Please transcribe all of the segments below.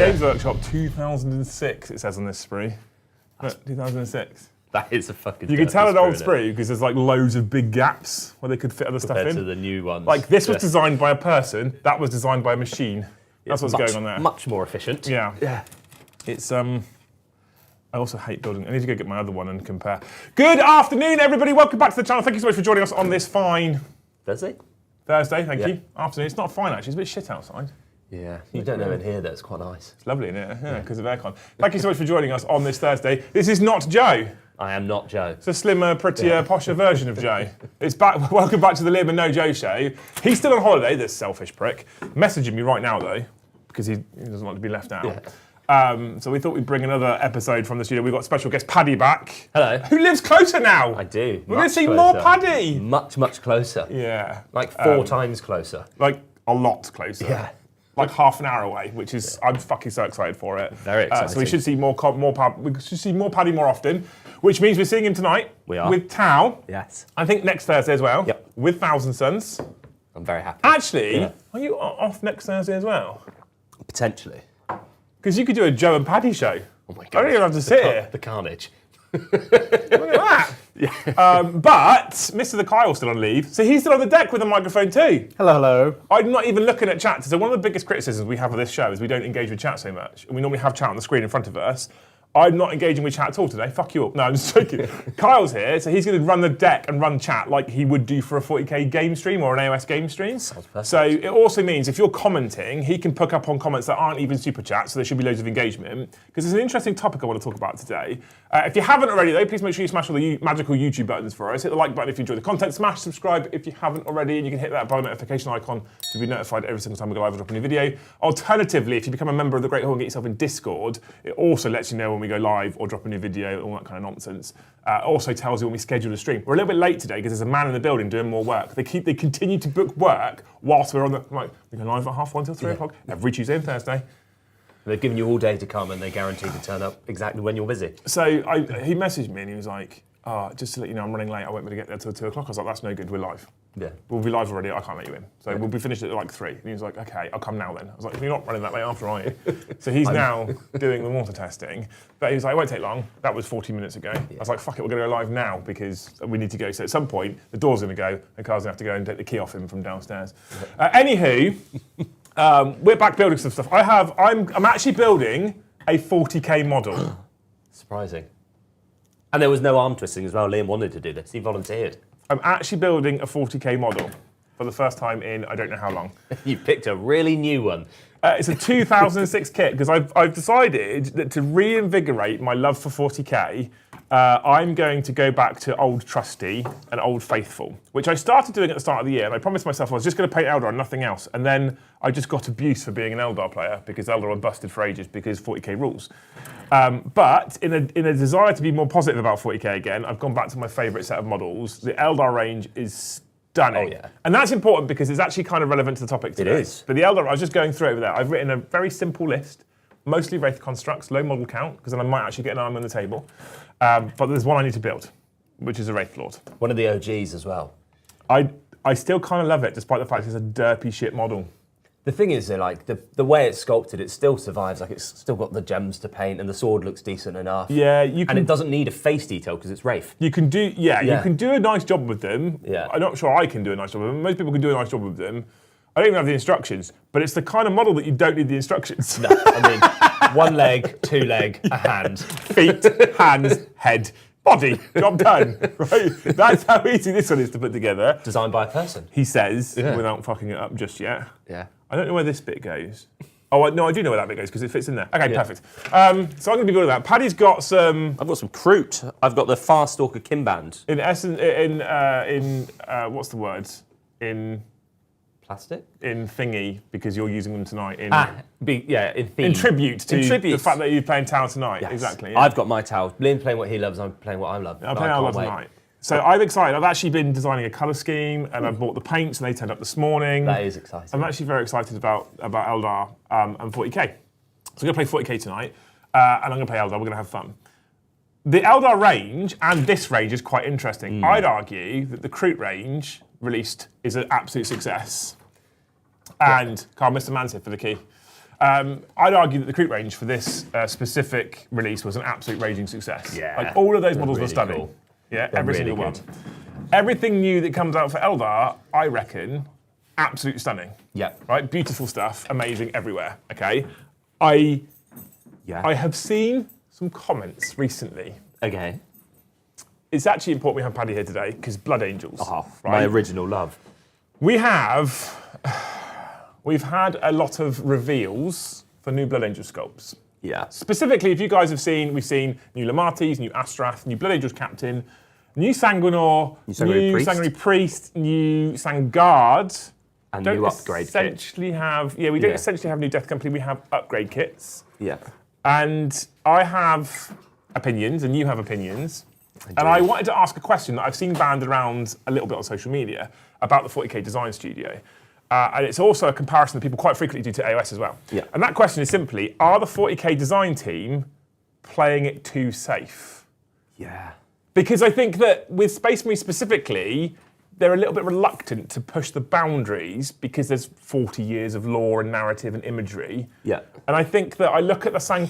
Games Workshop 2006, it says on this sprue. Look, 2006. That is a fucking. You can tell an old sprue because there's like loads of big gaps where they could fit other stuff in. Compared to the new ones. Like this was designed by a person, that was designed by a machine. That's what's going on there. Much more efficient. Yeah. Yeah. It's I also hate building. I need to go get my other one and compare. Good afternoon, everybody. Welcome back to the channel. Thank you so much for joining us on this fine Thursday. Thank you. Afternoon. It's not fine actually. It's a bit shit outside. Yeah. You don't know in here that it's quite nice. It's lovely, isn't it? Yeah, because of aircon. Thank you so much for joining us on this Thursday. This is not Joe. I am not Joe. It's a slimmer, prettier, posher version of Joe. It's back. Welcome back to the Liam and No Joe show. He's still on holiday, this selfish prick. Messaging me right now though, because he doesn't want to be left out. Yeah. So we thought we'd bring another episode from the studio. We've got special guest Paddy back. Hello. Who lives closer now. I do. We're going to see more Paddy. Much, much closer. Yeah. Like 4 times closer. Like a lot closer. Yeah. Like half an hour away, which is I'm fucking so excited for it. Very exciting. So we should see more Paddy more often, which means we're seeing him tonight. We are. With Tao. Yes. I think next Thursday as well. Yep. With Thousand Suns. I'm very happy. Actually, Are you off next Thursday as well? Potentially. Because you could do a Joe and Paddy show. Oh my god. I don't even have to sit here. The carnage. Look at that. Yeah. But Mr. The Kyle's still on leave, so he's still on the deck with a microphone too. Hello, hello. I'm not even looking at chat. So one of the biggest criticisms we have of this show is we don't engage with chat so much. And we normally have chat on the screen in front of us. I'm not engaging with chat at all today. Fuck you all. No, I'm just joking. Kyle's here, so he's going to run the deck and run chat like he would do for a 40k game stream or an AOS game stream. Sounds perfect. So it also means if you're commenting, he can pick up on comments that aren't even super chat, so there should be loads of engagement. Because it's an interesting topic I want to talk about today. If you haven't already though, please make sure you smash all the magical YouTube buttons for us. Hit the like button if you enjoy the content, smash subscribe if you haven't already, and you can hit that bell notification icon to be notified every single time we go live or drop a new video. Alternatively, if you become a member of the Great Hall and get yourself in Discord, it also lets you know when we go live or drop a new video, all that kind of nonsense. Also tells you when we schedule a stream. We're a little bit late today because there's a man in the building doing more work. They continue to book work whilst we're on the, like, we go live at 1:30 till 3 o'clock every Tuesday and Thursday. They've given you all day to come and they guarantee to turn up exactly when you're busy. So he messaged me and he was like, just to let you know, I'm running late. I won't be able to get there till 2 o'clock. I was like, that's no good. We're live. Yeah. We'll be live already. I can't let you in. So we'll be finished at like 3. And he was like, okay, I'll come now then. I was like, you're not running that late after, are you? So he's now doing the water testing. But he was like, it won't take long. That was 40 minutes ago. I was like, fuck it, we're going to go live now because we need to go. So at some point, the door's going to go and Carl's going to have to go and take the key off him from downstairs. Anywho, we're back building some stuff. I'm actually building a 40k model. Surprising. And there was no arm twisting as well. Liam wanted to do this. He volunteered. I'm actually building a 40k model for the first time in I don't know how long. You picked a really new one. It's a 2006 kit because I've decided that to reinvigorate my love for 40k, I'm going to go back to Old Trusty and Old Faithful, which I started doing at the start of the year, and I promised myself I was just going to paint Eldar and nothing else. And then I just got abuse for being an Eldar player because Eldar were busted for ages because 40k rules. But in a desire to be more positive about 40k again, I've gone back to my favourite set of models. The Eldar range is stunning. Oh, yeah. And that's important because it's actually kind of relevant to the topic today. It is. But the Eldar, I was just going through over there. I've written a very simple list, mostly Wraith constructs, low model count, because then I might actually get an arm on the table. But there's one I need to build, which is a Wraith Lord. One of the OGs as well. I still kind of love it, despite the fact it's a derpy shit model. The thing is, like the way it's sculpted, it still survives. Like it's still got the gems to paint, and the sword looks decent enough. Yeah, you can. And it doesn't need a face detail because it's Wraith. You can do, you can do a nice job with them. Yeah. I'm not sure I can do a nice job with them. Most people can do a nice job with them. I don't even have the instructions, but it's the kind of model that you don't need the instructions. No, I mean, 1 leg, 2 leg, a hand, feet, hands, head, body. Job done. Right? That's how easy this one is to put together. Designed by a person. He says, without fucking it up just yet. Yeah. I don't know where this bit goes. Oh, no, I do know where that bit goes because it fits in there. Okay, perfect. So I'm going to be good at that. Paddy's got some... I've got some Kroot. I've got the Farstalker Kimband. In essence, what's the word? In... Plastic? In thingy, because you're using them tonight. In in theme. In tribute to the fact that you're playing Tower tonight. Yes. Exactly. Yeah. I've got my Tower. Liam's playing what he loves, I'm playing what I love. I'm playing Eldar tonight. So I'm excited. I've actually been designing a colour scheme and I've bought the paints and they turned up this morning. That is exciting. I'm actually very excited about Eldar and 40k. So I'm going to play 40k tonight and I'm going to play Eldar. We're going to have fun. The Eldar range and this range is quite interesting. I'd argue that the Kroot range released is an absolute success. And Carl, Mr. Man's here for the key. I'd argue that the Kroot range for this specific release was an absolute raging success. Yeah, like all of those models really were stunning. cool. Yeah, They're every really single one. good. Everything new that comes out for Eldar, I reckon, absolutely stunning. Yeah. Right, beautiful stuff, amazing everywhere. Okay, I have seen some comments recently. Okay. It's actually important we have Paddy here today because Blood Angels. Oh, right? my original love. We've had a lot of reveals for new Blood Angel sculpts. Yeah. Specifically, if you guys have seen, we've seen new Lamatis, new Astrath, new Blood Angels Captain, new Sanguinor, new Sanguinary Priest, new Sangard. And new upgrade essentially have, we don't essentially have new Death Company, we have upgrade kits. Yeah. And I have opinions, and you have opinions. And I wanted to ask a question that I've seen banded around a little bit on social media about the 40k Design Studio. And it's also a comparison that people quite frequently do to AOS as well. Yeah. And that question is simply, are the 40k design team playing it too safe? Yeah. Because I think that with Space Marine specifically, they're a little bit reluctant to push the boundaries because there's 40 years of lore and narrative and imagery. Yeah. And I think that I look at the so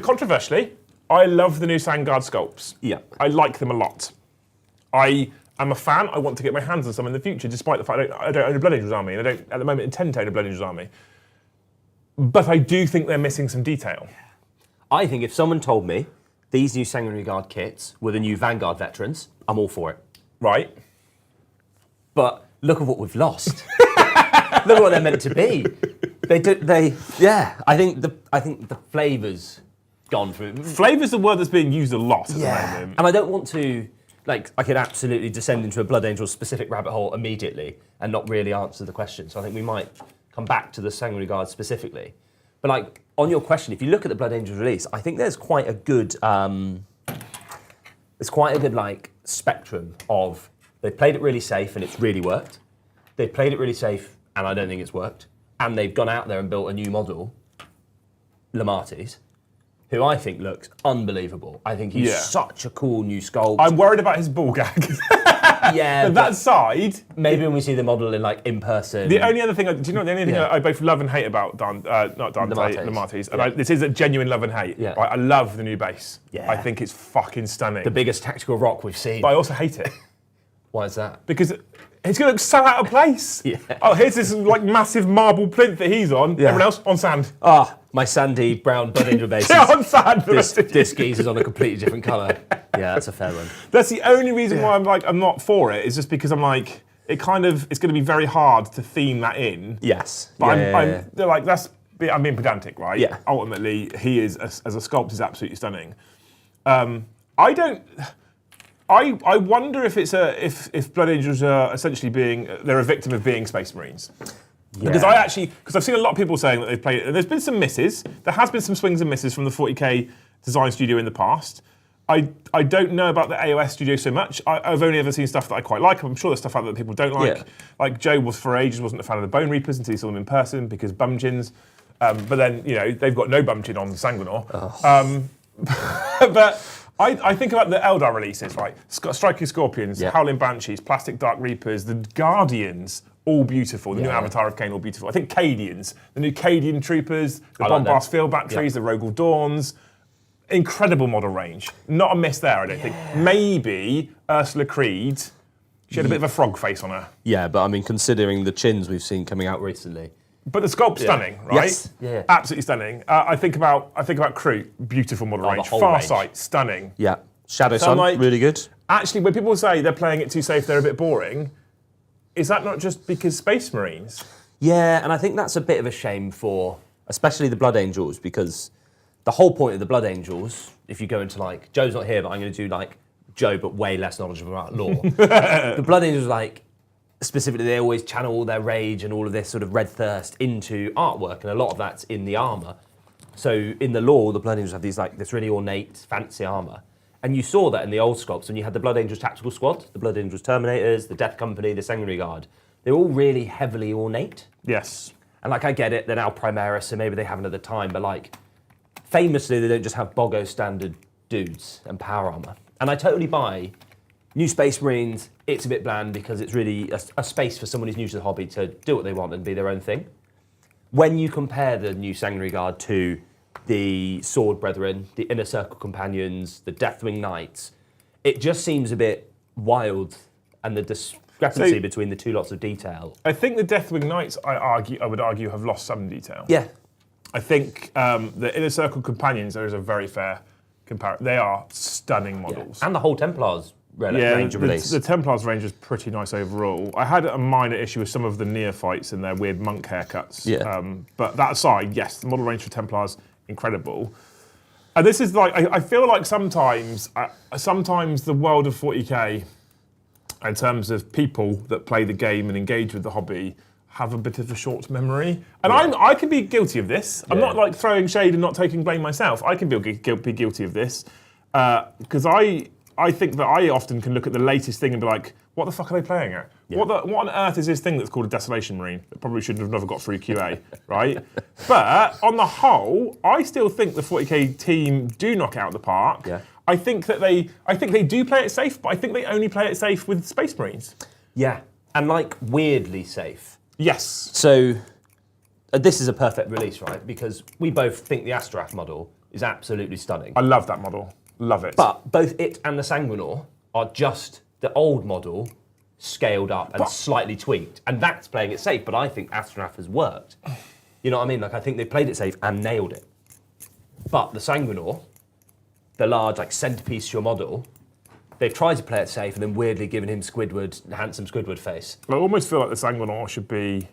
controversially, I love the new Sangard sculpts. Yeah. I like them a lot. I am a fan. I want to get my hands on some in the future, despite the fact I don't own a Blood Angels army, and I don't, at the moment, intend to own a Blood Angels army. But I do think they're missing some detail. I think if someone told me these new Sanguinary Guard kits were the new Vanguard veterans, I'm all for it. Right. But look at what we've lost. Look at what they're meant to be. I think the flavour's gone through. Flavour's the word that's being used a lot at the moment. And I don't want to, I could absolutely descend into a Blood Angel specific rabbit hole immediately and not really answer the question. So I think we might come back to the Sanguinary Guard specifically. But on your question, if you look at the Blood Angels release, I think there's quite a good, spectrum of, they've played it really safe and it's really worked. They've played it really safe and I don't think it's worked. And they've gone out there and built a new model, Lamatis, who I think looks unbelievable. I think he's such a cool new sculpt. I'm worried about his ball gag. Yeah, that side. Maybe when we see the model in person. The only other thing, do you know what the only thing I both love and hate about Lamatis, and this is a genuine love and hate. Yeah. Right, I love the new base. Yeah. I think it's fucking stunning. The biggest tactical rock we've seen. But I also hate it. Why is that? Because it's going to look so out of place. Yeah. Oh, here's this massive marble plinth that he's on. Yeah. Everyone else on sand. My sandy brown Blood Angel base. Yeah, on sand. This geezer's on a completely different colour. Yeah, that's a fair one. That's the only reason why I'm not for it. Is just because I'm like, it's going to be very hard to theme that in. Yes. But they're like, I'm being pedantic, right? Yeah. Ultimately, he is as a sculpt is absolutely stunning. I wonder if it's if Blood Angels are essentially they're a victim of being Space Marines. Yeah. Because I've seen a lot of people saying that they've played it, and there's been some misses. There has been some swings and misses from the 40k design studio in the past. I don't know about the AOS studio so much. I've only ever seen stuff that I quite like. I'm sure there's stuff out there that people don't like. Yeah. Like Joe was for ages wasn't a fan of the Bone Reapers until he saw them in person because bumgins. But then they've got no bumgin on Sanguinor. But I think about the Eldar releases, right? Striking Scorpions, Howling Banshees, Plastic Dark Reapers, the Guardians, all beautiful. The new Avatar of Khaine, all beautiful. I think Cadians, the new Cadian Troopers, the Bombast Field Batteries, the Rogel Dawns. Incredible model range. Not a miss there, I don't think. Maybe Ursula Creed, she had a bit of a frog face on her. Yeah, but I mean, considering the chins we've seen coming out recently. But the sculpt's stunning, right? Yes. Yeah. Absolutely stunning. I think about Kroot, beautiful model range. Farsight, stunning. Yeah. Shadow Sun, really good. Actually, when people say they're playing it too safe, they're a bit boring, is that not just because Space Marines? Yeah, and I think that's a bit of a shame for, especially the Blood Angels, because the whole point of the Blood Angels, if you go into Joe's not here, but I'm going to do Joe, but way less knowledgeable about lore. The Blood Angels, specifically, they always channel all their rage and all of this sort of red thirst into artwork, and a lot of that's in the armour. So in the lore, the Blood Angels have these this really ornate, fancy armour. And you saw that in the old sculpts when you had the Blood Angels Tactical Squad, the Blood Angels Terminators, the Death Company, the Sanguinary Guard. They're all really heavily ornate. Yes. And I get it, they're now Primaris, so maybe they haven't at the time, but famously, they don't just have Boggo standard dudes and power armour. And I totally buy new Space Marines, it's a bit bland because it's really a space for someone who's new to the hobby to do what they want and be their own thing. when you compare the new Sanguinary Guard to the Sword Brethren, the Inner Circle Companions, the Deathwing Knights, it just seems a bit wild, and the discrepancy between the two lots of detail. I think the Deathwing Knights, I would argue, have lost some detail. Yeah. I think the Inner Circle Companions, there is a very fair comparison. They are stunning models. And the whole Templars range of release. The Templars range is pretty nice overall. I had a minor issue with some of the neophytes and their weird monk haircuts. Yeah. But that aside, yes, the model range for Templars, incredible. And this is like, I feel like sometimes the world of 40k, in terms of people that play the game and engage with the hobby, have a bit of a short memory. And I can be guilty of this. I'm not like throwing shade and not taking blame myself. I can be guilty of this. Because I think that I often can look at the latest thing and be like, what the fuck are they playing at? Yeah. What on earth is this thing that's called a Desolation Marine that probably should have never got through QA, right? But on the whole, I still think the 40k team do knock it out of the park. Yeah. I think they do play it safe, but I think they only play it safe with Space Marines. Yeah, and like weirdly safe. Yes. So this is a perfect release, right? Because we both think the Astaroth model is absolutely stunning. I love that model. Love it. But both it and the Sanguinor are just the old model scaled up and slightly tweaked. And that's playing it safe, but I think Astaroth has worked. You know what I mean? Like, I think they played it safe and nailed it. But the Sanguinor, the large, like, centerpiece to your model, they've tried to play it safe and then weirdly given him handsome Squidward face. I almost feel like the Sanguinor should be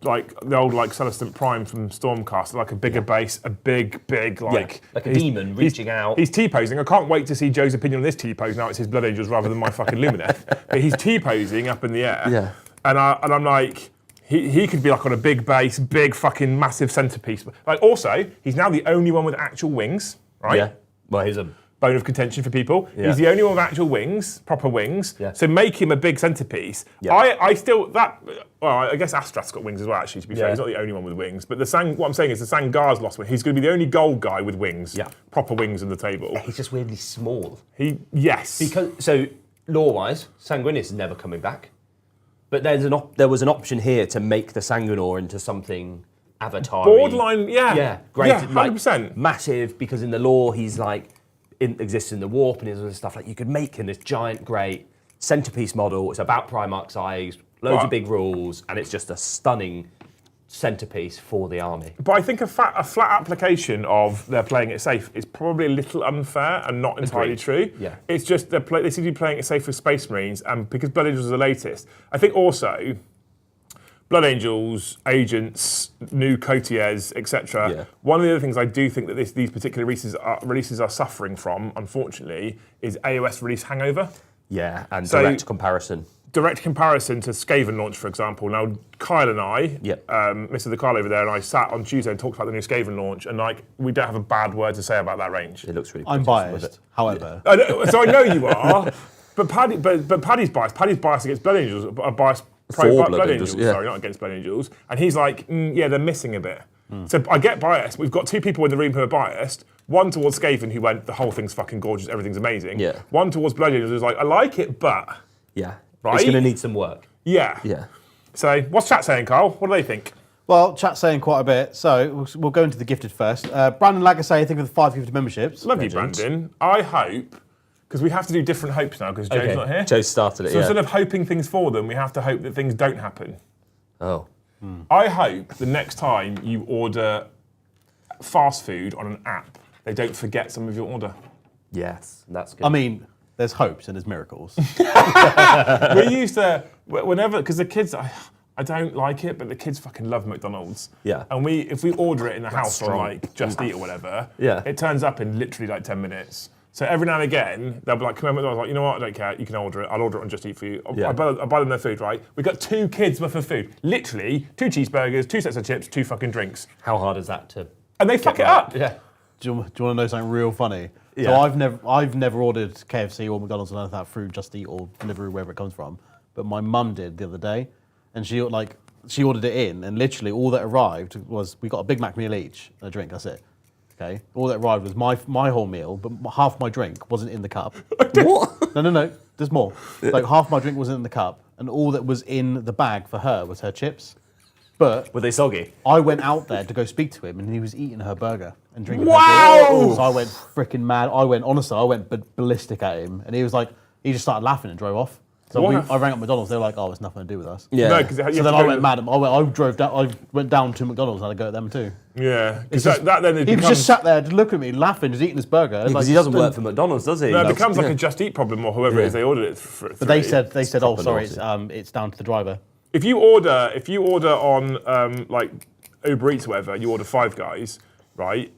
like the old like Celestant Prime from Stormcast, like a bigger base, a big like a demon reaching out. He's T-posing. I can't wait to see Joe's opinion on this T-pose. Now it's his Blood Angels rather than my fucking Lumineth. But he's T-posing up in the air. Yeah. And I'm like, he could be like on a big base, big fucking massive centerpiece. Like also, he's now the only one with actual wings, right? Yeah. Well, he's a bone of contention for people. Yeah. He's the only one with actual wings, proper wings. Yeah. So make him a big centerpiece. Yeah. I guess Astrath's got wings as well, actually, to be fair. He's not the only one with wings. But what I'm saying is the Sangar's lost one. He's going to be the only gold guy with wings. Yeah. Proper wings in the table. He's just weirdly small. Yes. So, lore-wise, Sanguinius is never coming back. But there was an option here to make the Sanguinor into something avatar. Borderline, yeah. Yeah, great. Yeah, 100%. Like, massive, because in the lore, he's like, exists in the warp and his stuff. Like, you could make him this giant, great centerpiece model. It's about Primarch size, loads of big rules, and it's just a stunning centerpiece for the army. But I think a flat application of they're playing it safe is probably a little unfair and not entirely true. Yeah. It's just they seem to be playing it safe with Space Marines, and because Blood Angels are the latest, I think also Blood Angels, Agents, new Cotiers, etc. Yeah. One of the other things I do think that these particular releases are suffering from, unfortunately, is AOS release hangover. Yeah, and direct comparison. Direct comparison to Skaven launch, for example. Now, Kyle and I, Mr. The Kyle over there, and I sat on Tuesday and talked about the new Skaven launch, and like we don't have a bad word to say about that range. It looks really. I'm biased, however. So I know you are, but Paddy's biased. Paddy's biased against Blood Angels, biased Blood Angels, sorry, not against Blood Angels. And he's like, they're missing a bit. So I get biased. We've got two people in the room who are biased. One towards Skaven who went, the whole thing's fucking gorgeous, everything's amazing. Yeah. One towards Blood Angels who's like, I like it, but... Yeah. Right? It's going to need some work. Yeah. Yeah. So what's chat saying, Carl? What do they think? Well, chat's saying quite a bit, so we'll go into the gifted first. Brandon Lagasse, I think, with 5 gifted memberships. Love you, Brandon. I hope, because we have to do different hopes now because Joe's not here. Joe started it, So instead of hoping things for them, we have to hope that things don't happen. Oh. I hope the next time you order fast food on an app, they don't forget some of your order. Yes, that's good. I mean, there's hopes and there's miracles. We used to, whenever, because the kids, I don't like it, but the kids fucking love McDonald's. Yeah. And if we order it in the house on like Just Eat or whatever, it turns up in literally like 10 minutes. So every now and again, they'll be like, come on, I was like, you know what, I don't care, you can order it, I'll order it on Just Eat for you. I buy them their food, right? We got 2 kids worth of food. Literally, 2 cheeseburgers, 2 sets of chips, 2 fucking drinks. How hard is that to... And they fuck it up. Yeah. Do you want to know something real funny? Yeah. So I've never ordered KFC or McDonald's or anything like that through Just Eat or delivery, wherever it comes from. But my mum did the other day, and she ordered it in, and literally all that arrived was, we got a Big Mac meal each and a drink, that's it. Okay, all that arrived was my whole meal, but half my drink wasn't in the cup. What? No, there's more. Like half my drink wasn't in the cup, and all that was in the bag for her was her chips. But Were they soggy? I went out there to go speak to him, and he was eating her burger and drinking. Wow! Her beer. So I went freaking mad. I went ballistic at him, and he just started laughing and drove off. So I rang up McDonald's. They were like, "Oh, it's nothing to do with us." Yeah. No, because So then I went mad. I drove down. I went down to McDonald's and I had to go at them too. Yeah, because Just- that then it He was becomes, just sat there, just looking at me, laughing, just eating his burger. Because he doesn't work for McDonald's, does he? no, it becomes like a Just Eat problem or whoever it is they ordered it for. But they said, "Oh, proper sorry, naughty. it's down to the driver." If you order on like Uber Eats or whatever, you order Five Guys, right?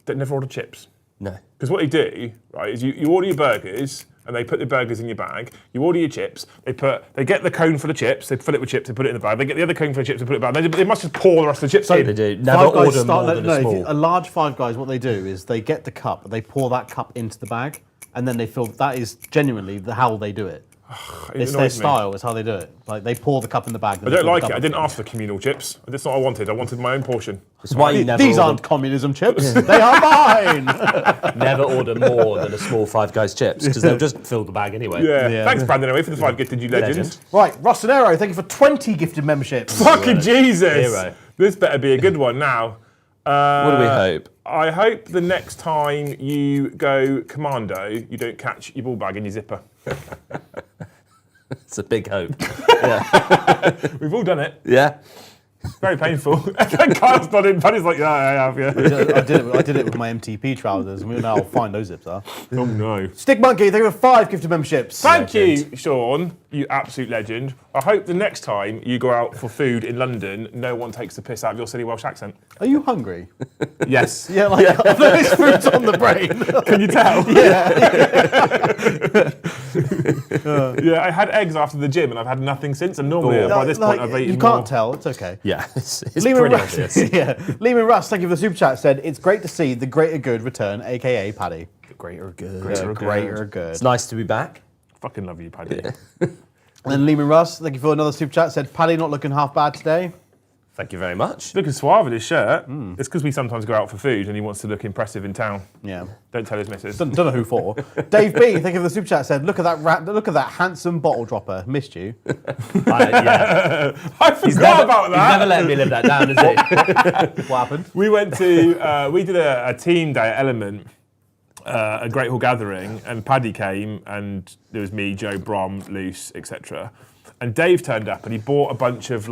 They never order chips. No. Because what they do, right, is you order your burgers and they put the burgers in your bag. You order your chips. They get the cone for the chips. They fill it with chips. They put it in the bag. They get the other cone for the chips. They put it in the bag. They must just pour the rest of the chips in. They do. Never order more than a small. A large Five Guys, what they do is they get the cup, they pour that cup into the bag, and then they fill. That is genuinely how they do it. It's their annoys me. style. It's how they do it. Like they pour the cup in the bag. I don't like it. I didn't ask for communal chips. That's not what I wanted. I wanted my own portion. That's why you never These order, aren't communism chips. They are mine. never order more than a small Five Guys chips because they'll just fill the bag aneway. Yeah. Yeah. Thanks, Brandon, anyway, for the 5 gifted you legend. Legend. Right, Rossonero, thank you for 20 gifted memberships. Fucking Jesus. Hero. This better be a good one now. What do we hope? I hope the next time you go commando, you don't catch your ball bag in your zipper. It's a big hope. We've all done it. Yeah. Very painful. Kyle's nodding. Paddy's like, yeah, I have, yeah. I did it with my MTP trousers, and we know how fine those zips are. Oh, no. Stick Monkey, thank you for 5 gifted memberships. Thank you, Sean, you absolute legend. I hope the next time you go out for food in London, no one takes the piss out of your silly Welsh accent. Are you hungry? Yes. Yeah, like this food's on the brain. Can you tell? Yeah. Yeah, I had eggs after the gym and I've had nothing since. And normally by this point I've eaten you can't more. tell. It's okay. Yeah. It's Lehman pretty Russ, obvious. yeah. Lehman Russ, thank you for the super chat. Said it's great to see the greater good return, aka Paddy. Greater good. Greater good. It's nice to be back. Fucking love you, Paddy. And then Lehman Russ, thank you for another super chat. Said Paddy not looking half bad today. Thank you very much. Looking suave in his shirt. It's because we sometimes go out for food and he wants to look impressive in town. Yeah. Don't tell his missus. Don't know who for. Dave B, thank you for the super chat. Said look at that handsome bottle dropper. Missed you. Yeah. I forgot about that. He's never letting me live that down, is he? What happened? We went to, we did a team day at Element, a Great Hall Gathering, and Paddy came, and there was me, Joe, Brom, Luce, etc. And Dave turned up, and he bought a bunch of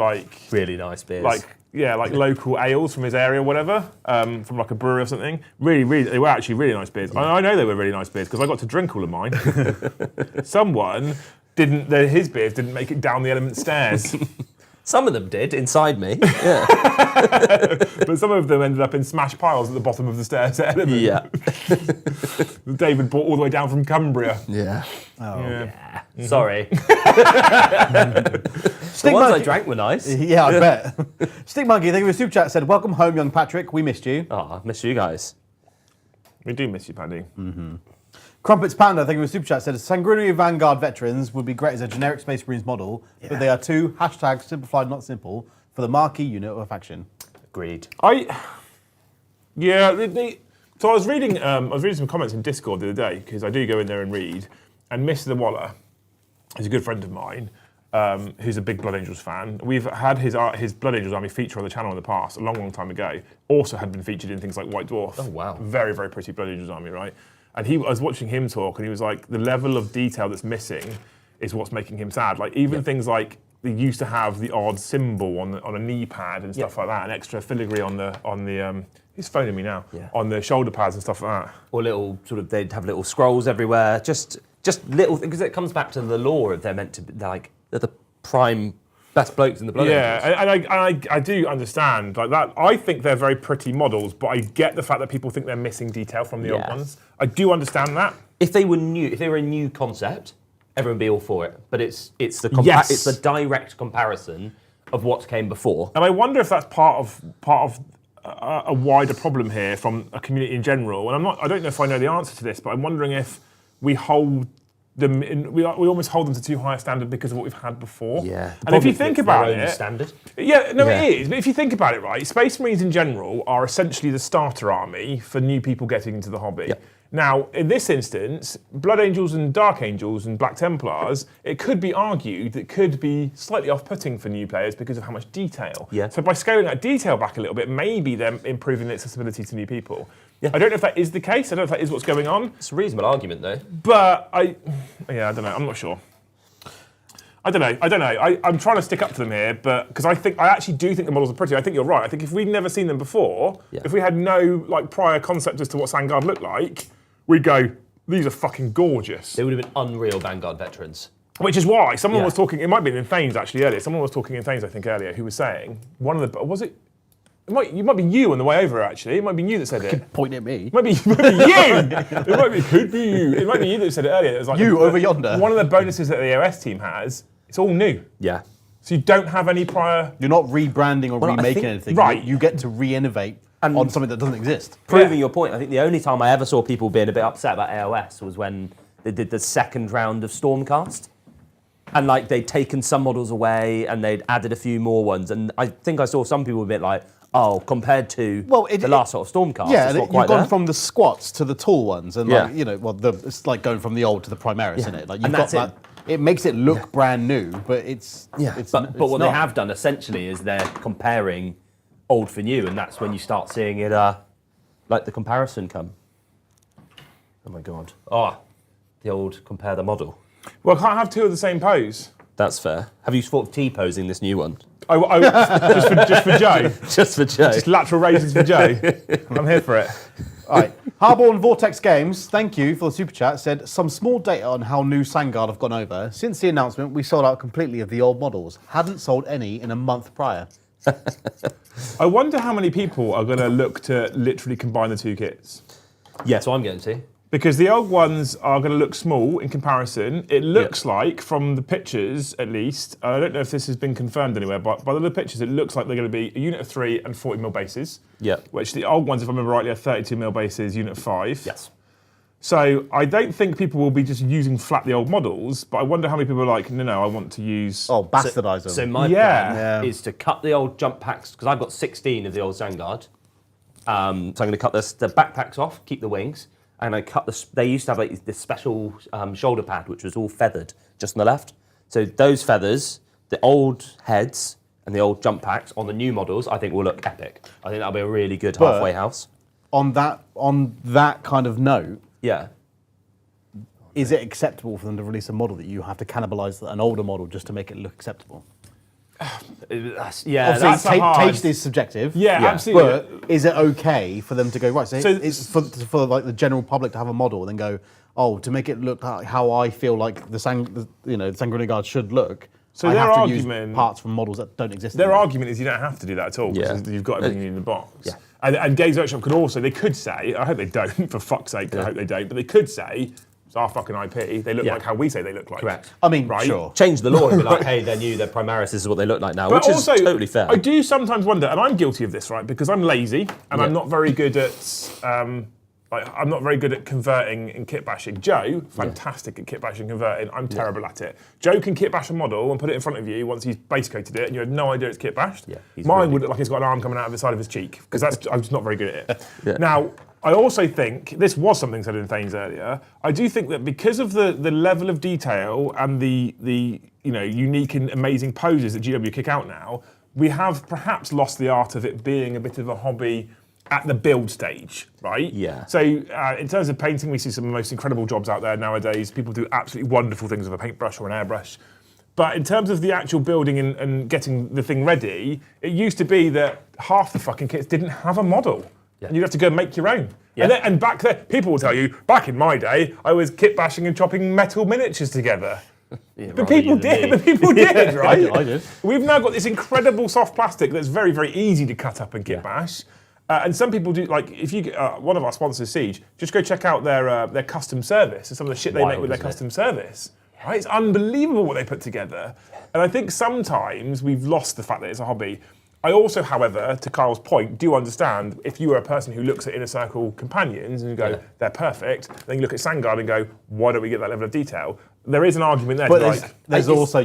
Really nice beers. like local ales from his area or whatever, from like a brewery or something. Really, they were actually really nice beers. I know they were really nice beers because I got to drink all of mine. Someone his beers didn't make it down the Element stairs. Some of them did inside me. Yeah. But some of them ended up in smash piles at the bottom of the stairs at Element. Yeah. David brought all the way down from Cumbria. Yeah. Yeah. Sorry. Stick The ones I Monkey. drank were nice. Yeah, I bet. Stick Monkey, thank you for the super chat. Said welcome home, young Patrick. We missed you. Oh, I miss you guys. We do miss you, Paddy. Crumpets Panda, thank you for the super chat. Said Sangria Vanguard veterans would be great as a generic Space Marines model, but they are too #simplified not simple for the marquee unit of a faction. Agreed. So I was reading some comments in Discord the other day because I do go in there and read. And Mr. the Waller is a good friend of mine who's a big Blood Angels fan. We've had his Blood Angels army feature on the channel in the past, a long time ago. Also had been featured in things like White Dwarf. Oh, wow. Very, very pretty Blood Angels army, right? And I was watching him talk, and he was like, the level of detail that's missing is what's making him sad. Like even things like they used to have the odd symbol on a knee pad and stuff like that, and extra filigree on the he's phoning me now on the shoulder pads and stuff like that. Or little they'd have little scrolls everywhere. Just little, because it comes back to the lore of they're meant to be like they're the prime best blokes in the Blood Angels. and I do understand like that. I think they're very pretty models, but I get the fact that people think they're missing detail from the old ones. I do understand that. If they were a new concept, everyone would be all for it. But it's the it's the direct comparison of what came before. And I wonder if that's part of a wider problem here from a community in general. And I don't know if I know the answer to this, but I'm wondering if we hold them we almost hold them to too high a standard because of what we've had before. Yeah. And if you think about it, standard. Yeah, no, it is. But if you think about it, right, Space Marines in general are essentially the starter army for new people getting into the hobby. Yep. Now, in this instance, Blood Angels and Dark Angels and Black Templars, it could be argued that could be slightly off-putting for new players because of how much detail. Yeah. So by scaling that detail back a little bit, maybe they're improving the accessibility to new people. Yeah. I don't know if that is the case. I don't know if that is what's going on. It's a reasonable argument, though. But I don't know. I'm not sure. I don't know. I'm trying to stick up to them here, but because I actually do think the models are pretty. I think you're right. I think if we'd never seen them before, if we had no prior concept as to what Sangard looked like, we'd go, these are fucking gorgeous. They would have been unreal Vanguard veterans. Which is why someone was talking. It might be in Thanes actually earlier. Someone was talking in Thanes, I think earlier, who was saying it might be you on the way over actually. It might be you that said it. Point at me. It might be you. Could be you. It might be you that said it earlier. It was like You over yonder. One of the bonuses that the OS team has, it's all new. Yeah. So you don't have any prior. You're not rebranding or Well, I remaking think- anything. right. You get to re-innovate on something that doesn't exist. Proving your point, I think the only time I ever saw people being a bit upset about AOS was when they did the second round of Stormcast. And they'd taken some models away and they'd added a few more ones. And I think I saw some people a bit like, oh, compared to the last sort of Stormcast, Yeah, it's not you've quite gone there. from the squats to the tall ones, and Yeah. it's like going from the old to the Primaris, isn't it? Like you've And got that's that. It makes it look brand new, but it's But what they have done essentially is they're comparing old for new, and that's when you start seeing it, like the comparison come. Oh my God. Oh, the old compare the model. Well, I can't have two of the same pose. That's fair. Have you thought of T-posing this new one? Just for Joe. Just for Joe. Just lateral raises for Joe. I'm here for it. All right. Harbour and Vortex Games, thank you for the super chat, said some small data on how new Sangard have gone over. Since the announcement, we sold out completely of the old models. Hadn't sold any in a month prior. I wonder how many people are going to look to literally combine the two kits. Yeah, so I'm going to. Because the old ones are going to look small in comparison. It looks like, from the pictures at least, I don't know if this has been confirmed anywhere, but by the pictures, it looks like they're going to be a unit of 3 and 40mm bases. Yeah. Which the old ones, if I remember rightly, are 32mm bases, unit of 5. Yes. So I don't think people will be just using flat the old models, but I wonder how many people are like, no, I want to use... Oh, bastardise them. So my plan is to cut the old jump packs, because I've got 16 of the old Sangard. So I'm going to cut the backpacks off, keep the wings, and I cut they used to have this special shoulder pad, which was all feathered, just on the left. So those feathers, the old heads, and the old jump packs on the new models, I think will look epic. I think that'll be a really good halfway house. On that kind of note, Yeah. is it acceptable for them to release a model that you have to cannibalise an older model just to make it look acceptable? Yeah, Obviously, hard. taste is subjective. Yeah, absolutely. But is it okay for them to go, right, so So- it's for like the general public to have a model and then go, oh, to make it look like how I feel like the Sanguinary Guard should look, So I their have to argument- use parts from models that don't exist Their anymore. argument is you don't have to do that at all, because Yeah. you've got everything in the box. Yeah. And Games Workshop they could say, I hope they don't, for fuck's sake, I hope they don't, but they could say, it's our fucking IP, they look Yeah. like how we say they look like. Correct. I mean, Right? sure. Change the law and be like, hey, they're new, they're Primaris, this is what they look like now, But which also, is totally fair. I do sometimes wonder, and I'm guilty of this, right? Because I'm lazy and I'm not very good at I'm not very good at converting in kitbashing. Joe, fantastic at kitbashing converting. I'm terrible at it. Joe can kitbash a model and put it in front of you once he's base coated it, and you have no idea it's kitbashed. Yeah, he's Mine really would look like he's got an arm coming out of the side of his cheek, because I'm just not very good at it. Yeah. Now, I also think, this was something said in Thanes earlier, I do think that because of the level of detail and the unique and amazing poses that GW kick out now, we have perhaps lost the art of it being a bit of a hobby at the build stage, right? Yeah. So in terms of painting, we see some of the most incredible jobs out there nowadays. People do absolutely wonderful things with a paintbrush or an airbrush. But in terms of the actual building and getting the thing ready, it used to be that half the fucking kits didn't have a model. Yeah. And you'd have to go and make your own. Yeah. And back there, people will tell you, back in my day, I was kit bashing and chopping metal miniatures together. Yeah, But rather people you than did, me. but people did, right? I did. We've now got this incredible soft plastic that's very, very easy to cut up and kit bash. And some people do, like, if you get one of our sponsors, Siege, just go check out their custom service and some of the shit they make Wild, with their isn't it? custom service. Right? It's unbelievable what they put together. And I think sometimes we've lost the fact that it's a hobby. I also, however, to Kyle's point, do understand if you are a person who looks at Inner Circle companions and you go, they're perfect, then you look at Sangard and go, why don't we get that level of detail? There is an argument there. But to there's also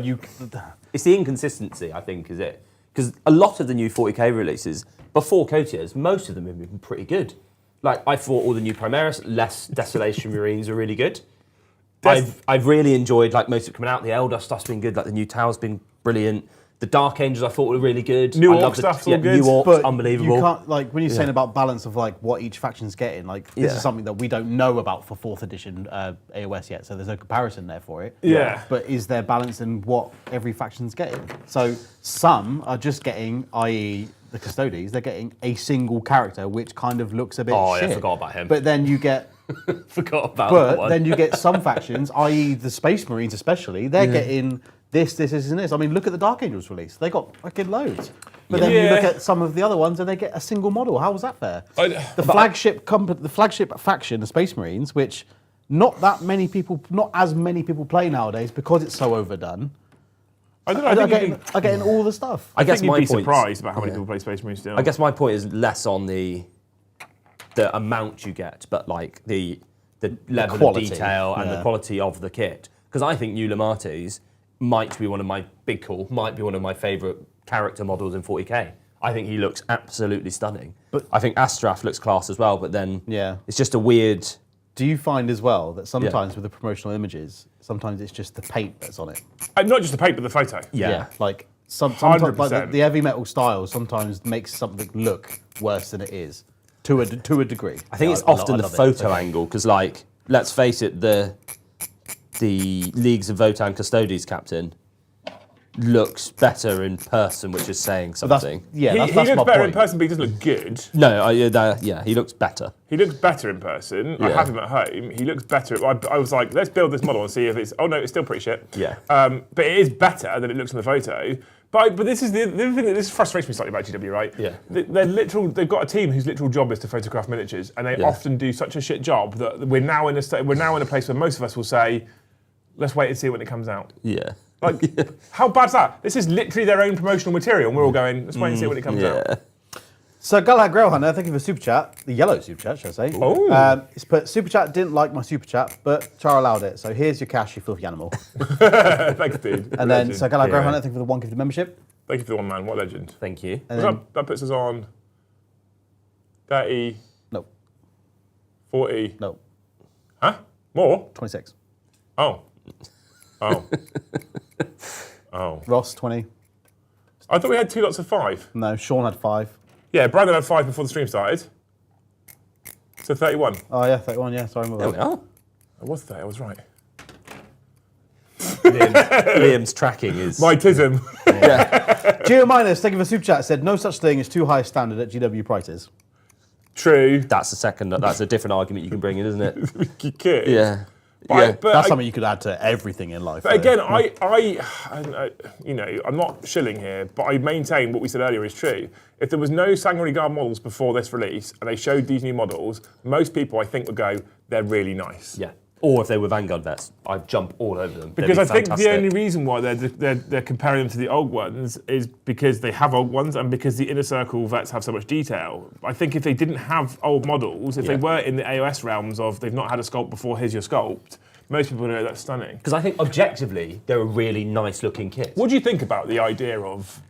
It's the inconsistency, I think, is it? Because a lot of the new 40k releases, before Cotiers, most of them have been pretty good. Like, I thought all the new Primaris, less Desolation Marines are really good. I've really enjoyed like most of it coming out. The Eldar stuff's been good. Like the new Tower's been brilliant. The Dark Angels I thought were really good. New I Orc love stuff's all good. New Orcs, But unbelievable. You can't, like, when you're saying about balance of like what each faction's getting, like this Yeah. is something that we don't know about for 4th edition AOS yet, so there's no comparison there for it. Yeah. But is there balance in what every faction's getting? So some are just getting, i.e. the Custodes, they're getting a single character which kind of looks a bit Oh, yeah, shit. I forgot about him. But then you get Forgot about that But one. then you get some factions, i.e. the Space Marines especially, they're getting this, and this. I mean, look at the Dark Angels release. They got fucking loads. But then you look at some of the other ones and they get a single model. How was that fair? The flagship faction, the Space Marines, which not as many people play nowadays because it's so overdone. I don't know. Are getting all the stuff. I guess think my you'd be point. surprised about how many people play Space Marine still. I guess my point is less on the amount you get, but like the level quality, of detail and the quality of the kit. Because I think New Lamatis might be one of my favourite character models in 40k. I think he looks absolutely stunning. But I think Astrath looks class as well, but then it's just a weird... Do you find as well that sometimes with the promotional images, sometimes it's just the paint that's on it? Not just the paint, but the photo. Yeah. Like sometimes like 100%. the heavy metal style sometimes makes something look worse than it is. To a degree. I think it's often the photo angle, because, like, let's face it, the Leagues of Votan Custodes captain looks better in person, which is saying something. He that's looks my better in point. person, but he doesn't look good. No, he looks better. He looks better in person. I have him at home. He looks better. I was like, let's build this model and see if it's... Oh, no, it's still pretty shit. Yeah. But it is better than it looks in the photo. But this is the other thing that this frustrates me slightly about GW, right? Yeah. They've got a team whose literal job is to photograph miniatures, and they often do such a shit job that we're now in a place where most of us will say, let's wait and see when it comes out. Yeah. Like, how bad's that? This is literally their own promotional material, and we're all going, let's wait and see when it comes out. So Galahad Grailhunter, thank you for the super chat. The yellow super chat, should I say? Oh. It's put super chat didn't like my super chat, but Char allowed it. So here's your cash, you filthy animal. Thanks, dude. And then Legend. so Galahad Grailhunter, thank you for the one gift membership. Thank you for the one, man. What a legend. Thank you. And then, That puts us on 30, no, 40. no, Huh? More? 26. Oh. Oh. Ross 20. I thought we had 2 lots of 5. No, Sean had 5. Yeah, Brandon had 5 before the stream started. So 31. Oh yeah, 31. Yeah, sorry, my There we bad. are. I was 30, I was right. Liam's tracking is... My tism. Geo Minus, thank you for super chat. Said no such thing as too high standard at GW prices. True. That's a different argument you can bring in, isn't it? You could. Yeah. But That's something you could add to everything in life. But though. again, I'm not shilling here, but I maintain what we said earlier is true. If there was no Sanguinary Guard models before this release, and they showed these new models, most people, I think, would go, they're really nice. Yeah. Or if they were Vanguard vets, I'd jump all over them. Because They'd I be think the fantastic. only reason why they're comparing them to the old ones is because they have old ones and because the Inner Circle vets have so much detail. I think if they didn't have old models, if they were in the AOS realms of they've not had a sculpt before, here's your sculpt, most people would know that's stunning. Because I think objectively, they're a really nice looking kit. What do you think about the idea of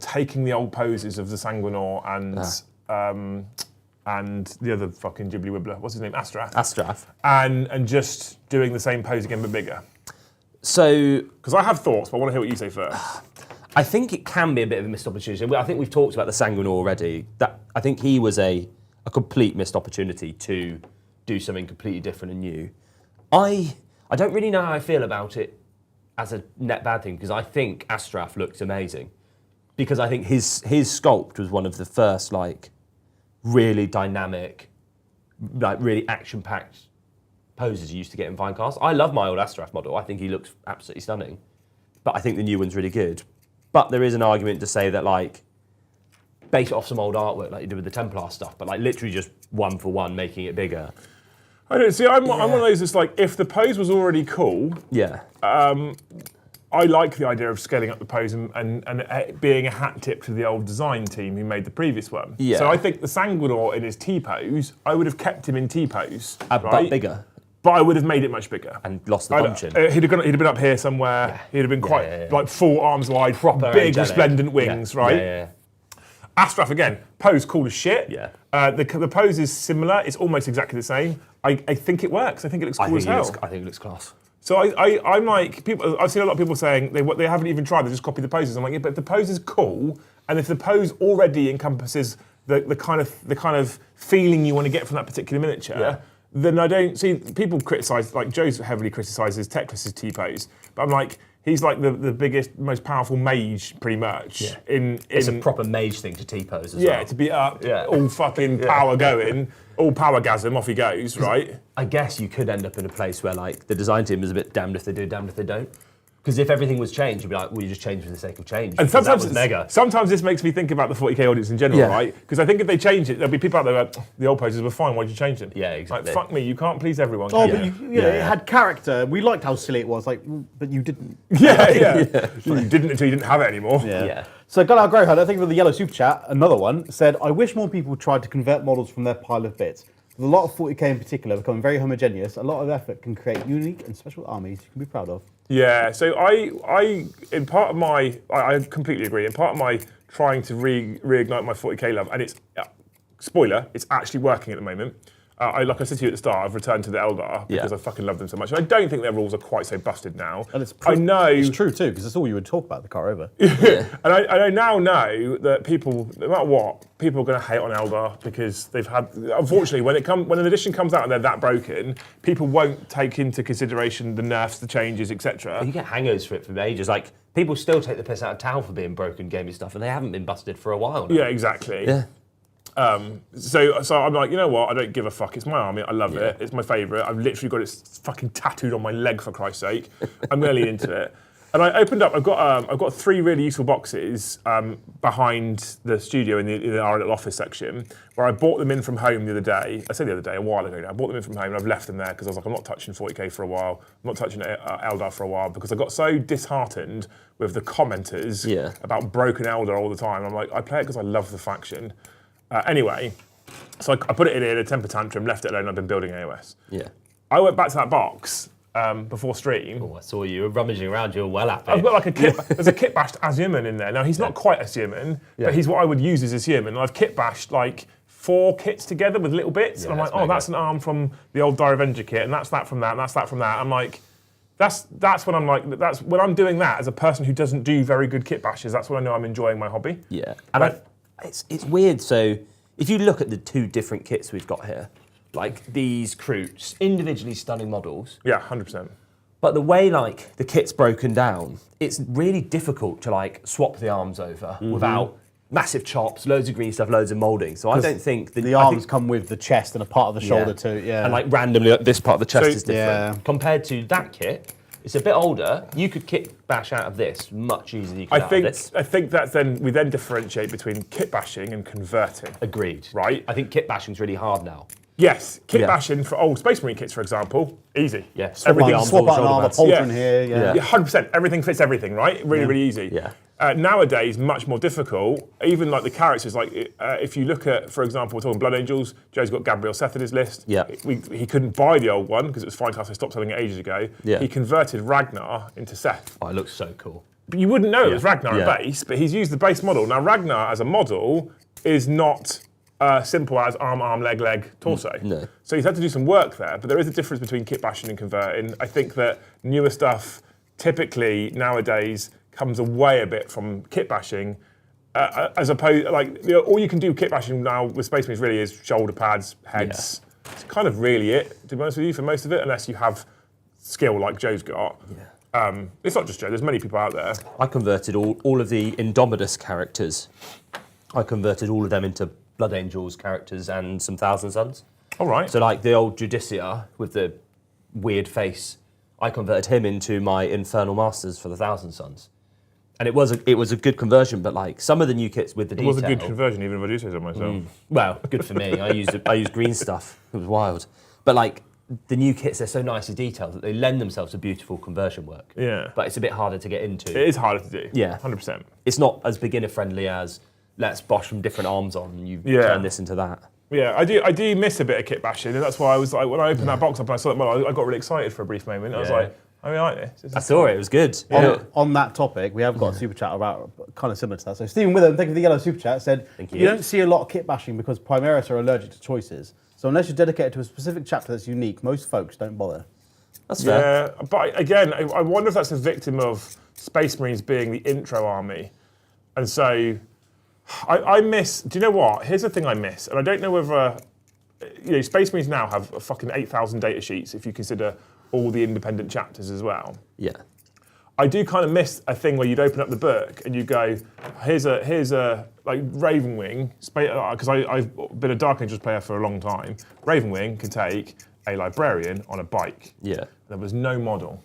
taking the old poses of the Sanguinor and the other fucking Ghibli Wibbler, what's his name, Astrath. and just doing the same pose again but bigger? So Because I have thoughts, but I want to hear what you say first. I think it can be a bit of a missed opportunity. I think we've talked about the Sanguinor already. That I think he was a complete missed opportunity to do something completely different and new. I don't really know how I feel about it as a net bad thing, because I think Astrath looked amazing. Because I think his sculpt was one of the first really dynamic, really action-packed poses you used to get in Vinecast. I love my old Astrath model. I think he looks absolutely stunning. But I think the new one's really good. But there is an argument to say that base it off some old artwork like you did with the Templar stuff, but literally just one for one making it bigger. I don't see. I'm one of those that's if the pose was already cool, Yeah. I like the idea of scaling up the pose and it being a hat tip to the old design team who made the previous one. Yeah. So I think the Sanguinor in his T pose, I would have kept him in T pose, But bigger. But I would have made it much bigger. And lost the function. He'd have been up here somewhere. He'd have been quite full arms wide, Proper big angelic. resplendent wings, right? Yeah. Astrath again, pose cool as shit. Yeah. The pose is similar. It's almost exactly the same. I think it works. I think it looks cool as hell. I think it looks class. So I'm like, people. I've seen a lot of people saying they haven't even tried. They just copy the poses. I'm like, yeah, but if the pose is cool, and if the pose already encompasses the kind of feeling you want to get from that particular miniature, then I don't see people criticise. Like Joe's heavily criticises Teclis's T-pose, but I'm like, he's like the biggest, most powerful mage, pretty much. Yeah. It's a proper mage thing to T-pose as well. Yeah, to be up, all fucking power going, all powergasm, off he goes, right? I guess you could end up in a place where like the design team is a bit damned if they do, damned if they don't. Because if everything was changed, you'd be like, well, you just changed for the sake of change. And mega. Sometimes this makes me think about the 40k audience in general, right? Because I think if they change it, there'll be people out there like, the old poses were fine, why'd you change them? Yeah, exactly. Like, fuck me, you can't please everyone. Oh, can but you? it had character. We liked how silly it was, like, but you didn't. Yeah. You didn't until you didn't have it anymore. Yeah. So Gunnar Growhunter, thank you for the yellow super chat. Another one said, I wish more people tried to convert models from their pile of bits. With a lot of 40k in particular becoming very homogeneous, a lot of effort can create unique and special armies you can be proud of. Yeah, so I completely agree. In part of my trying to reignite my 40k love, and it's, spoiler, it's actually working at the moment. Like I said to you at the start, I've returned to the Eldar because I fucking love them so much. And I don't think their rules are quite so busted now. And I know it's true too, because that's all you would talk about the car over. And I now know that people, no matter what, people are going to hate on Eldar because they've had. Unfortunately, when an edition comes out and they're that broken, people won't take into consideration the nerfs, the changes, etc. You get hangers for it for ages. Like people still take the piss out of Tau for being broken gamey stuff, and they haven't been busted for a while now. Yeah, exactly. Yeah. So I'm like, you know what? I don't give a fuck. It's my army. I love it. It's my favourite. I've literally got it fucking tattooed on my leg, for Christ's sake. I'm really into it. And I opened up. I've got 3 really useful boxes behind the studio in our little office section, where I bought them in from home the other day. I say the other day, a while ago now. I bought them in from home, and I've left them there because I was like, I'm not touching 40k for a while. I'm not touching Eldar for a while because I got so disheartened with the commenters about broken Eldar all the time. I'm like, I play it because I love the faction. Anyway, so I put it in a temper tantrum, left it alone. I've been building AOS. Yeah. I went back to that box before stream. Oh, I saw you were rummaging around. You were well happy. I've got like there's a kitbashed Azurman in there. Now he's not quite Azurman, but he's what I would use as Azurman. And I've kitbashed like 4 kits together with little bits. Yeah, and I'm like, oh, that's an arm from the old Dire Avenger kit, and that's that from that, and that's that from that. I'm like, that's when I'm like, that's when I'm doing that as a person who doesn't do very good kit bashes. That's when I know I'm enjoying my hobby. Yeah, and it's weird. So if you look at the 2 different kits we've got here, like these Kroots, individually stunning models. Yeah, 100%. But the way like the kit's broken down, it's really difficult to like swap the arms over without massive chops, loads of green stuff, loads of moulding. So I don't think the arms come with the chest and a part of the shoulder too. Yeah, and like randomly this part of the chest So- is different. Compared to that kit, it's a bit older. You could kit bash out of this much easier than you could out of this. I think that's we then differentiate between kit bashing and converting. Agreed. Right? I think kit bashing's really hard now. Yes, kit bashing for old Space Marine kits, for example, easy. Yeah. Everything swap out an arm, a pauldron Yeah. here. Yeah, 100%. Everything fits everything, right? Really easy. Yeah. Nowadays, much more difficult. Even like the characters, like if you look at, for example, we're talking Blood Angels. Joe's got Gabriel Seth in his list. Yeah. He couldn't buy the old one because it was fine class. I stopped selling it ages ago. Yeah. He converted Ragnar into Seth. Oh, it looks so cool. But you wouldn't know it was Ragnar Yeah. at base, but he's used the base model. Now, Ragnar as a model is not simple as arm, leg, torso. No. So he's had to do some work there, but there is a difference between kit bashing and converting. I think that newer stuff typically nowadays comes away a bit from kit bashing, as opposed, like, all you can do kit bashing now with Space Marines really is shoulder pads, heads. Yeah. It's kind of really it, to be honest with you, for most of it, unless you have skill like Joe's got. Yeah. It's not just Joe, there's many people out there. I converted all of the Indomitus characters. I converted all of them into Blood Angels characters and some Thousand Sons. All right. So like the old Judicia with the weird face, I converted him into my Infernal Masters for the Thousand Sons. And it was a good conversion, but like some of the new kits with the detail. It was a good conversion, even if I do say so myself. Well, good for me. I used green stuff. It was wild. But like the new kits, they're so nicely detailed that they lend themselves to beautiful conversion work. Yeah. But it's a bit harder to get into. It is harder to do. Yeah. 100%. It's not as beginner friendly as let's bosh from different arms on and you turn this into that. Yeah, I do miss a bit of kit bashing, and that's why I was like, when I opened that box up and I saw that model, I got really excited for a brief moment. I was like, I really like this. I saw it was good. On that topic, we have got a super chat about kind of similar to that. So Stephen Witham, thank you for the yellow super chat, said, Thank you you. don't see a lot of kit bashing because Primaris are allergic to choices. So unless you're dedicated to a specific chapter that's unique, most folks don't bother. That's fair. Yeah, but again, I wonder if that's a victim of Space Marines being the intro army. And so I miss, do you know what? Here's the thing I miss, and I don't know whether, Space Marines now have a fucking 8,000 data sheets if you consider all the independent chapters as well. Yeah. I do kind of miss a thing where you'd open up the book and you go, here's a like Ravenwing, because I've been a Dark Angels player for a long time. Ravenwing can take a librarian on a bike. Yeah. There was no model.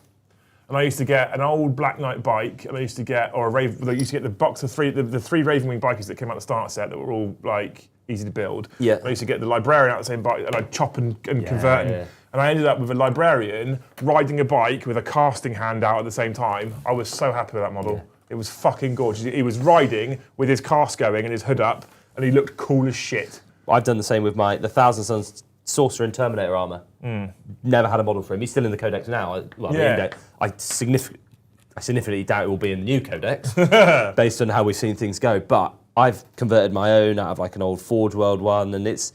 And I used to get an old Black Knight bike, and I used to get, the box of three, the three Ravenwing bikers that came out the starter set that were all like easy to build. Yeah. And I used to get the librarian out the same bike, and I'd chop and convert. And I ended up with a librarian riding a bike with a casting hand out at the same time. I was so happy with that model. Yeah. It was fucking gorgeous. He was riding with his cast going and his hood up, and he looked cool as shit. I've done the same with the Thousand Suns Sorcerer and Terminator armor. Never had a model for him. He's still in the Codex now. I significantly doubt it will be in the new Codex, based on how we've seen things go. But I've converted my own out of like an old Forge World one, and it's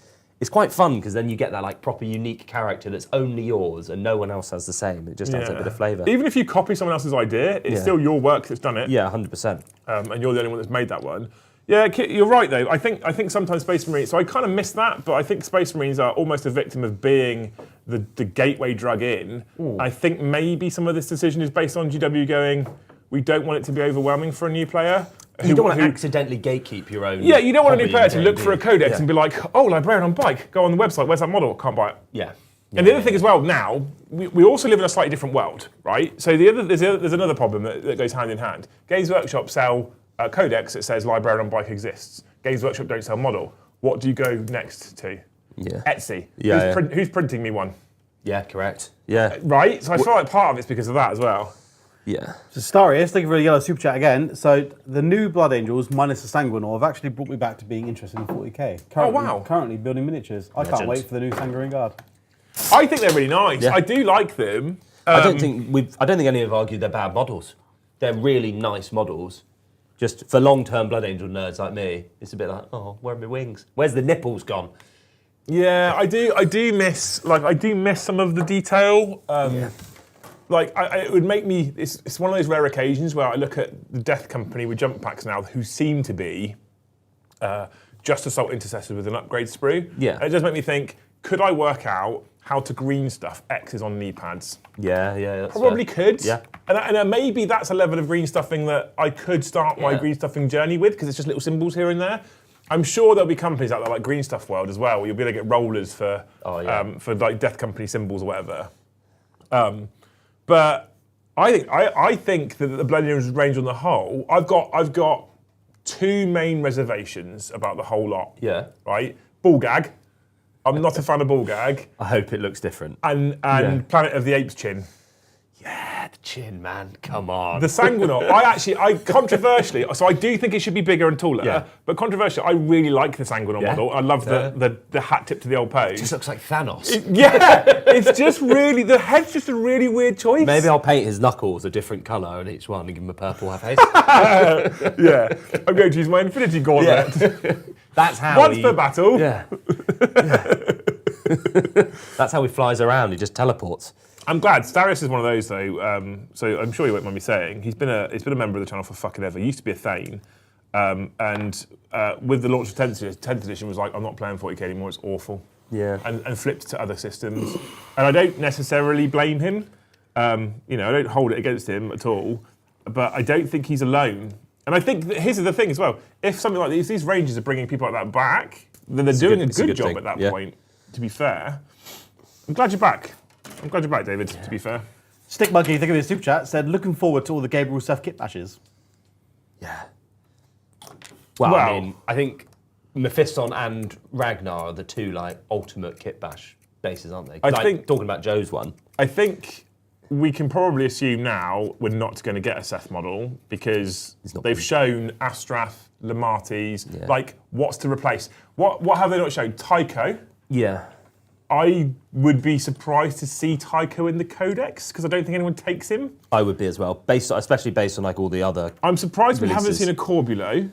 quite fun because then you get that like proper unique character that's only yours and no one else has the same. It just adds a bit of flavour. Even if you copy someone else's idea, it's still your work that's done it. Yeah, 100%. And you're the only one that's made that one. Yeah, you're right though. I think sometimes Space Marines, so I kind of miss that, but I think Space Marines are almost a victim of being the gateway drug in. I think maybe some of this decision is based on GW going, we don't want it to be overwhelming for a new player. You don't want to accidentally gatekeep your own. Yeah, you don't want a new player to look for a Codex and be like, oh, librarian on bike, go on the website, where's that model? Can't buy it. Yeah. And the other thing as well, now, we also live in a slightly different world, right? So there's another problem that goes hand in hand. Games Workshop sell a Codex that says librarian on bike exists. Games Workshop don't sell model. What do you go next to? Yeah. Etsy. Yeah, who's printing me one? Yeah, correct. Yeah. Right? So I feel like part of it's because of that as well. Yeah. So Starius, thank you for the yellow super chat again. So the new Blood Angels minus the Sanguinor have actually brought me back to being interested in 40k. Currently building miniatures. I can't wait for the new Sanguinor Guard. I think they're really nice. Yeah. I do like them. I don't think any of have argued they're bad models. They're really nice models. Just for long-term Blood Angel nerds like me, it's a bit like, oh, where are my wings? Where's the nipples gone? Yeah, I do miss some of the detail. It would make me. It's one of those rare occasions where I look at the Death Company with jump packs now, who seem to be just assault intercessors with an upgrade sprue. Yeah, and it does make me think: could I work out how to green stuff X's on knee pads? Yeah, that's probably fair. could. Yeah, and maybe that's a level of green stuffing that I could start my green stuffing journey with because it's just little symbols here and there. I'm sure there'll be companies out there like Green Stuff World as well, where you'll be able to get rollers for like Death Company symbols or whatever. But I think that the Blood Angels range on the whole, I've got two main reservations about the whole lot. Yeah. Right? Ball gag. I'm not a fan of ball gag. I hope it looks different. And Planet of the Apes chin. Yeah, the chin, man. Come on. The Sanguinor. I controversially, so I do think it should be bigger and taller. But controversially, I really like the Sanguinor model. I love the hat tip to the old pose. It just looks like Thanos. It's just really, the head's just a really weird choice. Maybe I'll paint his knuckles a different colour on each one and give him a purple face. I'm going to use my Infinity Gauntlet. That's how Once per battle. That's how he flies around. He just teleports. I'm glad. Starius is one of those though, so I'm sure you won't mind me saying. He's been a member of the channel for fucking ever. He used to be a Thane. With the launch of 10th edition was like, I'm not playing 40k anymore, it's awful. Yeah. And flipped to other systems. And I don't necessarily blame him. I don't hold it against him at all. But I don't think he's alone. And I think that here's the thing as well. If something like these Rangers are bringing people like that back, then they're doing a good job at that point, to be fair. I'm glad you're back. I'm glad you're back, David, to be fair. Stick Monkey, think of his super chat, said, looking forward to all the Gabriel Seth kit bashes. Yeah. Well, I mean, I think Mephiston and Ragnar are the two like ultimate kit bash bases, aren't they? I think talking about Joe's one. I think we can probably assume now we're not going to get a Seth model because they've shown Astrath, Lamartis, like what's to replace? What have they not shown? Tycho. Yeah. I would be surprised to see Tycho in the Codex because I don't think anyone takes him. I would be as well, especially based on like all the other. I'm surprised we haven't releases. seen a Corbulo.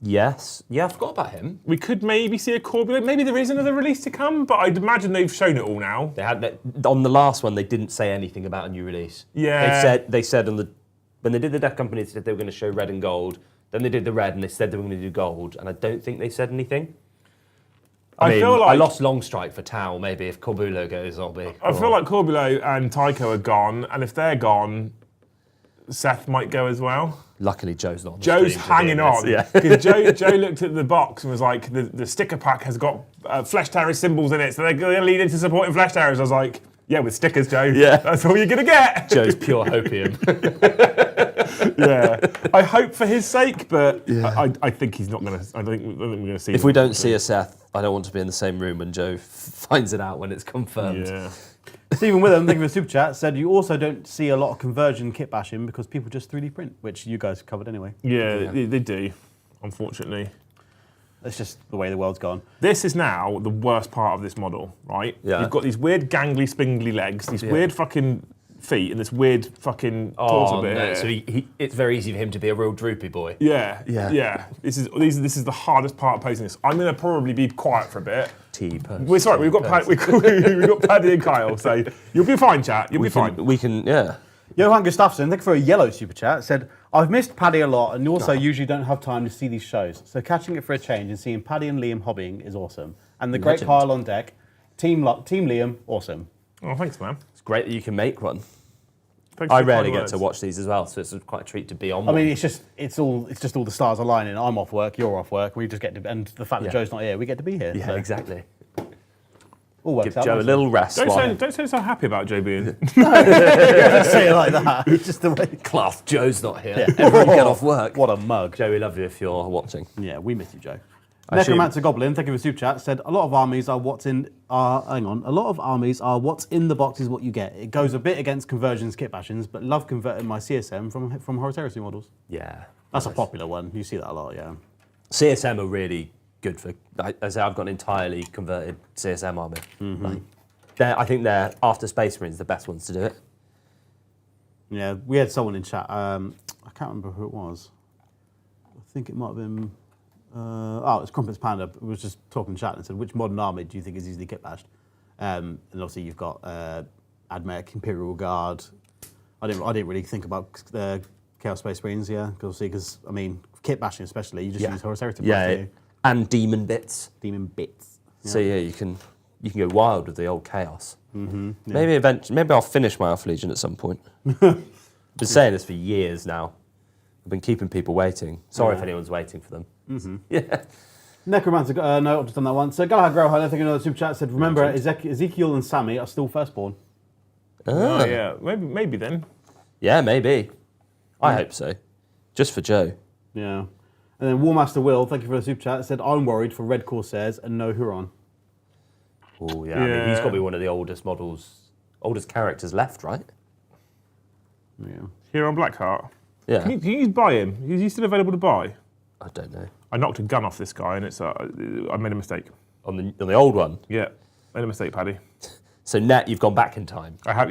Yes. Yeah, I forgot about him. We could maybe see a Corbulo. Maybe there is another release to come, but I'd imagine they've shown it all now. They had on the last one. They didn't say anything about a new release. Yeah. They said when they did the Death Company, they said they were going to show red and gold. Then they did the red, and they said they were going to do gold. And I don't think they said anything. I mean, feel like I lost Longstrike for Tau. Maybe if Corbulo goes, I'll be. I feel like Corbulo and Tycho are gone, and if they're gone, Seth might go as well. Luckily, Joe's not. On the Joe's stream to hanging hear on. this, Because Joe looked at the box and was like, the sticker pack has got Flesh Terror symbols in it, so they're going to lead into supporting Flesh Terrors. I was like, yeah, with stickers, Joe. Yeah. That's all you're going to get. Joe's pure hopium. Yeah. I hope for his sake, but I think he's not going to. I don't think we're going to see If him. we don't see a Seth, I don't want to be in the same room when Joe finds it out when it's confirmed. Yeah. Stephen Witham, thank you for the super chat, said you also don't see a lot of conversion kit bashing because people just 3D print, which you guys covered anyway. Yeah, they do, unfortunately. That's just the way the world's gone. This is now the worst part of this model, right? Yeah. You've got these weird gangly, spindly legs, these weird fucking feet, and this weird fucking torso bit. no, here. so it's very easy for him to be a real droopy boy. Yeah. This is the hardest part of posting this. I'm going to probably be quiet for a bit. T-post. Sorry, we've got Paddy and Kyle, so you'll be fine, chat. You'll be fine. We can, yeah. Johan Gustafsson, thank you for a yellow super chat, said, I've missed Paddy a lot and also usually don't have time to see these shows. So catching it for a change and seeing Paddy and Liam hobbying is awesome. And the great Legend. Kyle on deck, Team Liam, awesome. Oh, thanks, man. It's great that you can make one. Thanks I for the rarely kind get words. to watch these as well, so it's quite a treat to be on I one. mean, it's just all the stars aligning. I'm off work, you're off work. We just get to, and the fact that Yeah. Joe's not here, we get to be here. Yeah, so exactly. all works Give out. Joe a doesn't little rest. Don't say so happy about Joe being. it? Don't say it like that. It's just the way. Class, Joe's not here. Everyone get off work. What a mug. Joe, we love you if you're watching. Yeah, we miss you, Joe. I assume- Necromancer Goblin, thank you for super chat, said a lot of armies are what's in. Hang on, a lot of armies are what's in the box is what you get. It goes a bit against conversions, kit bashings, but love converting my CSM from Horus Heresy models. Yeah. That's a popular one. You see that a lot, yeah. CSM are really good for. I say I've got an entirely converted CSM army. I think they're after Space Marines the best ones to do it. Yeah, we had someone in chat. I can't remember who it was. I think it might have been. It was Crumpets Panda. We was just talking in chat and said, which modern army do you think is easily kit bashed? And obviously you've got Admech, Imperial Guard. I didn't really think about the Chaos Space Marines, yeah, because I mean kit bashing especially, you just use Horus Heresy. Yeah, and demon bits. Demon bits. Yeah. So yeah, you can go wild with the old chaos. Maybe eventually, maybe I'll finish my Alpha Legion at some point. Been saying this for years now. I've been keeping people waiting. Sorry if anyone's waiting for them. Yeah. Necromancer, no, I've just done that one. So Galahad Growhide, I think another super chat said, remember Ezekiel and Sammy are still firstborn. Oh, yeah. Maybe then. Yeah, maybe. I hope so. Just for Joe. Yeah. And then Warmaster Will, thank you for the super chat, said, I'm worried for Red Corsairs and no Huron. Oh yeah. I mean, he's got to be one of the oldest oldest characters left, right? Yeah. Here on Blackheart. Yeah. Can you buy him? Is he still available to buy? I don't know. I knocked a gun off this guy, and I made a mistake. On the old one. Yeah, made a mistake, Paddy. So net, you've gone back in time. I have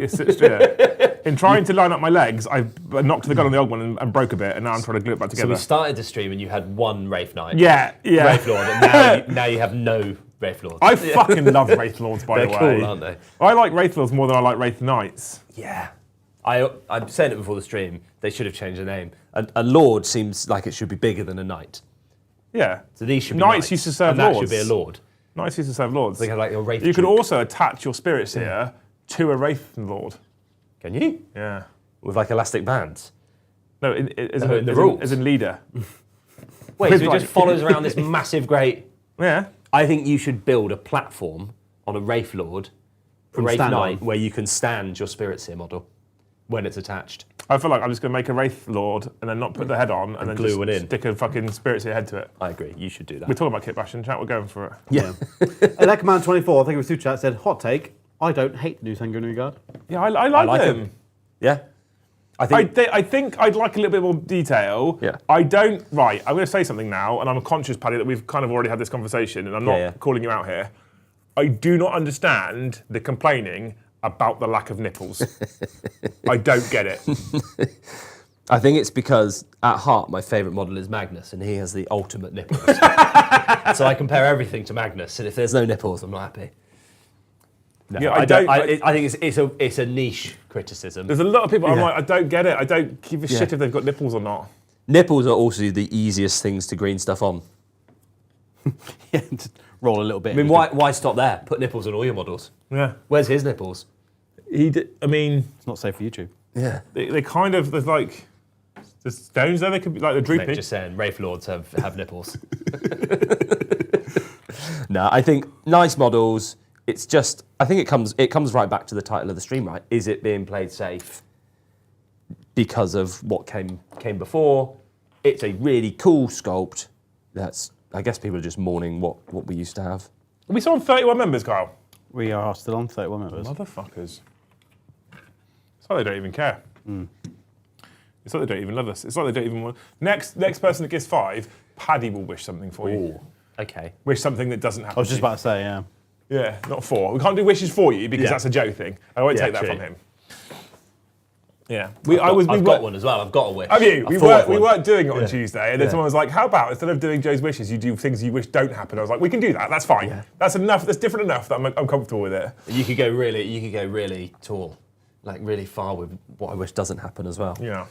in trying to line up my legs, I knocked the gun on the old one and broke a bit, and now I'm trying to glue it back So together. we started the stream and you had one Wraith Knight. Yeah. Wraith Lord, and now you have no Wraith Lords. I fucking love Wraith Lords, by They're the way. cool, aren't they? I like Wraith Lords more than I like Wraith Knights. Yeah. I'm saying it before the stream. They should have changed the name. A Lord seems like it should be bigger than a Knight. Yeah. So these should be Knights used to serve and that Lords. should be a Lord. Knights used to serve Lords. They have like your Wraith You could Duke. also attach your spirits here to a Wraith Lord. Can you? Yeah. With like elastic bands. No, in the rules. as in leader. Wait, With so it like- just follows around this massive great... Yeah. I think you should build a platform on a Wraith Lord, a From Wraith stand Knight, on. where you can stand your Spirit Seer model when it's attached. I feel like I'm just going to make a Wraith Lord and then not put the head on and then glue just one in. stick a fucking Spirit Seer head to it. I agree, you should do that. We're talking about Kitbashing, chat, we're going for it. Yeah. Elecman24, I think it was super chat, said, hot take, I don't hate the new Sanguinary Guard. Yeah, I like them. Yeah. I I think I'd like a little bit more detail. Yeah. I don't. Right, I'm going to say something now, and I'm conscious, Paddy, that we've kind of already had this conversation, and I'm not Yeah. calling you out here. I do not understand the complaining about the lack of nipples. I don't get it. I think it's because at heart my favourite model is Magnus, and he has the ultimate nipples. So I compare everything to Magnus, and if there's no nipples, I'm not happy. No, Yeah, I think it's a niche criticism. There's a lot of people. I'm like, I don't get it. I don't give a shit if they've got nipples or not. Nipples are also the easiest things to green stuff on. Yeah, just roll a little bit. I mean, why stop there? Put nipples on all your models. Yeah. Where's his nipples? I mean, It's not safe for YouTube. Yeah. they kind of, there's like, there's stones there. They could be like they're drooping. Mate, just saying, Wraith Lords have nipples. No, I think nice models. It's just, I think it comes right back to the title of the stream, right? Is it being played safe because of what came before? It's a really cool sculpt. I guess people are just mourning what we used to have. Are we still on 31 members, Kyle? We are still on 31 members. Motherfuckers. It's like they don't even care. It's like they don't even love us. It's like they don't even want. Next person that gets 5, Paddy will wish something for you. Ooh, okay. Wish something that doesn't happen. I was just about to say, yeah. Yeah, not 4. We can't do wishes for you because Yeah. that's a Joe thing. I won't take that true. from him. Yeah, I've got one as well. I've got a wish. Have you? We thought of one. weren't doing it on Tuesday, and then Yeah. someone was like, "How about instead of doing Joe's wishes, you do things you wish don't happen?" I was like, "We can do that. That's fine. Yeah. That's enough. That's different enough that I'm comfortable with it." You could go really tall, like really far with what I wish doesn't happen as well. Yeah,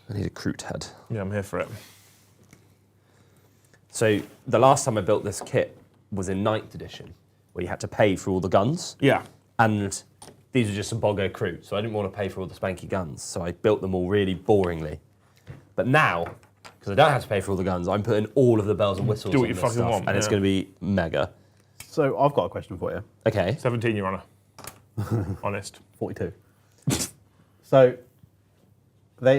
I need a Kroot head. yeah, I'm here for it. So the last time I built this kit was in 9th edition, where you had to pay for all the guns. Yeah, And these are just some Bogo Kroot, so I didn't want to pay for all the spanky guns, so I built them all really boringly. But now, because I don't have to pay for all the guns, I'm putting all of the bells and whistles Do what on you this fucking stuff, want, and it's yeah. going to be mega. So I've got a question for you. Okay. 17, Your Honour. Honest. 42. So they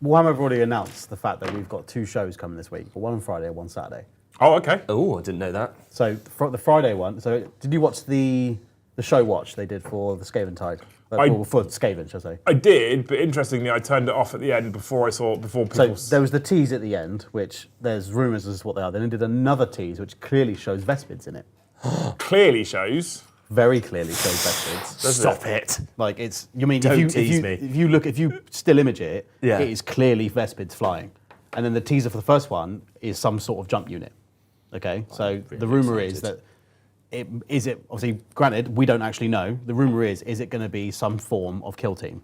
Warhammer have already announced the fact that we've got 2 shows coming this week, one on Friday and one Saturday. Oh, okay. Oh, I didn't know that. So the Friday one. So did you watch the show watch they did for the Skaven Tide? Or for Skaven, shall I say? I did, but interestingly, I turned it off at the end before people. So there was the tease at the end, which there's rumours as to what they are. Then they did another tease, which clearly shows Vespids in it. clearly shows. Very clearly shows Vespids. Stop it. Like it's, you mean, Don't if tease me. if you still image it, Yeah. it is clearly Vespids flying. And then the teaser for the first one is some sort of jump unit. Okay, so the rumor is that is it obviously, granted, we don't actually know. The rumor is it going to be some form of kill team?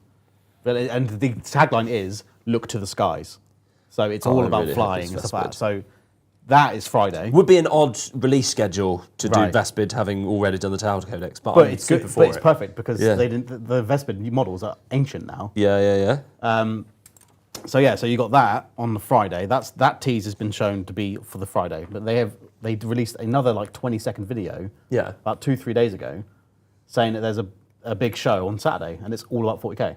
And the tagline is "Look to the skies." So it's all I about really hope flying it's and stuff like that. Vespid. So that is Friday. Would be an odd release schedule to do Right. Vespid having already done the Tower Codex, but But I'm it's super good, for but it's it. perfect because Yeah. they didn't. The Vespid models are ancient now. Yeah. So you got that on the Friday. That tease has been shown to be for the Friday, but they released another like 20-second video. Yeah. About 2-3 days ago, saying that there's a big show on Saturday and it's all about 40k.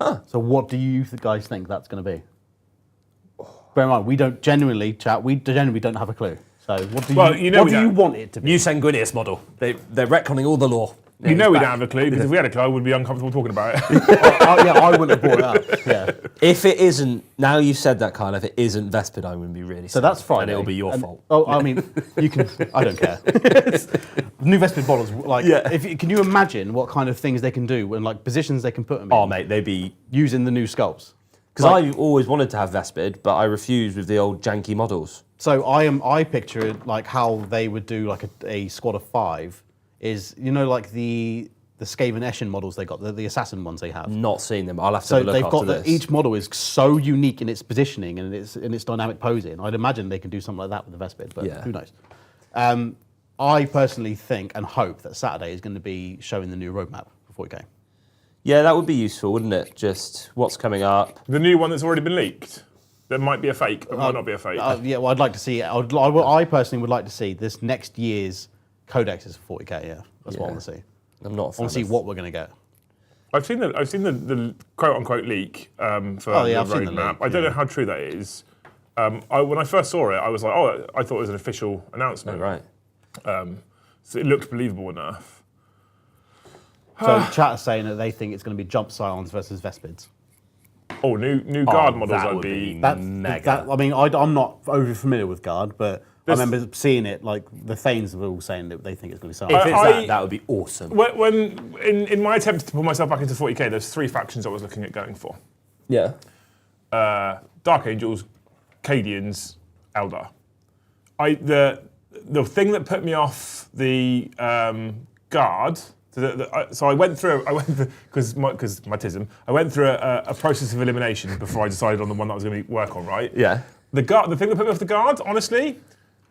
Huh. So what do you guys think that's going to be? Bear in mind, we genuinely don't have a clue. So what do you, Well, you know what we do you don't. want it to be? New Sanguinius model. They're retconning all the lore. You know we don't have a clue because if we had a clue, I would be uncomfortable talking about it. Yeah, I wouldn't have brought it up. Yeah. If it isn't, now you've said that, Kyle, if it isn't Vespid, I'm going to be really So sad. that's Friday. And it'll be your And- fault. Oh, I mean, you can. I don't care. New Vespid models, like, Yeah. can you imagine what kind of things they can do and like positions they can put them in Oh, mate, they'd be... using the new sculpts? Because I've always wanted to have Vespid, but I refused with the old janky models. So I picture it like how they would do like a squad of 5 is, you know, like the Skaven Eshin models they got, the assassin ones they have. Not seen them. I'll have to So have a look they've after got this. each model is so unique in its positioning and its dynamic posing. I'd imagine they can do something like that with the Vespid, but Yeah. who knows? I personally think and hope that Saturday is going to be showing the new roadmap for 40k. Yeah, that would be useful, wouldn't it? Just what's coming up. The new one that's already been leaked. That might be a fake, but might not be a fake. Yeah, well, I'd like to see. I personally would like to see this next year's Codexes for 40k. Yeah, that's what I want to see. I'm not a I fan want to see of- what we're going to get. I've seen the quote unquote leak for the I've seen the roadmap. leak, I don't yeah. know how true that is. When I first saw it, I was like, oh, I thought it was an official announcement. Oh, right. So it looked believable enough. So chat is saying that they think it's going to be Jump Scions versus Vespids. Oh, new guard models that would would be. be mega. I mean, I'm not overly familiar with Guard, but I remember seeing it, like the Thanes were all saying that they think it's going to be If Southampton. it's that would be awesome. When in my attempt to pull myself back into 40k, there's 3 factions I was looking at going for. Yeah. Dark Angels, Cadians, Eldar. The thing that put me off the Guard. So I went through because my tism. I went through a process of elimination before I decided on the one that I was going to work on. Right. Yeah. The thing that put me off the Guard, honestly,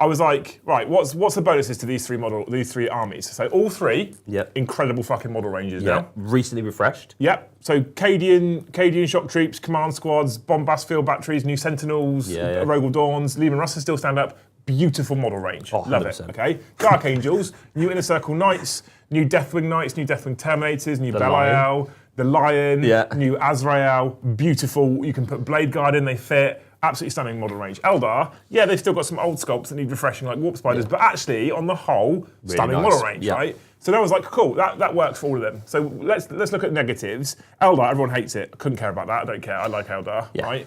I was like, right, what's the bonuses to these 3 armies? So all 3, incredible fucking model ranges now. Recently refreshed. Yep. So Cadian shock troops, command squads, bombast field batteries, new sentinels, Rogal Dawns, Lehman Russell still stand up. Beautiful model range. Love it. Okay. Dark Angels, new Inner Circle Knights, new Deathwing Knights, new Deathwing Terminators, new Belial, the Lion, new Azrael. Beautiful. You can put Blade Guard in, they fit. Absolutely stunning model range. Eldar, they've still got some old sculpts that need refreshing, like Warp Spiders, but actually, on the whole, really stunning model range, right? So then I was like, cool, that works for all of them. So let's look at negatives. Eldar, everyone hates it. I couldn't care about that. I don't care. I like Eldar, right?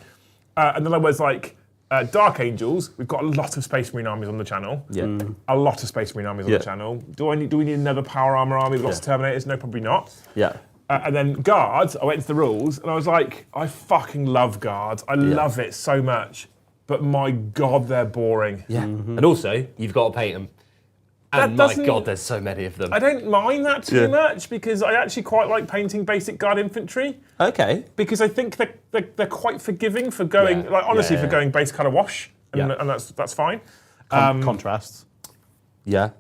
And then I was like, Dark Angels, we've got a lot of Space Marine armies on the channel. Yeah. A lot of Space Marine armies on the channel. Do we need another Power Armor army with lots of Terminators? No, probably not. Yeah. And then Guards, I went into the rules and I was like, I fucking love Guards. I love it so much. But my God, they're boring. Yeah. And also, you've got to paint them. And my God, there's so many of them. I don't mind that too much because I actually quite like painting basic Guard infantry. Okay. Because I think they're quite forgiving for going, for going base colour wash. And that's fine. Contrasts. So Yeah.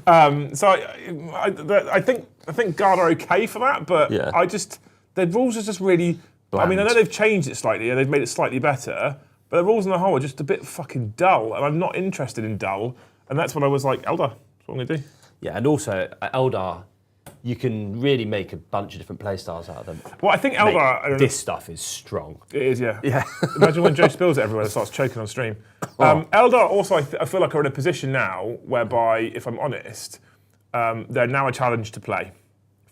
I think Guard are okay for that, but the rules are just really bland. I mean, I know they've changed it slightly and they've made it slightly better, but the rules on the whole are just a bit fucking dull, and I'm not interested in dull, and that's when I was like, Eldar, that's what I'm gonna do. Yeah, and also Eldar, you can really make a bunch of different playstyles out of them. Well, I think Eldar... This stuff is strong. It is, yeah. Imagine when Joe spills it everywhere and starts choking on stream. Eldar also, I feel like, are in a position now whereby, if I'm honest, they're now a challenge to play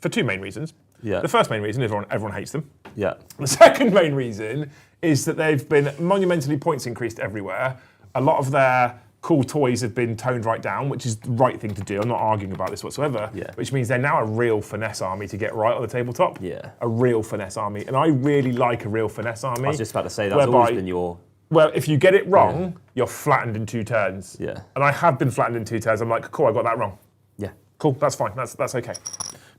for 2 main reasons. Yeah. The first main reason, everyone hates them. Yeah. The second main reason is that they've been monumentally points increased everywhere. A lot of their cool toys have been toned right down, which is the right thing to do. I'm not arguing about this whatsoever. Yeah. Which means they're now a real finesse army to get right on the tabletop. Yeah. A real finesse army. And I really like a real finesse army. I was just about to say, that's always been your... Well, if you get it wrong, you're flattened in 2 turns. Yeah. And I have been flattened in 2 turns. I'm like, cool, I got that wrong. Yeah. Cool, that's fine. That's okay.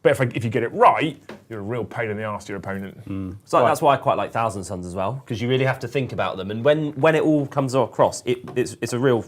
But if you get it right, you're a real pain in the arse to your opponent. So that's why I quite like Thousand Sons as well, because you really have to think about them. And when it all comes across, it's a real...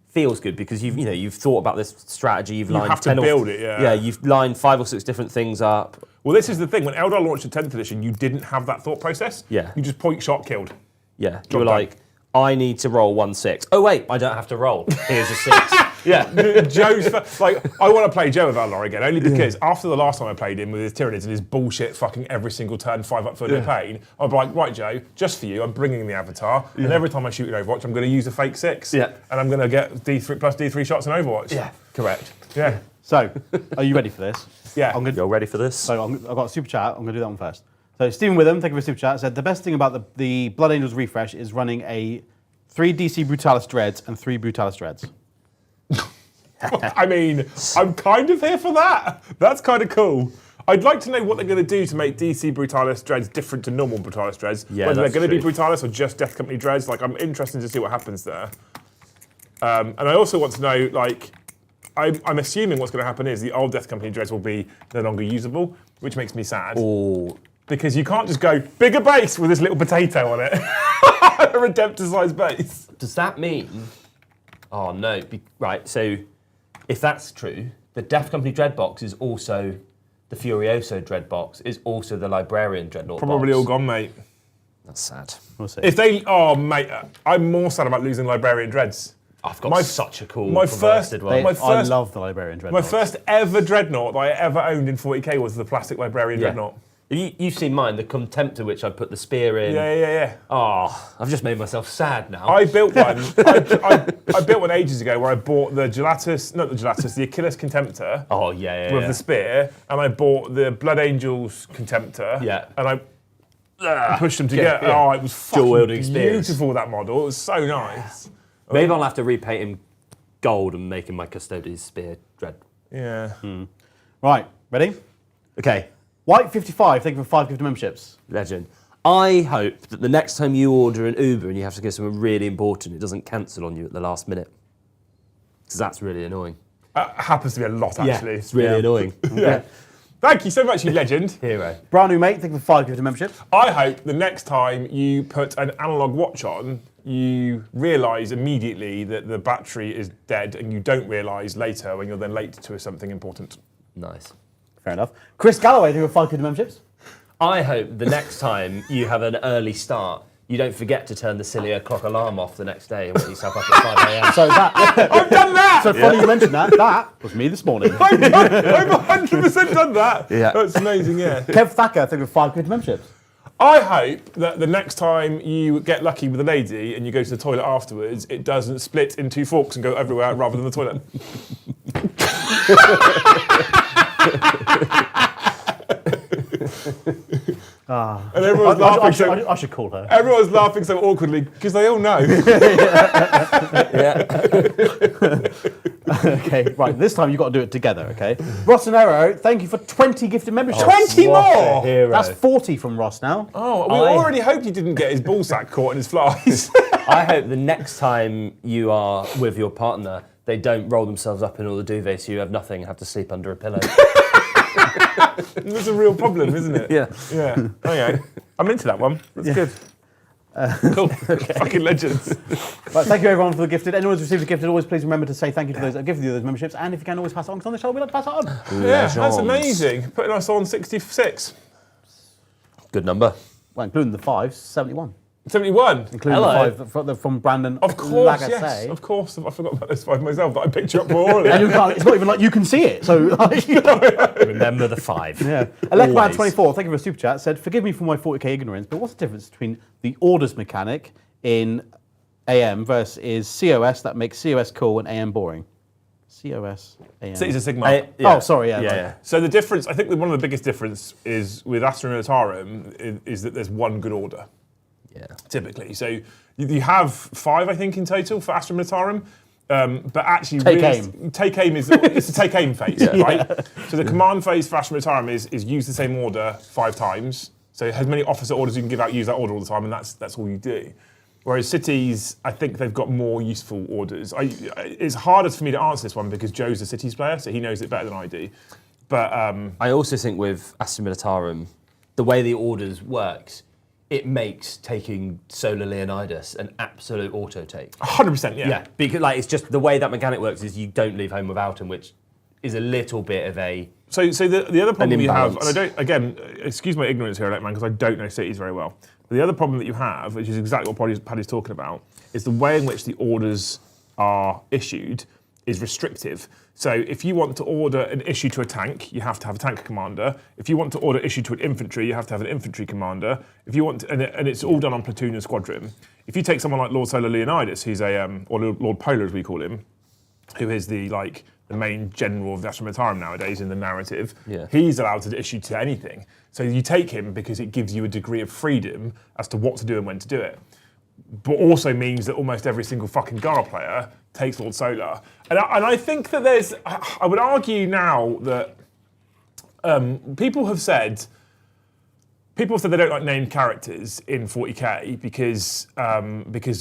feels good because you've thought about this strategy. You've lined have to build it, Yeah, you've lined 5 or 6 different things up. Well, this is the thing. When Eldar launched the 10th edition, you didn't have that thought process. Yeah. You just point, shot, killed. Yeah. You were like, I need to roll 1-6. Oh wait, I don't have to roll. Here's a 6. Yeah. Joe's like, I want to play Joe with Eldar again, only because after the last time I played him with his Tyranids and his bullshit fucking every single turn 5 up for no pain, I'd be like, right, Joe, just for you, I'm bringing the Avatar, and every time I shoot in Overwatch, I'm going to use a fake 6, and I'm going to get D3 plus D3 shots in Overwatch. Yeah, correct. Yeah. So, are you ready for this? Yeah. You're ready for this? So I've got a super chat. I'm going to do that one first. So Stephen Witham, thank you for the super chat, said the best thing about the Blood Angels refresh is running a 3 DC Brutalis Dreads and 3 Brutalis Dreads. I mean, I'm kind of here for that. That's kind of cool. I'd like to know what they're going to do to make DC Brutalis Dreads different to normal Brutalis Dreads. Yeah, whether they're going to be Brutalis or just Death Company Dreads. Like, I'm interested to see what happens there. And I also want to know, like, I'm assuming what's going to happen is the old Death Company Dreads will be no longer usable, which makes me sad. Oh. Because you can't just go, bigger base with this little potato on it. A Redemptor-sized base. Does that mean... Oh, no. Right, so... If that's true, the Death Company Dread box is also the Furioso Dread box, is also the Librarian Dreadnought Probably box. all gone, mate. That's sad. We'll see. If they, mate, I'm more sad about losing Librarian Dreads. I've got such a cool my first one. I love the Librarian Dreadnought. My first ever Dreadnought that I ever owned in 40k was the plastic Librarian Dreadnought. You've seen mine, the Contemptor, which I put the spear in. Yeah. Oh, I've just made myself sad now. I built one. I built one ages ago where I bought the the Achilles Contemptor. Oh, yeah. With the spear, and I bought the Blood Angels Contemptor. Yeah. And pushed them together. yeah. Oh, it was fucking Dual-wielding spears. beautiful, that model. It was so nice. Maybe I'll have to repaint him gold and make him my Custodes spear dread. Yeah. Right, ready? Okay, White 55, thank you for 5 gifted memberships. legend. I hope that the next time you order an Uber and you have to go somewhere really important, it doesn't cancel on you at the last minute. Because that's really annoying. Happens to be a lot, actually. It's really annoying. Yeah. Thank you so much, you legend. Hero. Brand new mate, thank you for 5 gifted memberships. I hope the next time you put an analog watch on, you realise immediately that the battery is dead and you don't realise later when you're then late to something important. Nice. Fair enough. Chris Galloway, thank you for 5 gifted memberships. I hope the next time you have an early start, you don't forget to turn the silly o'clock alarm off the next day and wake yourself up at 5 a.m. So that, I've done that! so funny you mentioned that. That was me this morning. I've 100% done that. Yeah. That's amazing, yeah. Kev Thacker, thank you for 5 gifted memberships. I hope that the next time you get lucky with a lady and you go to the toilet afterwards, it doesn't split in 2 forks and go everywhere rather than the toilet. And everyone's laughing so... I should call her. Everyone's laughing so awkwardly because they all know. Okay, right, this time you've got to do it together, okay? Ross and Arrow, thank you for 20 gifted memberships. 20 more! Hero. That's 40 from Ross now. Oh, we already hoped he didn't get his ballsack caught in his flies. I hope the next time you are with your partner, they don't roll themselves up in all the duvets so you have nothing and have to sleep under a pillow. That's a real problem, isn't it? Yeah. Yeah. Okay. I'm into that one. That's good. Cool. Fucking legends. Right, thank you everyone for the gifted. Anyone who's received a gifted, always please remember to say thank you to those that have given you those memberships. And if you can, always pass it on, because on the show we like to pass it on. Yeah, that's amazing. Putting us on 66. Good number. Well, including the 5s, 71. 71. Including Hello. the 5 from Brandon. Of course, Lagasse. yes. Of course. I forgot about those 5 myself, but I picked you up for all of And it. you can't, it's not even like you can see it. So, Remember the 5. yeah. Electman24, thank you for a super chat, said, forgive me for my 40k ignorance, but what's the difference between the orders mechanic in AM versus COS that makes COS cool and AM boring? COS, AM. Cities of Sigma. Oh, sorry, yeah. Yeah. Right. So the difference, I think one of the biggest difference is with Astra Militarum is that there's one good order. Yeah. Typically. So you have 5, I think, in total for Astra Militarum. But actually, Take aim is it's a take aim phase, right? So the command phase for Astra Militarum is use the same order 5 times. So as many officer orders you can give out, use that order all the time, and that's all you do. Whereas cities, I think they've got more useful orders. It's harder for me to answer this one because Joe's a cities player, so he knows it better than I do. But I also think with Astra Militarum, the way the orders works, it makes taking Solar Leonidas an absolute auto take. 100%, yeah. Yeah, because like it's just the way that mechanic works is you don't leave home without him, which is a little bit of a So the other problem you have, imbalance. and I don't, again, excuse my ignorance here, man, because I don't know cities very well. But the other problem that you have, which is exactly what Paddy's talking about, is the way in which the orders are issued is restrictive. So if you want to order an issue to a tank, you have to have a tank commander. If you want to order issue to an infantry, you have to have an infantry commander. If you want, and it's all done on platoon and squadron. If you take someone like Lord Solar Leonidas, who's or Lord Polar as we call him, who is the main general of the Astra Militarum nowadays in the narrative, he's allowed to issue to anything. So you take him because it gives you a degree of freedom as to what to do and when to do it. But also means that almost every single fucking Gar player takes Lord Solar. And I think that I would argue now that people have said they don't like named characters in 40k because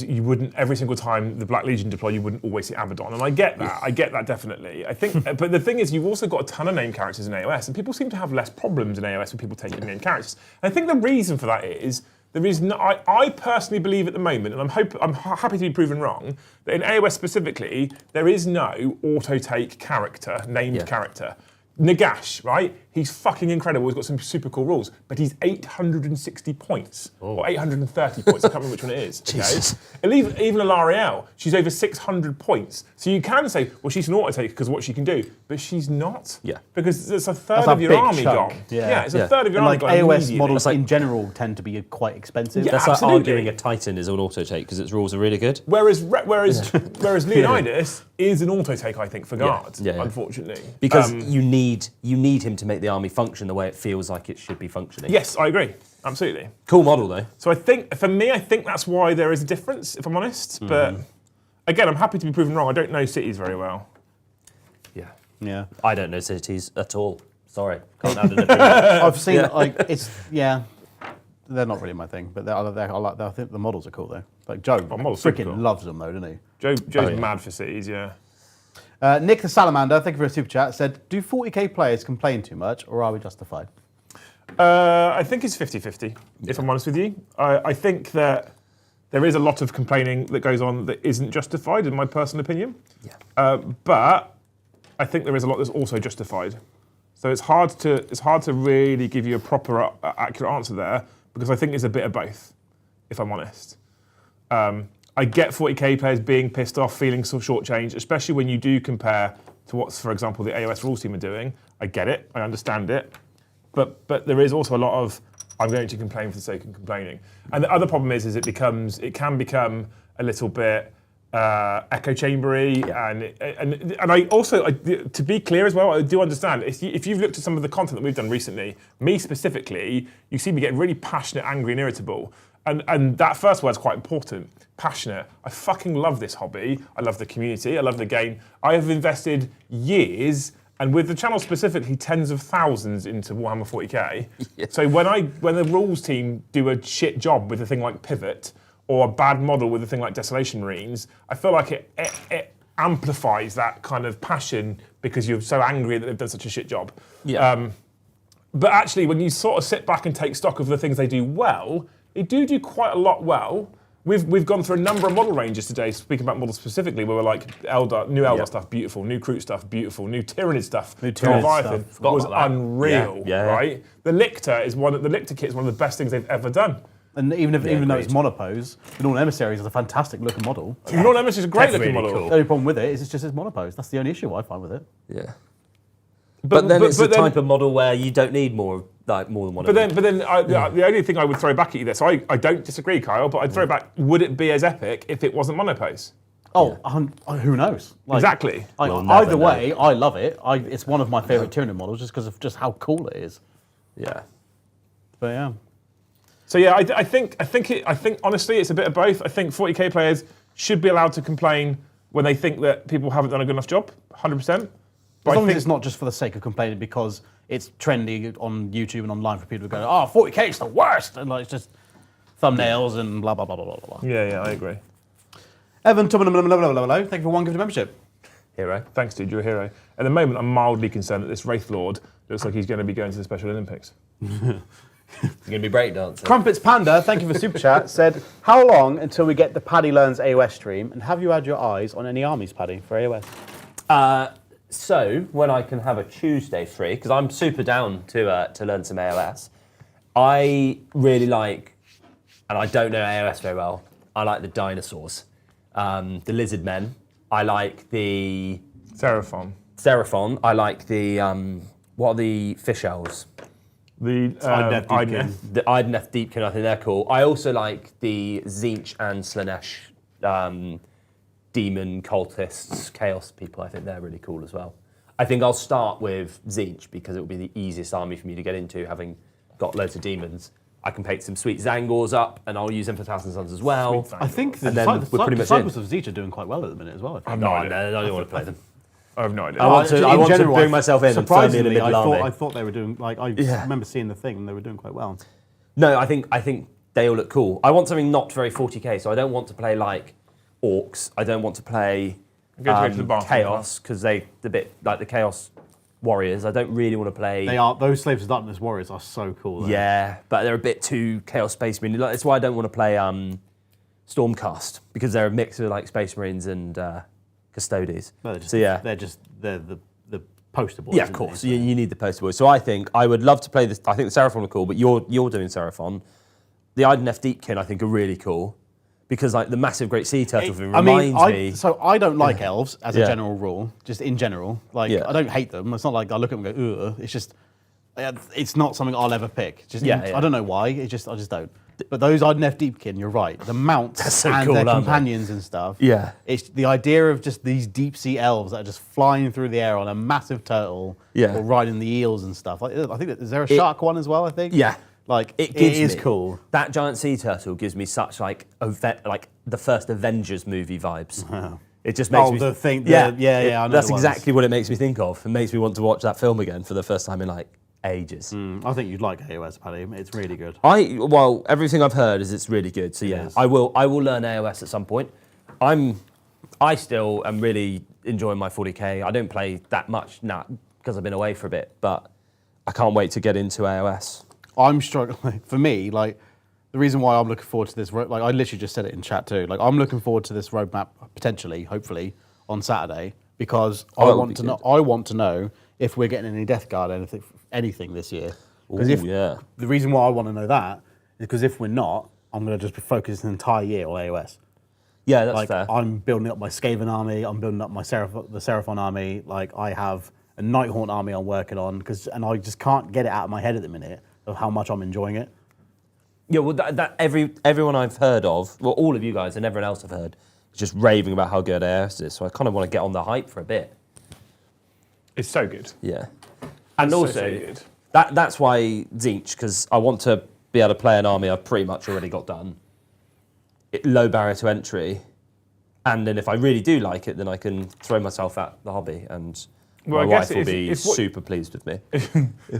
you wouldn't, every single time the Black Legion deploy, you wouldn't always see Abaddon. And I get that definitely. I think, but the thing is, you've also got a ton of named characters in AOS, and people seem to have less problems in AOS with people taking named characters. And I think the reason for that is, I personally believe at the moment, and I'm happy to be proven wrong, that in AOS specifically, there is no auto-take character, named character. Nagash, right? He's fucking incredible. He's got some super cool rules, but he's 860 points or 830 points. I can't remember which one it is. Jesus. Okay? Even Alarielle, she's over 600 points. So you can say, well, she's an auto take because of what she can do, but she's not. Yeah. Because it's a third of your big army chunk. gone. Yeah. It's a third of your And army like gone. AOS immediately. models in general tend to be quite expensive. Yeah. That's like Absolutely. arguing a Titan is an auto take because its rules are really good. Whereas Leonidas is an auto take, I think, for guards. Yeah. Unfortunately, Because you need need him to make the army function the way it feels like it should be functioning. Yes, I agree. Absolutely. Cool model though. So I think that's why there is a difference, if I'm honest. But again, I'm happy to be proven wrong. I don't know cities very well. Yeah. Yeah. I don't know cities at all. Sorry, can't add an opinion. I've seen they're not really my thing, but I think the models are cool though. Like Joe models super freaking cool. loves them though, doesn't he? Joe's mad for cities, yeah. Nick the Salamander, thank you for a super chat, said, do 40k players complain too much or are we justified? I think it's 50-50, if I'm honest with you. I think that there is a lot of complaining that goes on that isn't justified, in my personal opinion. Yeah. But I think there is a lot that's also justified. So it's hard to really give you a proper, accurate answer there, because I think it's a bit of both, if I'm honest. I get 40k players being pissed off, feeling sort of shortchanged, especially when you do compare to what's, for example, the AOS rules team are doing. I get it, I understand it, but there is also a lot of I'm going to complain for the sake of complaining. And the other problem is it can become a little bit echo chambery, and I also, to be clear as well, I do understand if you've looked at some of the content that we've done recently, me specifically, you see me getting really passionate, angry, and irritable. And that first word's quite important. Passionate. I fucking love this hobby. I love the community. I love the game. I have invested years, and with the channel specifically, tens of thousands into Warhammer 40k. Yeah. So when the rules team do a shit job with a thing like Pivot, or a bad model with a thing like Desolation Marines, I feel like it amplifies that kind of passion because you're so angry that they've done such a shit job. Yeah. But actually, when you sort of sit back and take stock of the things they do well, they do quite a lot well. We've gone through a number of model ranges today, speaking about models specifically, where we're like new Eldar stuff, beautiful, new Kroot stuff, beautiful, new Tyranid stuff, Leviathan was unreal, right? The Lictor kit is one of the best things they've ever done. And even though it's monopose, the Northern Emissaries is a fantastic looking model. Yeah. Northern Emissaries is a great looking model. Cool. The only problem with it is it's monopose. That's the only issue I find with it. Yeah. But then it's the type of model where you don't need more than one. But then the only thing I would throw back at you there, so I don't disagree, Kyle, but I'd throw back, would it be as epic if it wasn't monopose? Oh, who knows? Exactly. Either way, I love it. It's one of my favourite Tyranid models just because of just how cool it is. Yeah. But yeah. So yeah, I think honestly it's a bit of both. I think 40k players should be allowed to complain when they think that people haven't done a good enough job, 100%. As long as it's not just for the sake of complaining because it's trendy on YouTube and online for people to go, oh, 40k is the worst, and like it's just thumbnails and blah blah blah blah blah blah. Yeah, I agree. Evan, thank you for one gift of membership. Hero. Thanks, dude. You're a hero. At the moment, I'm mildly concerned that this Wraith Lord looks like he's going to be going to the Special Olympics. You're going to be breakdancing. Crumpets Panda, thank you for super chat, said, how long until we get the Paddy Learns AOS stream, and have you had your eyes on any armies, Paddy, for AOS? So, when I can have a Tuesday free, because I'm super down to learn some AOS, I really like, and I don't know AOS very well, I like the dinosaurs, the lizard men, I like the... Seraphon, I like the, what are the fish elves? The Idneth. The Idneth Deepkin, I think they're cool. I also like the Tzeentch and Slanesh demon cultists, chaos people. I think they're really cool as well. I think I'll start with Tzeentch because it will be the easiest army for me to get into, having got loads of demons. I can pick some sweet Zangors up, and I'll use them for Thousand Suns as well. I think the disciples of Tzeentch are doing quite well at the minute as well. I don't want to play them. I have no idea. I want to bring myself in and throw me in the middle army. I thought they were doing, I remember seeing the thing and they were doing quite well. No, I think they all look cool. I want something not very 40k, so I don't want to play like Orcs. I don't want to play Chaos, because they're a bit like the Chaos Warriors. I don't really want to play... Those Slaves of Darkness Warriors are so cool. Though. Yeah, but they're a bit too Chaos Space Marine. That's why I don't want to play Stormcast, because they're a mix of like Space Marines and... Custodes. Well, they're the poster boys. Yeah, of course. You need the poster boys. So I think I would love to play this. I think the Seraphon are cool, but you're doing Seraphon. The Idneth Deepkin I think are really cool because like the massive great sea turtle thing reminds me. So I don't like elves as a general rule, just in general. Like I don't hate them. It's not like I look at them and go, ugh. It's just it's not something I'll ever pick. I don't know why. I just don't. But those Idnef Deepkin, you're right. The mounts so and cool, their aren't they? companions and stuff. Yeah. It's the idea of just these deep sea elves that are just flying through the air on a massive turtle. Yeah. Or riding the eels and stuff. Like, I think is there a shark one as well? I think. Yeah. Like It it gives is me- cool. That giant sea turtle gives me such like the first Avengers movie vibes. Wow. It just makes Oh, me the thing- Yeah, I know that's the ones. exactly what it makes me think of. It makes me want to watch that film again for the first time in like ages. I think you'd like AOS, Paddy. It's really good. Well, everything I've heard is it's really good. So yeah, is. I will learn AOS at some point. I still am really enjoying my 40k. I don't play that much now because I've been away for a bit, but I can't wait to get into AOS. I'm struggling. For me, like, the reason why I'm looking forward to this, like, I literally just said it in chat too. Like, I'm looking forward to this roadmap potentially, hopefully, on Saturday because I that would want be to good. know. I want to know if we're getting any Death Guard anything this year. Because Ooh, yeah. the reason why I want to know that is because if we're not, I'm going to just be focused an entire year on AOS. Yeah, that's Like, fair. I'm building up my Skaven army. I'm building up my the Seraphon army. Like, I have a Nighthaunt army I'm working on and I just can't get it out of my head at the minute of how much I'm enjoying it. Yeah, well, everyone I've heard of, well, all of you guys and everyone else I've heard, is just raving about how good AOS is. So I kind of want to get on the hype for a bit. It's so good. Yeah, and So, also so good. that's why Zinch, because I want to be able to play an army I've pretty much already got done. Low barrier to entry, and then if I really do like it, then I can throw myself at the hobby, and Well, my I guess wife will be if what- super pleased with me.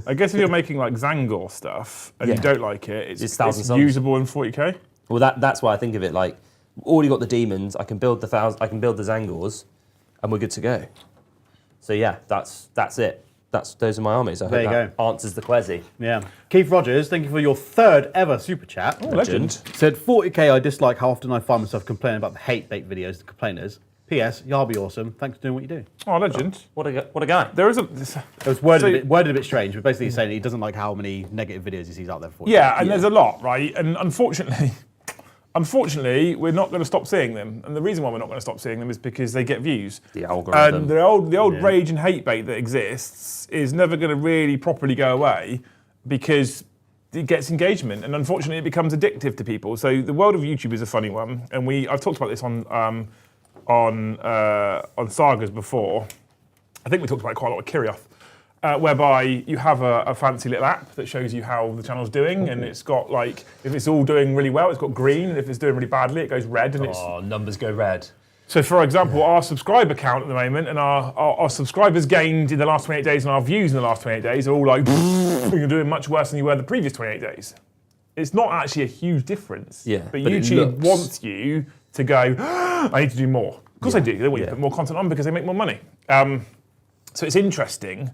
I guess if you're making like Zangor stuff and Yeah. you don't like it, It's it's Thousand Suns. usable in 40k. Well, that's why I think of it like already got the demons. I can build the Zangors, and we're good to go. So yeah, that's it. Those are my armies. I There hope you that answers the quasi. Yeah. Keith Rogers, thank you for your third ever super chat. Legend. Said 40k, I dislike how often I find myself complaining about the hate bait videos, the complainers. P.S. Y'all be awesome. Thanks for doing what you do. Oh, legend. What a guy. There is a. It was worded, So- worded a bit strange, but basically he's saying he doesn't like how many negative videos he sees out there for 40k. Yeah, and there's a lot, right? And unfortunately, we're not going to stop seeing them. And the reason why we're not going to stop seeing them is because they get views. The algorithm. And the old Yeah. rage and hate bait that exists is never going to really properly go away because it gets engagement, and unfortunately, it becomes addictive to people. So the world of YouTube is a funny one, and I've talked about this on Sagas before. I think we talked about it quite a lot with Kirioth. Whereby you have a fancy little app that shows you how the channel's doing, and it's got like, if it's all doing really well, it's got green, and if it's doing really badly, it goes red. And it's Numbers go red. so, for example, our subscriber count at the moment, and our subscribers gained in the last 28 days, and our views in the last 28 days are all like, you're doing much worse than you were the previous 28 days. It's not actually a huge difference. Yeah, but but it YouTube looks- wants you to go, I need to do more. Of course they do. They want you to put more content on because they make more money. So it's interesting,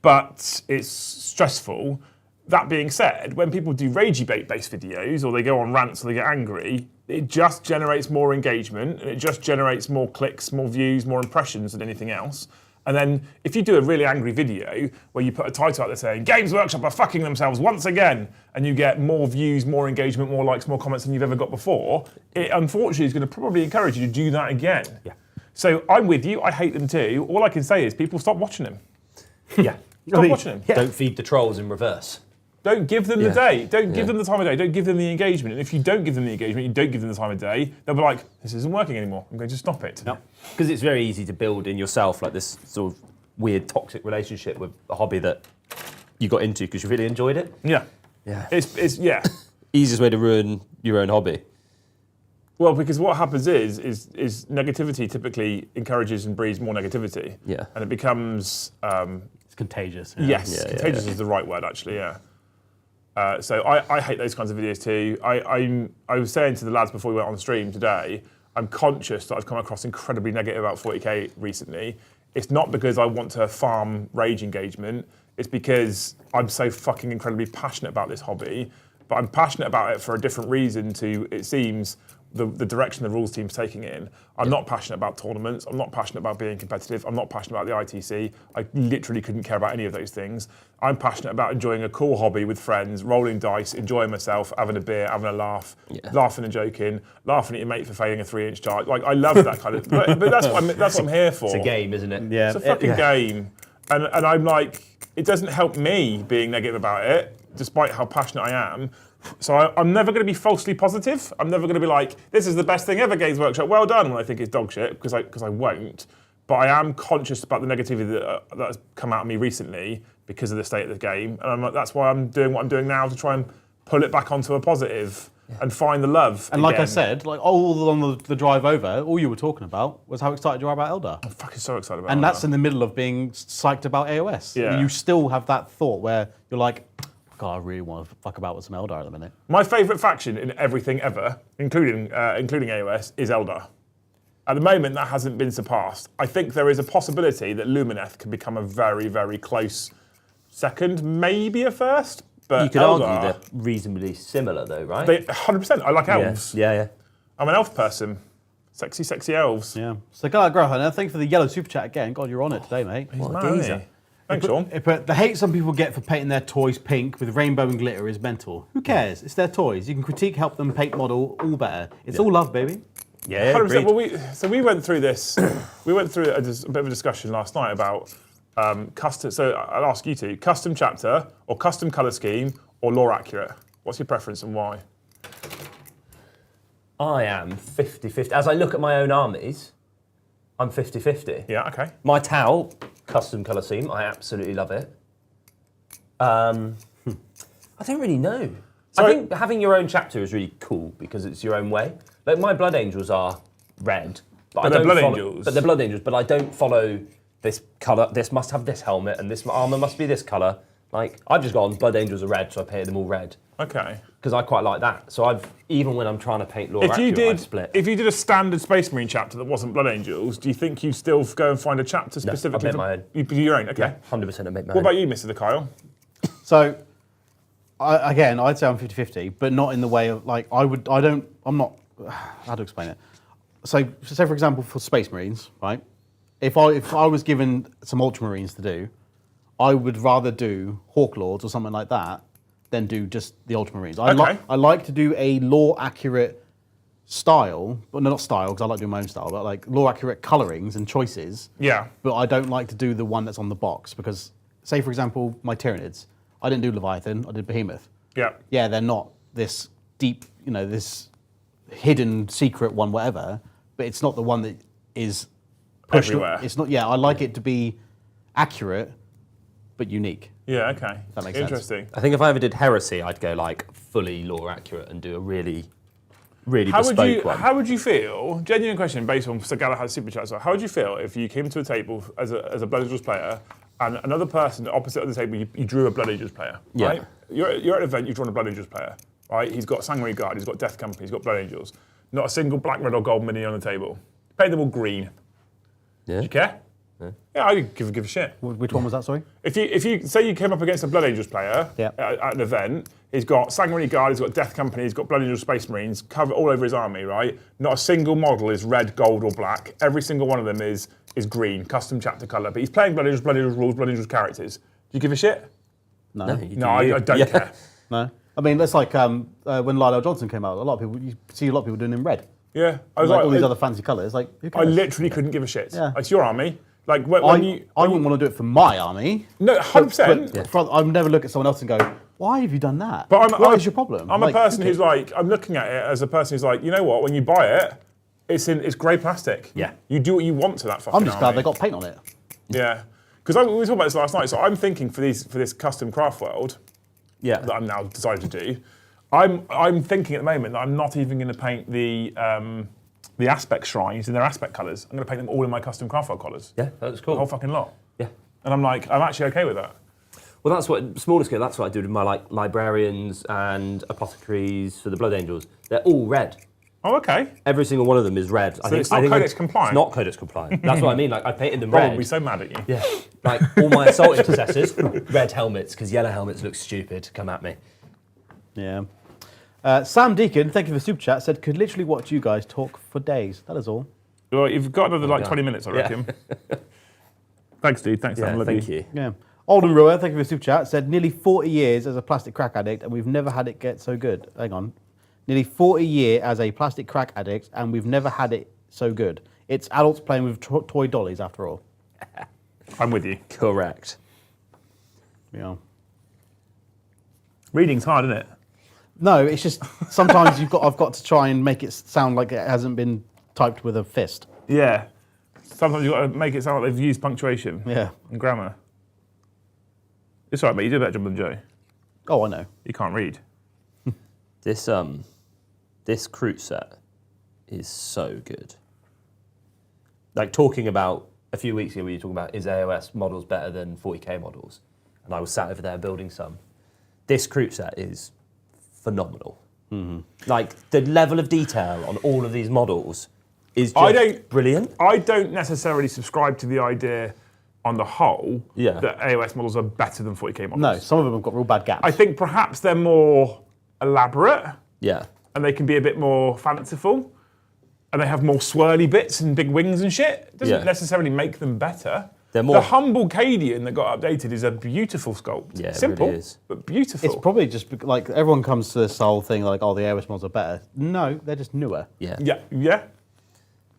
but it's stressful. That being said, when people do ragey bait-based videos, or they go on rants, or they get angry, it just generates more engagement, and it just generates more clicks, more views, more impressions than anything else. And then if you do a really angry video where you put a title out there saying, Games Workshop are fucking themselves once again, and you get more views, more engagement, more likes, more comments than you've ever got before, it unfortunately is going to probably encourage you to do that again. Yeah. So I'm with you, I hate them too. All I can say is people stop watching them. Yeah. Stop watching them. Don't feed the trolls in reverse. Don't give them the Yeah. day. Don't give Yeah. them the time of day. Don't give them the engagement. And if you don't give them the engagement, you don't give them the time of day, they'll be like, this isn't working anymore. I'm going to stop it. No. Because it's very easy to build in yourself like this sort of weird toxic relationship with a hobby that you got into because you really enjoyed it. Yeah. Yeah. It's yeah. Easiest way to ruin your own hobby. Well, because what happens is negativity typically encourages and breeds more negativity. Yeah. And it becomes It's contagious. yes, Yeah, contagious yeah. is the right word actually. Yeah. So I hate those kinds of videos too. I was saying to the lads before we went on stream today, I'm conscious that I've come across incredibly negative about 40k recently. It's not because I want to farm rage engagement. It's because I'm so fucking incredibly passionate about this hobby. But I'm passionate about it for a different reason to, it seems, the direction the rules team's taking it in. I'm not passionate about tournaments. I'm not passionate about being competitive. I'm not passionate about the ITC. I literally couldn't care about any of those things. I'm passionate about enjoying a cool hobby with friends, rolling dice, enjoying myself, having a beer, having a laugh, laughing and joking, laughing at your mate for failing a 3-inch charge. Like, I love that kind of, but that's what I'm here for. It's a game, isn't it? Yeah. It's a fucking game. And I'm like, it doesn't help me being negative about it, despite how passionate I am. So I'm never going to be falsely positive. I'm never going to be like, this is the best thing ever, Games Workshop, well done, when I think it's dog shit, because I won't. But I am conscious about the negativity that has come out of me recently because of the state of the game. And that's why I'm doing what I'm doing now, to try and pull it back onto a positive and find the love. And like I said, like all on the drive over, all you were talking about was how excited you are about Eldar. I'm fucking so excited about And Eldar. that's in the middle of being psyched about AOS. Yeah. You still have that thought where you're like, God, I really want to fuck about with some Eldar at the minute. My favourite faction in everything ever, including AOS, is Eldar. At the moment, that hasn't been surpassed. I think there is a possibility that Lumineth can become a very, very close second, maybe a first. But You could Eldar, argue they're reasonably similar, though, right? 100%. I like elves. Yeah. I'm an elf person. Sexy, sexy elves. Yeah. So, Guy Growhunter, thank you for the yellow super chat again. God, you're on it today, mate. He's What mad, a isn't geezer. he? Thanks, Sean. But the hate some people get for painting their toys pink with rainbow and glitter is mental. Who cares? It's their toys. You can critique, help them paint model, all better. It's all love, baby. Yeah, 100%. agreed. Well, we went through this. We went through a bit of a discussion last night about custom. So I'll ask you two: custom chapter or custom color scheme or lore accurate? What's your preference and why? I am 50-50. As I look at my own armies, I'm 50-50. Yeah. Okay. My Tau, custom colour scheme, I absolutely love it. I don't really know. So- I think having your own chapter is really cool because it's your own way. Like my Blood Angels are red, but I they're don't Blood follow, Angels. But they're Blood Angels, but I don't follow this colour. This must have this helmet, and this armour must be this colour. Like I've just gone Blood Angels are red, so I painted them all red Okay. because I quite like that. So I've even when I'm trying to paint lore If you accurate, I've did, split. if you did a standard Space Marine chapter that wasn't Blood Angels, do you think you'd still go and find a chapter specifically? made my own. You do your own. Okay. 100% I make my What own. about you, Mr. Kyle? So, again, I'd say I'm 50-50, but not in the way of, like, I'm not, how to explain it? So, say for example, for Space Marines, right? If I was given some Ultramarines to do, I would rather do Hawk Lords or something like that than do just the Ultramarines. I like to do a lore accurate style, but not style because I like doing my own style, but like lore accurate colorings and choices. Yeah. But I don't like to do the one that's on the box because, say for example, my Tyranids, I didn't do Leviathan, I did Behemoth. Yeah. Yeah, they're not this deep, this hidden secret one, whatever, but it's not the one that is pushed. Everywhere. It's not, I like it to be accurate, but unique. Yeah. Okay. That makes sense. Interesting. I think if I ever did Heresy, I'd go like fully lore accurate and do a really, really How would bespoke you one. How would you feel? Genuine question based on Sir Galahad's super chat. So, how would you feel if you came to a table as a Blood Angels player and another person opposite of the table, you drew a Blood Angels player, Yeah. right? You're at an event, you've drawn a Blood Angels player, right? He's got Sanguinary Guard, he's got Death Company, he's got Blood Angels. Not a single black, red, or gold mini on the table. Paint them all green. Yeah. Do you care? Yeah, I'd give a shit. Which one was that, sorry? If you say you came up against a Blood Angels player Yeah. at an event, he's got Sanguinary Guard, he's got Death Company, he's got Blood Angels Space Marines covered all over his army, right? Not a single model is red, gold, or black. Every single one of them is green, custom chapter colour. But he's playing Blood Angels rules, Blood Angels characters. Do you give a shit? No. No, I don't care. No. I mean, that's like when Lyle Johnson came out, you see a lot of people doing it in red. Yeah, I was Like all these other fancy colours. Like, who I cares? literally couldn't give a shit. Yeah. It's your army. Like I wouldn't want to do it for my army. No, 100%. But I'd never look at someone else and go, why have you done that? But What is your problem? I'm Like, a person who who's like, I'm looking at it as a person who's like, you know what? When you buy it, it's grey plastic. Yeah. You do what you want to that fucking I'm just glad army. they got paint on it. Yeah, because we were talking about this last night. So I'm thinking for this custom craft world Yeah. that I'm now decided to do. I'm thinking at the moment that I'm not even going to paint the aspect shrines in their aspect colours. I'm going to paint them all in my custom craft world colours. Yeah, that's The whole cool. fucking lot. Yeah. And I'm like, I'm actually okay with that. Well, that's what smaller scale. That's what I do with my like librarians and apothecaries for the Blood Angels. They're all red. Oh, okay. Every single one of them is red. it's not Codex compliant? It's not Codex compliant. That's what I mean. Like I painted them Rob red. will be so mad at you. Yeah. Like all my assault intercessors, red helmets because yellow helmets look stupid. Come at me. Yeah. Sam Deacon, thank you for the super chat, said, could literally watch you guys talk for days. That is all. Well, you've got another like yeah. 20 minutes, I Yeah. reckon. Thanks, dude. Thanks, Sam. Yeah, Love thank you. you. Yeah. Alden Ruhr, thank you for the super chat, said, nearly 40 years as a plastic crack addict and we've never had it get so good. Hang on. Nearly 40 years as a plastic crack addict and we've never had it so good. It's adults playing with toy dollies after all. I'm with you. Correct. Yeah. Reading's hard, isn't it? No, it's just sometimes I've got to try and make it sound like it hasn't been typed with a fist. Yeah. Sometimes you've got to make it sound like they've used punctuation Yeah. and grammar. It's all right, mate. You do a better job than Joe. Oh, I know. You can't read. This Kroot set is so good. Like talking about a few weeks ago, we were talking about is AOS models better than 40k models, and I was sat over there building some. This Kroot set is phenomenal. Like the level of detail on all of these models is just brilliant. I don't necessarily subscribe to the idea on the whole that AOS models are better than 40k models. No, some of them have got real bad gaps. I think perhaps they're more elaborate. Yeah. And they can be a bit more fanciful. And they have more swirly bits and big wings and shit. It doesn't necessarily make them better. They're more... The humble Cadian that got updated is a beautiful sculpt. Yeah, simple, it really is. but beautiful. It's probably just like everyone comes to this whole thing like, oh, the AOS models are better. No, they're just newer. Yeah. Yeah.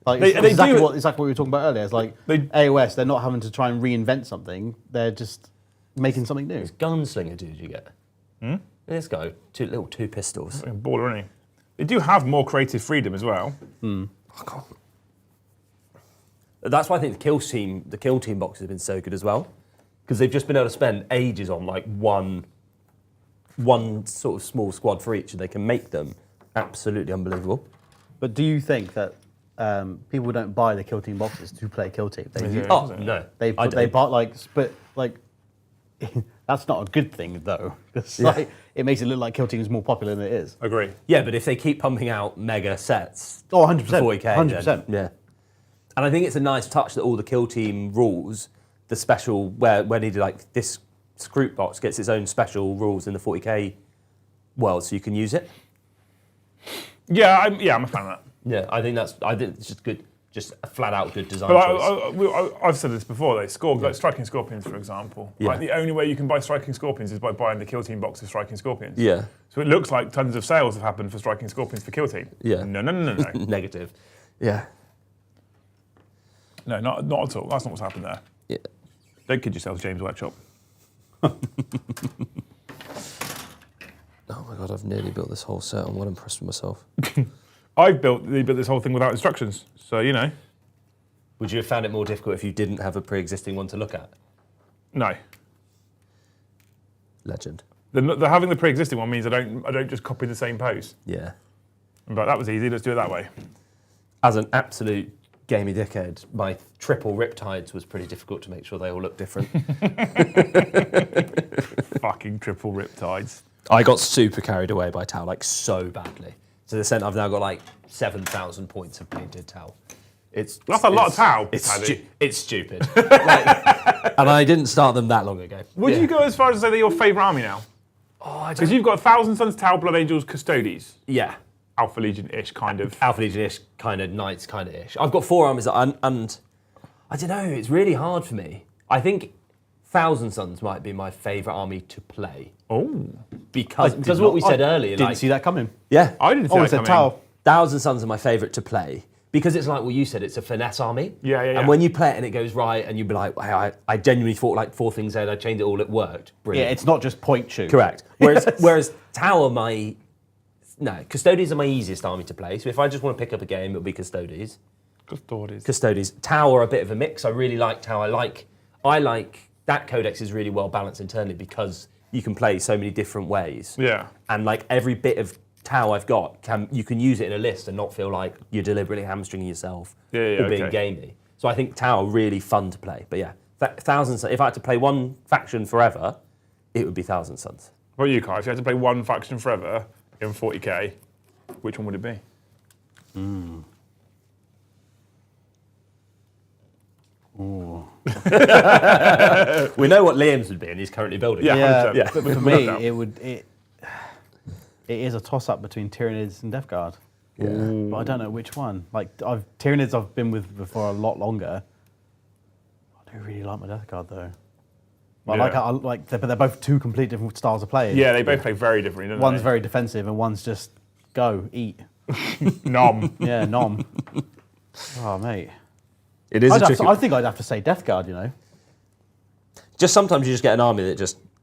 Like exactly what we were talking about earlier. It's like AOS, they're not having to try and reinvent something. They're just making something new. This gunslinger dude you get. This guy, two pistols. Baller, isn't he? They do have more creative freedom as well. That's why I think the kill team box has been so good as well, because they've just been able to spend ages on like one sort of small squad for each, and they can make them absolutely unbelievable. But do you think that people don't buy the kill team boxes to play kill team? No, they buy like that's not a good thing though. Like, it makes it look like kill team is more popular than it is. Agree. Yeah, but if they keep pumping out mega sets, 100%, 40k, 100%. Yeah. And I think it's a nice touch that all the kill team rules, the special where needed, like this Kroot box gets its own special rules in the 40k world, so you can use it. Yeah, I'm a fan of that. Yeah, I think it's just good, just a flat out good design But choice. I've said this before. Like striking scorpions, for example. Yeah. Like the only way you can buy striking scorpions is by buying the kill team box of striking scorpions. Yeah. So it looks like tons of sales have happened for striking scorpions for kill team. Yeah. No. Negative. Yeah. No, not at all. That's not what's happened there. Yeah. Don't kid yourself, James Workshop. Oh my god, I've nearly built this whole set. I'm well impressed with myself. They built this whole thing without instructions, so you know. Would you have found it more difficult if you didn't have a pre-existing one to look at? No. Legend. The having the pre-existing one means I don't just copy the same pose. Yeah. But that was easy. Let's do it that way. As an absolute gamey dickhead, my triple riptides was pretty difficult to make sure they all look different. Fucking triple riptides. I got super carried away by Tau, like so badly. To the extent I've now got like 7,000 points of painted Tau. That's a lot of Tau. It's stupid. And I didn't start them that long ago. Would you go as far as to say they're your favourite army now? Because you've got 1,000 Suns, Tau, Blood Angels, Custodes. Yeah. Alpha Legion-ish, kind of. Alpha Legion-ish, kind of, Knights, kind of ish. I've got 4 armies, and I don't know, it's really hard for me. I think 1,000 Suns might be my favourite army to play. Oh. Because what we said earlier. Didn't see that coming. Yeah. I didn't see that coming. Tau. 1,000 Suns are my favourite to play. Because it's like what you said, it's a finesse army. Yeah. And when you play it and it goes right, and you'd be like, wow, I genuinely thought like 4 things there, and I changed it all, it worked. Brilliant. Yeah, it's not just point shoot. Correct. Whereas Tau are Custodes are my easiest army to play. So if I just want to pick up a game, it'll be Custodes. Custodes. Tau are a bit of a mix. I really like Tau. I like that Codex is really well balanced internally because you can play so many different ways. Yeah. And like every bit of Tau I've got, you can use it in a list and not feel like you're deliberately hamstringing yourself or being gamey. So I think Tau are really fun to play. But yeah, 1,000 Suns. If I had to play one faction forever, it would be 1,000 Suns. What about you, Kai? If you had to play one faction forever in 40k, which one would it be? We know what Liam's would be, and he's currently building. Yeah. But for me, it is a toss-up between Tyranids and Death Guard. Yeah. But I don't know which one. Like Tyranids I've been with for a lot longer. I do really like my Death Guard though. But but they're both two complete different styles of playing. Yeah, they both play very differently, don't One's they? very defensive and one's just go, eat. Nom. Yeah, nom. Oh, mate. It is I think I'd have to say Death Guard, you know. Just sometimes you just get an army that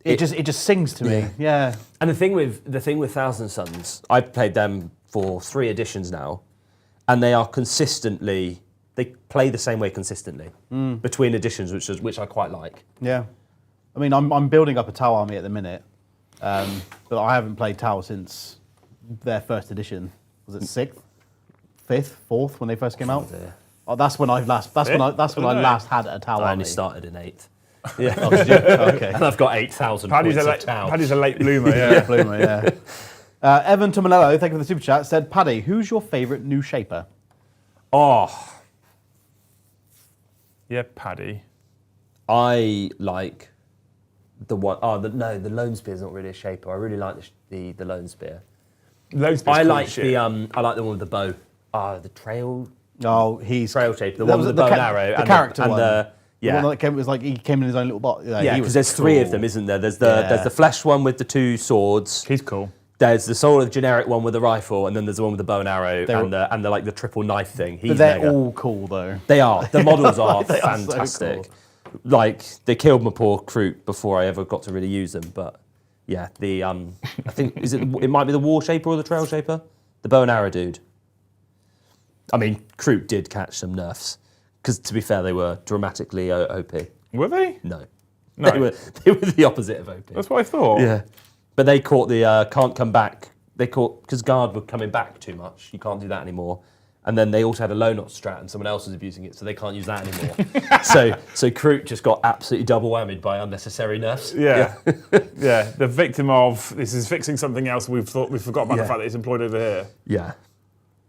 It just sings to me. Yeah. And the thing with Thousand Sons, I've played them for 3 editions now, and they play the same way consistently between editions, which I quite like. Yeah. I mean, I'm building up a Tau army at the minute, but I haven't played Tau since their first edition. Was it 6th, 5th, 4th when they first came out? dear. Oh, that's when I last had a Tau army. I only started in 8th. Yeah. Oh, did you? Okay. And I've got 8,000 Paddy's points a of late, Tau. Paddy's a late bloomer. Yeah. Bloomer, yeah. Evan Tomalello, thank you for the super chat, said, Paddy, who's your favourite new shaper? Oh. Yeah, Paddy. I like the one. The Lone Spear's not really a shaper. I really like the Lone Spear. I like the one with the bow. The trail. Oh, he's Trail shaper. The one with the bow and arrow. The character one. Yeah. The one that was like he came in his own little box. Yeah, because there's 3 of them, isn't there? There's the flesh one with the 2 swords. He's cool. There's the sort of generic one with the rifle, and then there's the one with the bow and arrow, and the like the triple knife thing. But they're all cool though. They are. The models are They are so fantastic. cool. Like they killed my poor Kroot before I ever got to really use them. But yeah, I think it might be the War Shaper or the Trail Shaper, the bow and arrow dude. I mean, Kroot did catch some nerfs because to be fair, they were dramatically OP. Were they? No. No. They were the opposite of OP. That's what I thought. Yeah. But they caught the can't come back. They caught, because Guard were coming back too much. You can't do that anymore. And then they also had a low knot strat and someone else was abusing it, so they can't use that anymore. so Kroot just got absolutely double whammied by unnecessary nerfs. Yeah. Yeah. The victim of, this is fixing something else we forgot about the fact that it's employed over here. Yeah.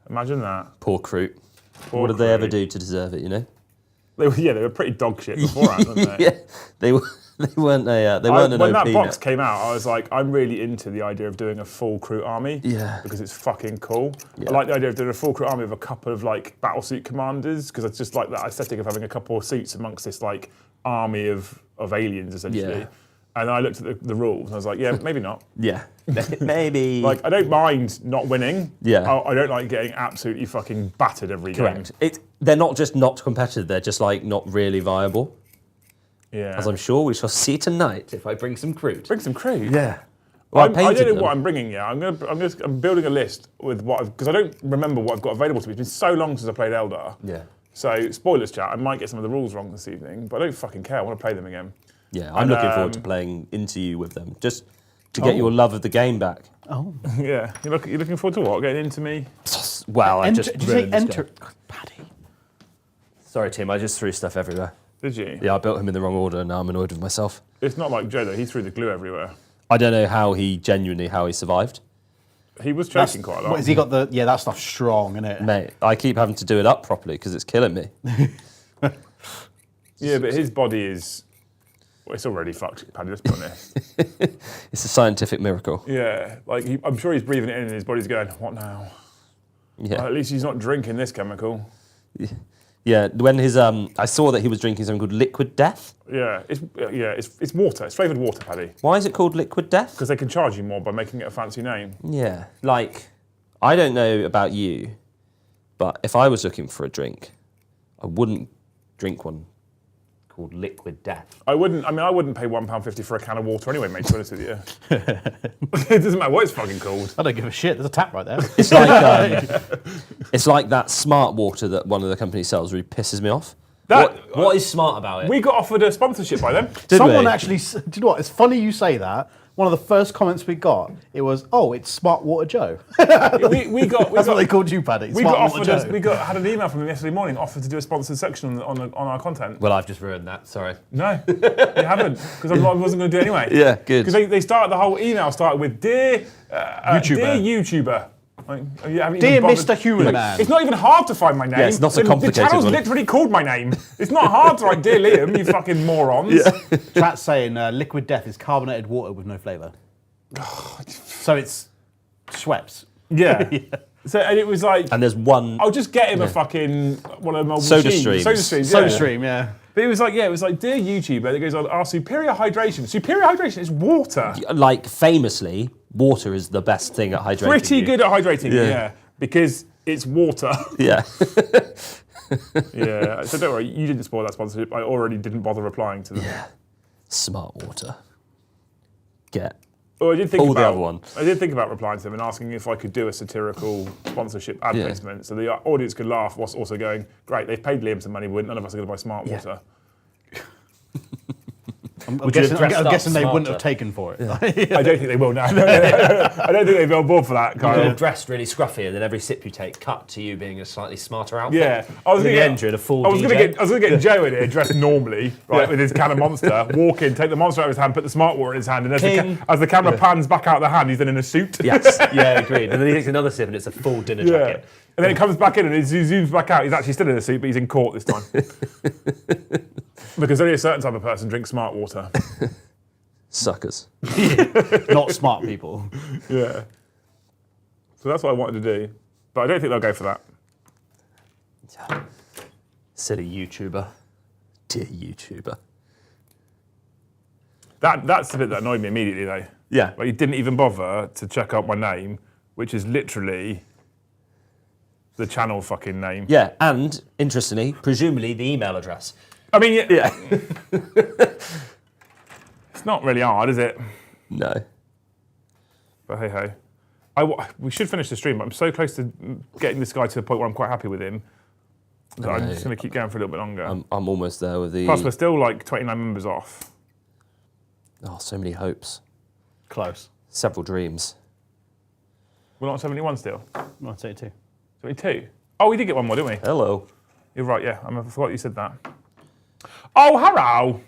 Imagine that. Poor Kroot. Poor What did they ever Kroot. do to deserve it, you know? They were pretty dog shit beforehand, weren't they? Yeah. They weren't an when OP that box net. came out, I was like, I'm really into the idea of doing a full Kroot army. Yeah. Because it's fucking cool. Yeah. I like the idea of doing a full Kroot army with a couple of like battlesuit commanders, because it's just like that aesthetic of having a couple of suits amongst this like army of aliens essentially. Yeah. And I looked at the rules and I was like, yeah, maybe not. Yeah. Maybe. Like, I don't mind not winning. Yeah. I don't like getting absolutely fucking battered every Correct. game. They're not just not competitive, they're just like not really viable. Yeah. As I'm sure we shall see tonight if I bring some Kroot. Bring some Kroot. Yeah. Well, I don't know them. what I'm bringing yet. I'm building a list with because I don't remember what I've got available to me. It's been so long since I played Eldar. Yeah. So spoilers, chat. I might get some of the rules wrong this evening, but I don't fucking care. I want to play them again. Yeah, I'm And, looking forward to playing into you with them, just to get your love of the game back. Oh. Yeah. You're looking forward to what? Getting into me? Well, I Enter, just did you say ruined this enter? guy. Paddy. Sorry, Tim. I just threw stuff everywhere. Did you? Yeah, I built him in the wrong order, and now I'm annoyed with myself. It's not like Joe though. He threw the glue everywhere. I don't know how he survived, He was choking quite a lot. What, has he got the? Yeah, that stuff's strong, isn't it? mate. I keep having to do it up properly because it's killing me. Yeah, but his body is. Well, it's already fucked, Paddy, let's be honest. It's a scientific miracle. Yeah, like I'm sure he's breathing it in and his body's going, what now? Yeah. Well, at least he's not drinking this chemical. Yeah, when I saw that he was drinking something called Liquid Death. Yeah, it's water. It's flavoured water, Paddy. Why is it called Liquid Death? Because they can charge you more by making it a fancy name. Yeah, like, I don't know about you, but if I was looking for a drink, I wouldn't drink one called Liquid Death. I wouldn't pay £1.50 for a can of water anyway, mate, to be honest with you. It doesn't matter what it's fucking called. I don't give a shit. There's a tap right there. It's like that smart water that one of the companies sells really pisses me off. What is smart about it? We got offered a sponsorship by them. Someone we? actually, do you know what? It's funny you say that. One of the first comments we got, it was, "Oh, it's Smart Water Joe." That's That's what they called you, Paddy. We Smart got Water offered. Joe. Had an email from them yesterday morning, offered to do a sponsored section on our content. Well, I've just ruined that, sorry. No, you haven't, because I wasn't going to do it anyway. Yeah, good. Because they started the whole email started with dear YouTuber. Like, you haven't Dear even bothered- Mr. Human Man. It's not even hard to find my name. Yeah, it's not a complicated The channel's one. literally called my name. It's not hard to write Dear Liam, you fucking morons. Chat's saying Liquid Death is carbonated water with no flavour. So it's Schweppes. Yeah. So and it was like, And there's one... I'll just get him a fucking one of them old Soda machines. streams. Soda streams. Soda yeah. Stream, yeah. But it was like, dear YouTuber, that goes on, our superior hydration. Superior hydration is water. Like, famously, water is the best thing at hydrating Pretty you. good at hydrating, yeah. Because it's water. Yeah. Yeah. So don't worry, you didn't spoil that sponsorship. I already didn't bother replying to them. Yeah. Smart water. get. Well, I did think Pull about the other one. I did think about replying to them and asking if I could do a satirical sponsorship ad Yeah. placement, so the audience could laugh whilst also going, "Great, they've paid Liam some money, but none of us are going to buy smart water." I'm Would you have dressed I'm up guessing they wouldn't smarter? have taken for it. I don't think they will now. I don't think they'd be on board for that, You're Kyle. dressed really scruffy, and then every sip you take, cut to you being a slightly smarter outfit. Yeah, I was At going the to end, you're in a full I was DJ. going to get Joe in here dressed normally, right, with his can of Monster, walk in, take the Monster out of his hand, put the smart water in his hand, and King. as the camera pans back out of the hand, he's then in a suit. Yes, yeah, agreed. And then he takes another sip, and it's a full dinner Yeah. jacket. And then it comes back in and he zooms back out. He's actually still in a suit, but he's in court this time. Because only a certain type of person drinks smart water. Suckers. Not smart people. Yeah. So that's what I wanted to do. But I don't think they'll go for that. Silly YouTuber. Dear YouTuber. That's the bit that annoyed me immediately, though. Yeah. Like, you didn't even bother to check out my name, which is literally the channel fucking name. Yeah, and interestingly, presumably the email address. I mean, Yeah. it's not really hard, is it? No. But hey ho. We should finish the stream, but I'm so close to getting this guy to the point where I'm quite happy with him that I'm just going to keep going for a little bit longer. I'm almost there with the... Plus, we're still like 29 members off. Oh, so many hopes. Close. Several dreams. We're not on 71 still. I'll take two. 22. Oh, we did get one more, didn't we? Hello. You're right, yeah. I forgot you said that. Oh, hello!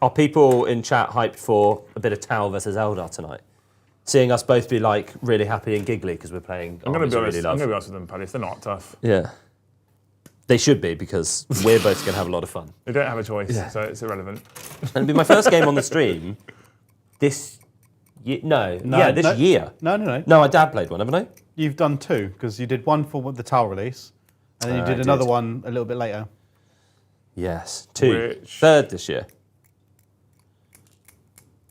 Are people in chat hyped for a bit of Tau versus Eldar tonight? Seeing us both be like really happy and giggly because we're playing I'm going to armies be we honest. really I'm love. going to be honest with them, Paddy. They're not tough. Yeah. They should be because we're both going to have a lot of fun. They don't have a choice, so it's irrelevant. And it'll be my first game on the stream this year. This year. No. No, I dad played one, haven't I? You've done two, because you did one for the Tau release, and then you I did another did. one a little bit later. Yes. Two. Which- Third this year.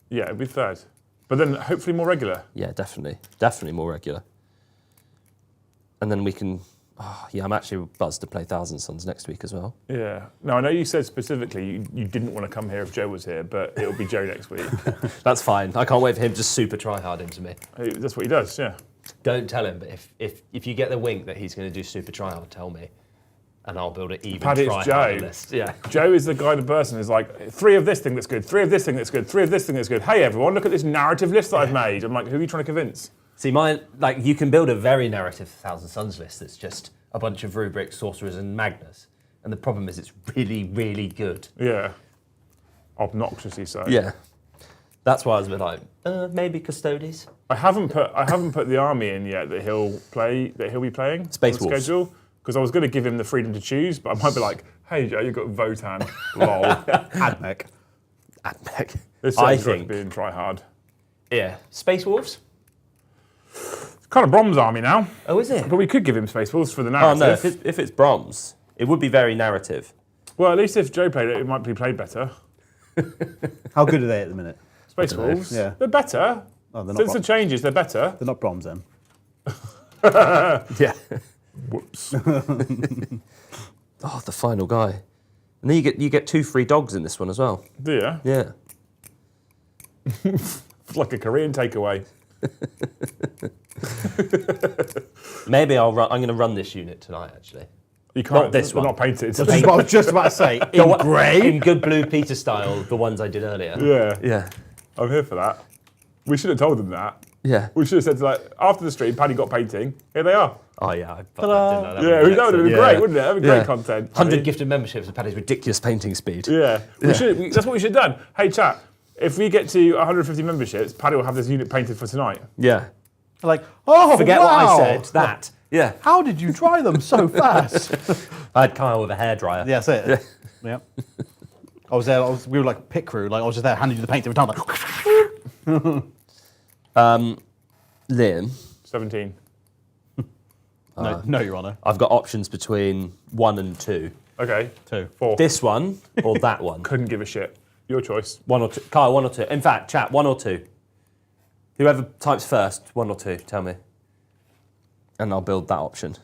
Yeah, it'd be third. But then hopefully more regular. Yeah, definitely. Definitely more regular. And then we can... Oh, yeah, I'm actually buzzed to play Thousand Suns next week as well. Yeah. Now, I know you said specifically you didn't want to come here if Joe was here, but it'll be Joe next week. That's fine. I can't wait for him to super try hard into me. That's what he does, yeah. Don't tell him, but if you get the wink that he's going to do super try hard, tell me. And I'll build an even Paddy, try it's harder Joe. list. Yeah. Joe is the kind of person who's like, 3 of this thing that's good, 3 of this thing that's good, 3 of this thing that's good. Hey, everyone, look at this narrative list that I've made. I'm like, who are you trying to convince? See, you can build a very narrative Thousand Suns list that's just a bunch of rubrics, sorcerers, and magnus. And the problem is it's really, really good. Yeah. Obnoxiously so. Yeah. That's why I was a bit like, maybe Custodes. I haven't put the army in yet that he'll be playing Space on the Wolves. schedule, because I was going to give him the freedom to choose, but I might be like, hey Joe, you've got Votan. Lol. Admech. Admech. This I sounds like think, being try hard. yeah. Space Wolves? It's kind of Brom's army now, Oh, is it? but we could give him Space Wolves for the Oh, narrative. no, if it's Brahms, it would be very narrative. Well, at least if Joe played it, it might be played better. How good are they at the minute? Space I don't know. Wolves, Yeah. they're better. Oh, they're not Since the Brahms. changes, they're better. They're not Brahms then. Yeah. Whoops. Oh, the final guy. And then you get 2 free dogs in this one as well. Do you? Yeah. It's like a Korean takeaway. Maybe I'm going to run this unit tonight, actually. You can't. Not this they're one. Not painted. That's what I was just about to say. In grey? In good Blue Peter style, the ones I did earlier. Yeah. Yeah. I'm here for that. We should have told them that. Yeah. We should have said, like, after the stream, Paddy got painting. Here they are. Oh, yeah. I fucked Ta-da. that, didn't I? Yeah, that would have been Yeah. great, wouldn't it? That would be great Yeah. content. 100 gifted memberships of Paddy's ridiculous painting speed. Yeah. That's what we should have done. Hey, chat, if we get to 150 memberships, Paddy will have this unit painted for tonight. Yeah. Like, oh, Forget wow. what I said. That. Yeah. How did you dry them so fast? I had Kyle with a hairdryer. Yeah, that's it. Yeah. I was there. We were like pit crew. Like I was just there, handing you the paint every time. Like, Liam, 17. no, Your Honour. I've got options between 1 and 2. Okay. 2. 4. This one or that one? Couldn't give a shit. Your choice. 1 or 2. Kyle, 1 or 2. In fact, chat, 1 or 2. Whoever types first, 1 or 2, tell me. And I'll build that option.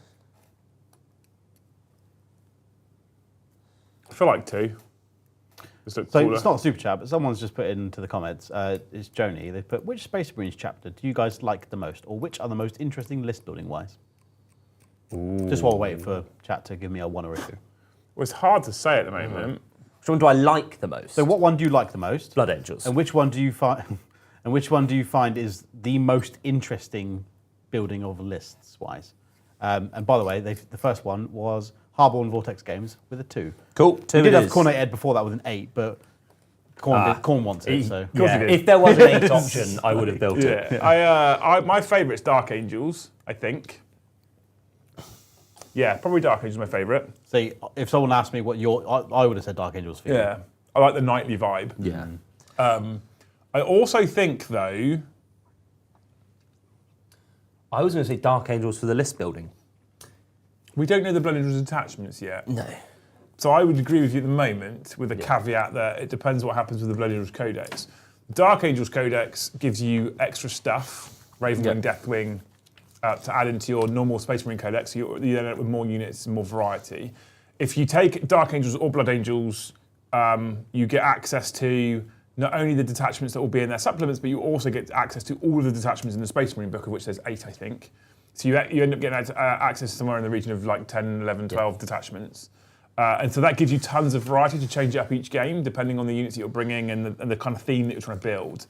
I feel like 2. Just look So cooler. it's not a super chat, but someone's just put into the comments. It's Joni. They put, which Space Marines chapter do you guys like the most, or which are the most interesting list building wise? Just while waiting for chat to give me a one or a two. Well, it's hard to say at the moment. Which one do I like the most? So what one do you like the most? Blood Angels. And which one do you find? And which one do you find is the most interesting building of lists wise? And by the way, the first one was Harbour and Vortex Games with a 2. Cool. 2 We did it have is. Cornet Ed before that with an 8, but Corn wants it. So Yeah, he did. if there was an 8 option, I would have built it. Yeah, my favourite's Dark Angels, I think. Yeah, probably Dark Angels my favourite. see, if someone asked me what I would have said Dark Angels for you. Yeah, I like the knightly vibe. Yeah. I also think, though, I was going to say Dark Angels for the list building. we don't know the Blood Angels attachments yet. No. So I would agree with you at the moment, with a caveat that it depends what happens with the Blood Angels Codex. Dark Angels Codex gives you extra stuff, Ravenwing, Deathwing, to add into your normal Space Marine Codex. So you end up with more units and more variety. If you take Dark Angels or Blood Angels, you get access to not only the detachments that will be in their supplements, but you also get access to all of the detachments in the Space Marine book, of which there's 8, I think. So you end up getting access somewhere in the region of like 10, 11, 12 detachments. And so that gives you tons of variety to change it up each game, depending on the units that you're bringing and the kind of theme that you're trying to build.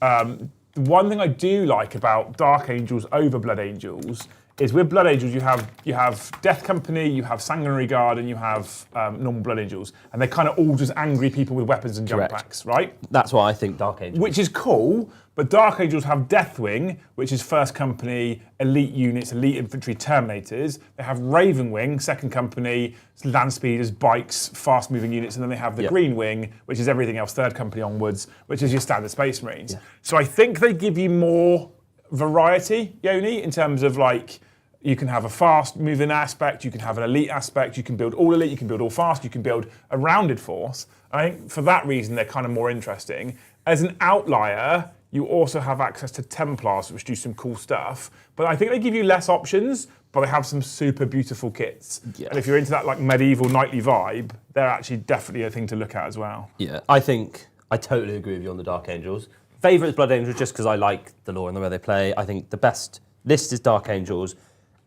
The one thing I do like about Dark Angels over Blood Angels is with Blood Angels you have Death Company, you have Sanguinary Guard, and you have normal Blood Angels, and they're kind of all just angry people with weapons and jump Correct. packs, right? That's why I think Dark Angels. Which is cool, but Dark Angels have Deathwing, which is First Company, elite units, elite infantry, Terminators. They have Ravenwing, Second Company, land speeders, bikes, fast-moving units, and then they have the Green Wing, which is everything else, Third Company onwards, which is your standard Space Marines. Yeah. So I think they give you more variety, Yoni, in terms of like, you can have a fast-moving aspect, you can have an elite aspect, you can build all elite, you can build all fast, you can build a rounded force. I think for that reason, they're kind of more interesting. As an outlier, you also have access to Templars, which do some cool stuff. But I think they give you less options, but they have some super beautiful kits. Yeah. And if you're into that like medieval knightly vibe, they're actually definitely a thing to look at as well. Yeah, I think I totally agree with you on the Dark Angels. Favourite is Blood Angels just because I like the lore and the way they play. I think the best list is Dark Angels,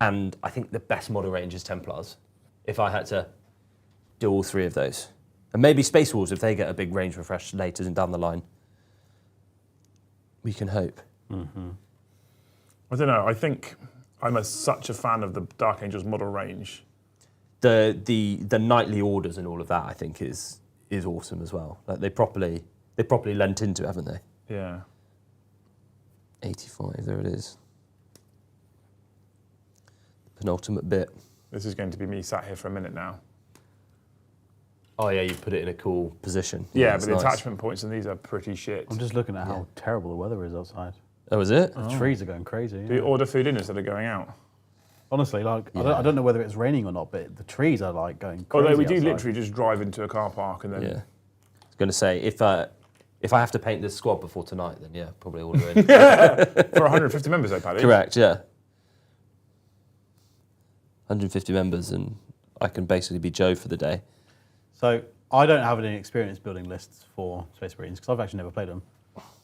and I think the best model range is Templars. If I had to do all 3 of those. And maybe Space Wolves if they get a big range refresh later and down the line. We can hope. I don't know, I think I'm such a fan of the Dark Angels model range. The knightly orders and all of that I think is awesome as well. Like they properly lent into it, haven't they? Yeah. 85, there it is. Penultimate bit. This is going to be me sat here for a minute now. Oh yeah, you put it in a cool position. Yeah, it's but the nice. attachment points on these are pretty shit. I'm just looking at how terrible the weather is outside. Oh, is it? The trees are going crazy. Do you order food in instead of going out? Honestly, like I don't know whether it's raining or not, but the trees are like going crazy. Although we do outside. literally just drive into a car park and then... Yeah. I was going to say, if I have to paint this squad before tonight, then yeah, probably order in. For 150 members though, Paddy. Correct, yeah. 150 members and I can basically be Joe for the day. So I don't have any experience building lists for Space Marines because I've actually never played them.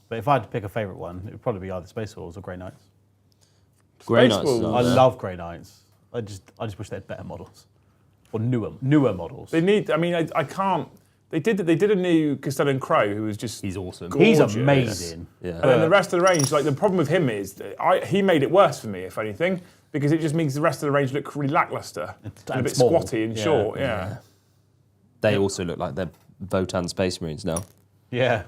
But if I had to pick a favourite one, it would probably be either Space Wolves or Grey Knights. Grey Space Knights. Wolves. I love Grey Knights. I just wish they had better models or newer models. They need, I mean, I can't... They did a new Castellan Crow who was just... He's awesome. He's gorgeous. amazing. Yeah. And then the rest of the range, like the problem with him is, he made it worse for me, if anything, because it just makes the rest of the range look really lackluster. And a bit small. squatty and Yeah. short, yeah. They also look like they're Votan Space Marines now. Yeah.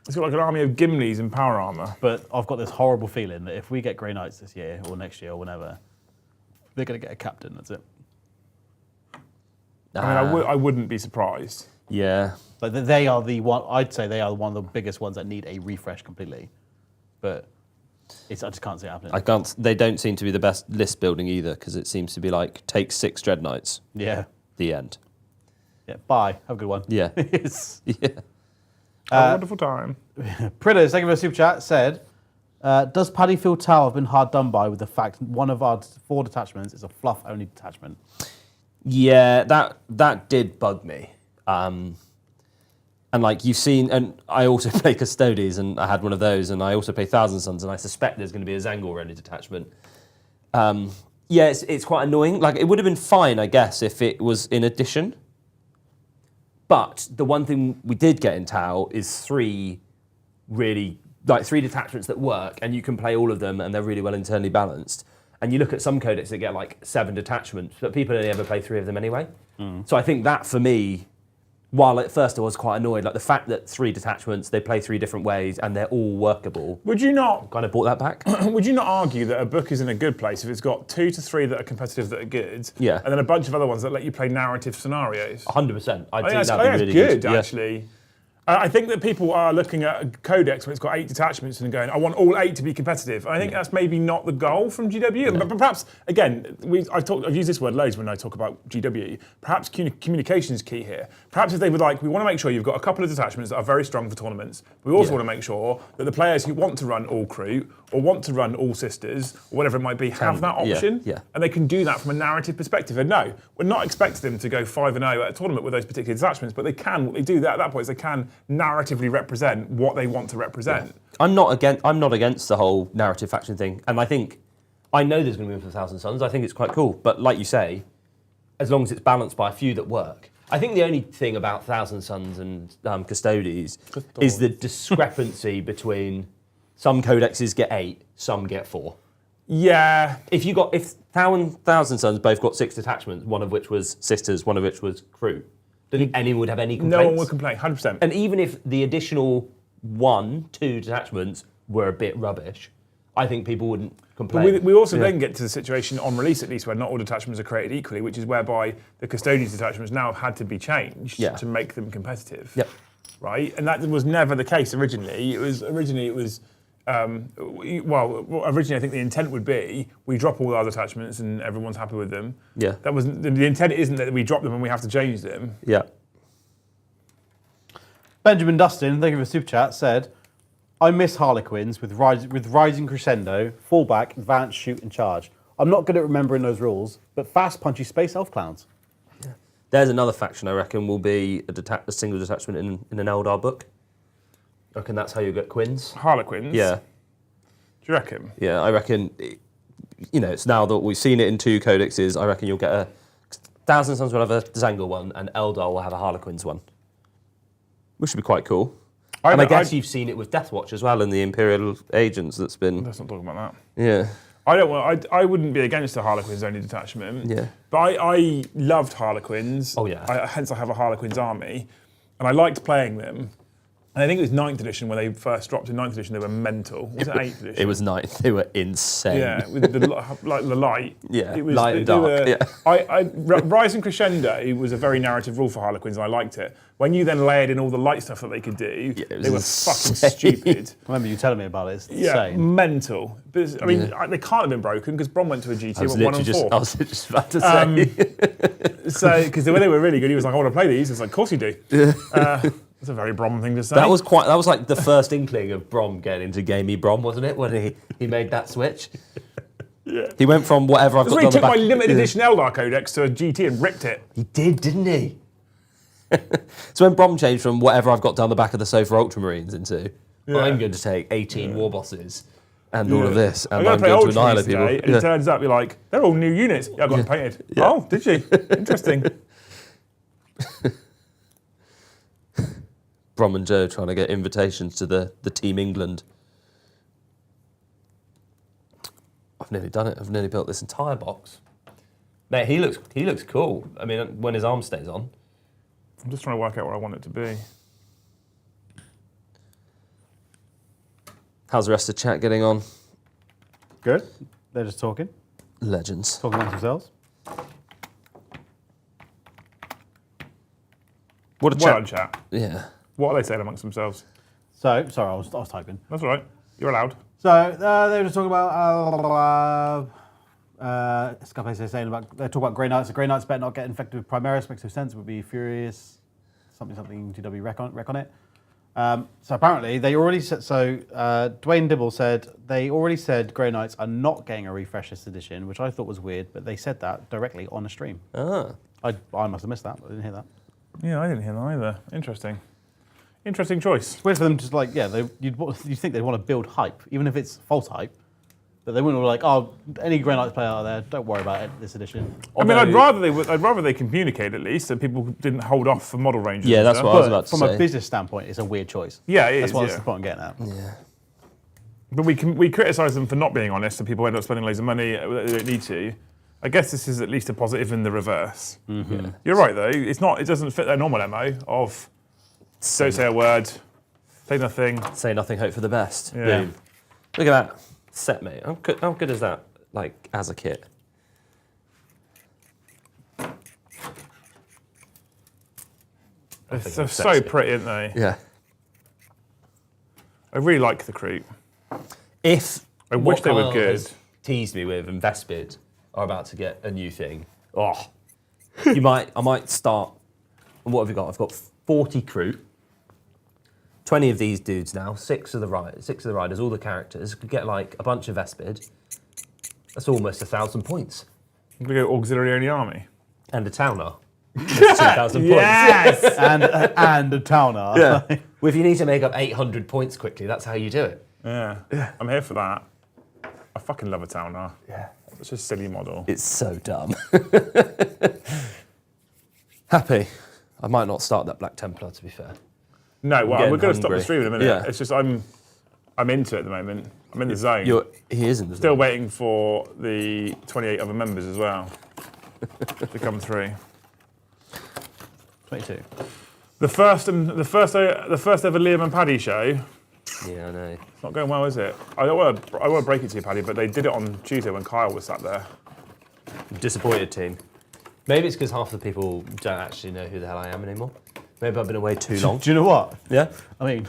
It's got like an army of Gimlis in power armour. But I've got this horrible feeling that if we get Grey Knights this year or next year or whenever, they're going to get a captain, that's it. I mean, I wouldn't be surprised. Yeah. Like they are the one, I'd say they are one of the biggest ones that need a refresh completely. But I just can't see it happening. They don't seem to be the best list building either because it seems to be like, take 6 Dreadnoughts, Yeah. the end. Yeah. Bye. Have a good one. Yeah. It's- Yeah. Have a wonderful time. Pritters, thank you for the super chat, said, does Paddy feel Tau have been hard done by with the fact one of our 4 detachments is a fluff-only detachment? Yeah, that did bug me. And like you've seen, and I also play Custodes, and I had one of those, and I also play Thousand Sons, and I suspect there's going to be a Zangor-only detachment. Yeah, it's quite annoying. Like, it would have been fine, I guess, if it was in addition. But the one thing we did get in Tau is three detachments that work, and you can play all of them, and they're really well internally balanced. And you look at some codecs that get like 7 detachments, but people only ever play 3 of them anyway. So I think that, for me, while at first I was quite annoyed, like the fact that 3 detachments, they play 3 different ways and they're all workable. Would you not kind of brought that back? Would you not argue that a book is in a good place if it's got 2 to 3 that are competitive that are good, Yeah. and then a bunch of other ones that let you play narrative scenarios? 100%. I think that's that'd be really good, Yeah. actually. I think that people are looking at a Codex when it's got 8 detachments and going, I want all 8 to be competitive. I think that's maybe not the goal from GW. But perhaps, again, I've used this word loads when I talk about GW. Perhaps communication is key here. Perhaps if they would we want to make sure you've got a couple of detachments that are very strong for tournaments. We also want to make sure that the players who want to run all Kroot or want to run all Sisters or whatever it might be have that option. Yeah. And they can do that from a narrative perspective. And no, we're not expecting them to go 5-0 at a tournament with those particular detachments, but they can. What they do that at that point is they can narratively represent what they want to represent. Yeah. I'm not against the whole narrative faction thing, and I know there's going to be room for Thousand Sons. I think it's quite cool, but like you say, as long as it's balanced by a few that work. I think the only thing about Thousand Sons and Custodes is the discrepancy between some codexes get 8, some get 4. Yeah. If Thousand Sons both got 6 detachments, one of which was Sisters, one of which was Kroot, don't think anyone would have any complaints. No one would complain, 100%. And even if the additional 1, 2 detachments were a bit rubbish, I think people wouldn't complain. We also then get to the situation, on release at least, where not all detachments are created equally, which is whereby the Custodians detachments now have had to be changed to make them competitive. Yep. Right? And that was never the case originally. Originally I think the intent would be we drop all our detachments and everyone's happy with them. Yeah. That was the intent isn't that we drop them and we have to change them. Yeah. Benjamin Dustin, thank you for the super chat, said, I miss Harlequins with rising crescendo, fallback, advance, shoot, and charge. I'm not good at remembering those rules, but fast, punchy space elf clowns. Yeah. There's another faction I reckon will be a single detachment in an Eldar book. I reckon that's how you get Quins. Harlequins? Yeah. Do you reckon? Yeah, I reckon, it's now that we've seen it in 2 codexes, I reckon you'll get a Thousand Sons will have a Zangor one, and Eldar will have a Harlequins one. Which would be quite cool. I guess you've seen it with Deathwatch as well in the Imperial Agents that's been... Let's not talk about that. Yeah. I wouldn't be against a Harlequins only detachment. Yeah. But I loved Harlequins. Oh, yeah. Hence I have a Harlequins army. And I liked playing them. And I think it was 9th edition when they first dropped in 9th edition, they were mental. Was it 8th edition? It was 9th. They were insane. Yeah, with the light. Yeah, it was, light and dark. Rising Crescendo was a very narrative rule for Harlequins, and I liked it. When you then layered in all the light stuff that they could do, they were fucking stupid. I remember you telling me about it. It's insane. Mental. But, they can't have been broken because Brom went to a GT and won 1-4. I was just about to say. So, because when they were really good, he was like, I want to play these. It's like, of course you do. That's a very Brom thing to say. That was like the first inkling of Brom getting into gamey Brom, wasn't it? When he made that switch. Yeah. He went from whatever I've got on the back. He took my limited edition Eldar Codex to a GT and ripped it. He did, didn't he? So when Brom changed from whatever I've got down the back of the sofa Ultramarines into, I'm going to take 18 war bosses and all of this, and I'm going to annihilate people. And it turns out you're like, they're all new units. Yeah, I got them painted. Yeah. Oh, did you? Interesting. Brom and Joe trying to get invitations to the Team England. I've nearly done it. I've nearly built this entire box. Mate, he looks cool. I mean, when his arm stays on. I'm just trying to work out what I want it to be. How's the rest of the chat getting on? Good. They're just talking. Legends. Talking amongst themselves. What a chat. Chat. Yeah. What are they saying amongst themselves? So, sorry, I was typing. That's all right. You're allowed. So, they were just talking about... they're talking about Grey Knights. The Grey Knights better not get infected with Primaris. Makes no sense. Would be furious. Something GW wreck on it. So apparently they already said. So Dwayne Dibble said they already said Grey Knights are not getting a refresh this edition, which I thought was weird. But they said that directly on a stream. Ah. I must have missed that. I didn't hear that. Yeah, I didn't hear that either. Interesting. Interesting choice. It's weird for them to like, you'd think they'd want to build hype, even if it's false hype. But they wouldn't be like, oh, any Grey Knights player out there, don't worry about it this edition. I mean, I'd rather they communicate at least, and people didn't hold off for model ranges. Yeah, that's what I was But about to from say. a business standpoint, it's a weird choice. Yeah, it That's is. what Yeah. the point I'm getting at. Yeah. But we criticise them for not being honest, and people end up spending loads of money that they don't need to. I guess this is at least a positive in the reverse. Mm-hmm. Yeah. You're right though. It's not. It doesn't fit their normal MO of don't say a word, say nothing. Say nothing, hope for the best. Yeah. Boom. Look at that set, mate. How good is that? Like as a kit. They're so sexy. pretty, aren't they? Yeah. I really like the Kroot. If I wish they were Kyle good. has teased me with and Vespid are about to get a new thing. Oh, I might start. And what have we got? I've got 40 Kroot, 20 of these dudes now, 6 of the riders, all the characters. Could get like a bunch of Vespid. That's almost 1,000 points. I'm gonna go auxiliary only army. And a Towner. That's 2,000 points. Yes. and a Towner. Yeah. Well, if you need to make up 800 points quickly, that's how you do it. Yeah. I'm here for that. I fucking love a Towner. Yeah. It's just a silly model. It's so dumb. Happy. I might not start that Black Templar, to be fair. No, well, getting we're going to stop the hungry. stream in a minute. Yeah. It's just I'm into it at the moment. I'm in the zone. He is in the Still zone. waiting for the 28 other members as well to come through. 22. The first ever Liam and Paddy show. Yeah, I know. It's not going well, is it? I won't break it to you, Paddy, but they did it on Tuesday when Kyle was sat there. Disappointed team. Maybe it's because half the people don't actually know who the hell I am anymore. Maybe I've been away too long. Do you know what? Yeah. I mean,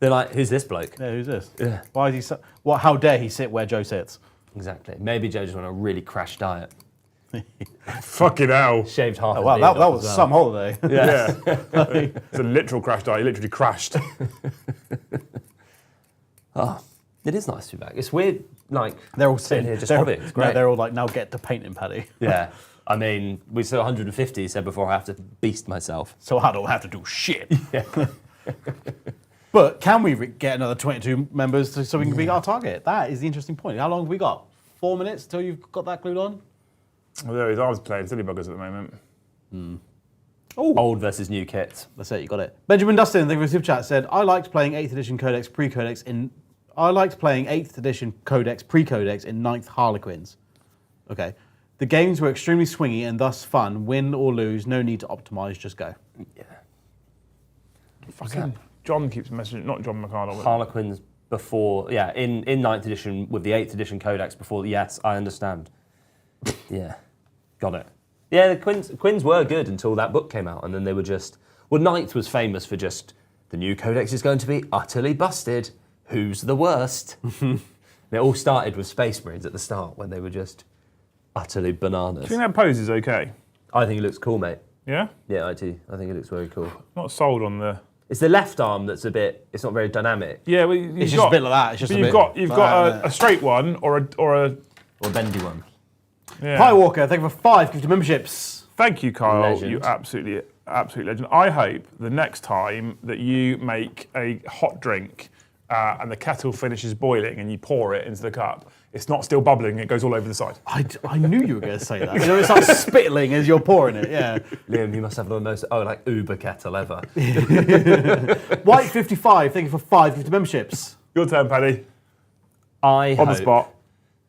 They're like, who's this bloke? yeah, who's this? Yeah. Why is he? How dare he sit where Joe sits? Exactly. Maybe Joe just went on a really crash diet. Fucking hell. Shaved half. Oh, his wow, beard that off was as well. some holiday. Yeah. It's a literal crash diet. He literally crashed. It is nice to be back. It's weird, like They're all sitting sitting here just they're, hobbying. It's great. No, they're all like, now get to painting, Paddy. Yeah. I mean, we said 150 said before I have to beast myself. So I don't have to do shit. But can we get another 22 members so we can beat our target? That is the interesting point. How long have we got? 4 minutes till you've got that glued on? Well, there he is. I was playing silly buggers at the moment. Old versus new kits. That's it, you got it. Benjamin Dustin, thank you for the super chat, said, I liked playing 8th edition Codex pre-Codex in 9th Harlequins. Okay. The games were extremely swingy and thus fun. Win or lose, no need to optimize, just go. Yeah. Fucking John keeps messaging, not John McArdle. Harlequins before, yeah, in 9th edition with the 8th edition Codex before, yes, I understand. Yeah, got it. Yeah, the Quins were good until that book came out, and then they were just, well, 9th was famous for just, the new Codex is going to be utterly busted. Who's the worst? And it all started with Space Marines at the start when they were just utterly bananas. Do you think that pose is okay? I think it looks cool, mate. Yeah? Yeah, I do. I think it looks very cool. Not sold on the... It's the left arm that's a bit, it's not very dynamic. Yeah, well, It's just a bit like that. It's just but a bit you've like got that. a straight one or a Or a bendy one. yeah. Hi Walker, thank you for 5 gifted memberships. Thank you, Kyle. Legend. You absolute legend. I hope the next time that you make a hot drink and the kettle finishes boiling and you pour it into the cup, it's not still bubbling, it goes all over the side. I knew you were going to say that. You know, it starts spittling as you're pouring it, yeah. Liam, you must have the most, Uber kettle ever. White55, thank you for 5 gifted memberships. Your turn, Paddy. I On hope the spot.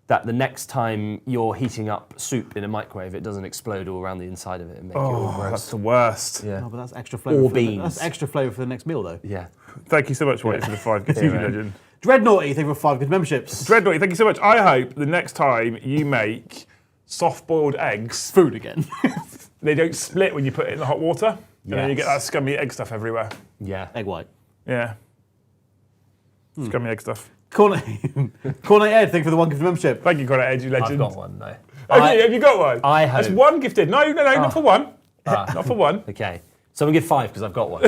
that the next time you're heating up soup in a microwave, it doesn't explode all around the inside of it and make it all Oh, gross. that's the worst. Yeah. Oh, but that's extra flavour. Or for beans. That's extra flavour for the next meal, though. Yeah. Thank you so much, White, for the 5 gifts. You legend. Dreadnoughty, thank you for 5 gifted memberships. Dreadnought, thank you so much. I hope the next time you make soft-boiled eggs, Food again. they don't split when you put it in the hot water, and then you get that Yes. scummy egg stuff everywhere. Yeah. Egg white. Yeah. Scummy egg stuff. Cornet Ed, thank you for the 1 gifted membership. Thank you, Connor Edge, you legend. I've got one, though. Have you got one? I That's hope- one gifted. No, not for one. Not for one. Okay. Someone give 5 because I've got one.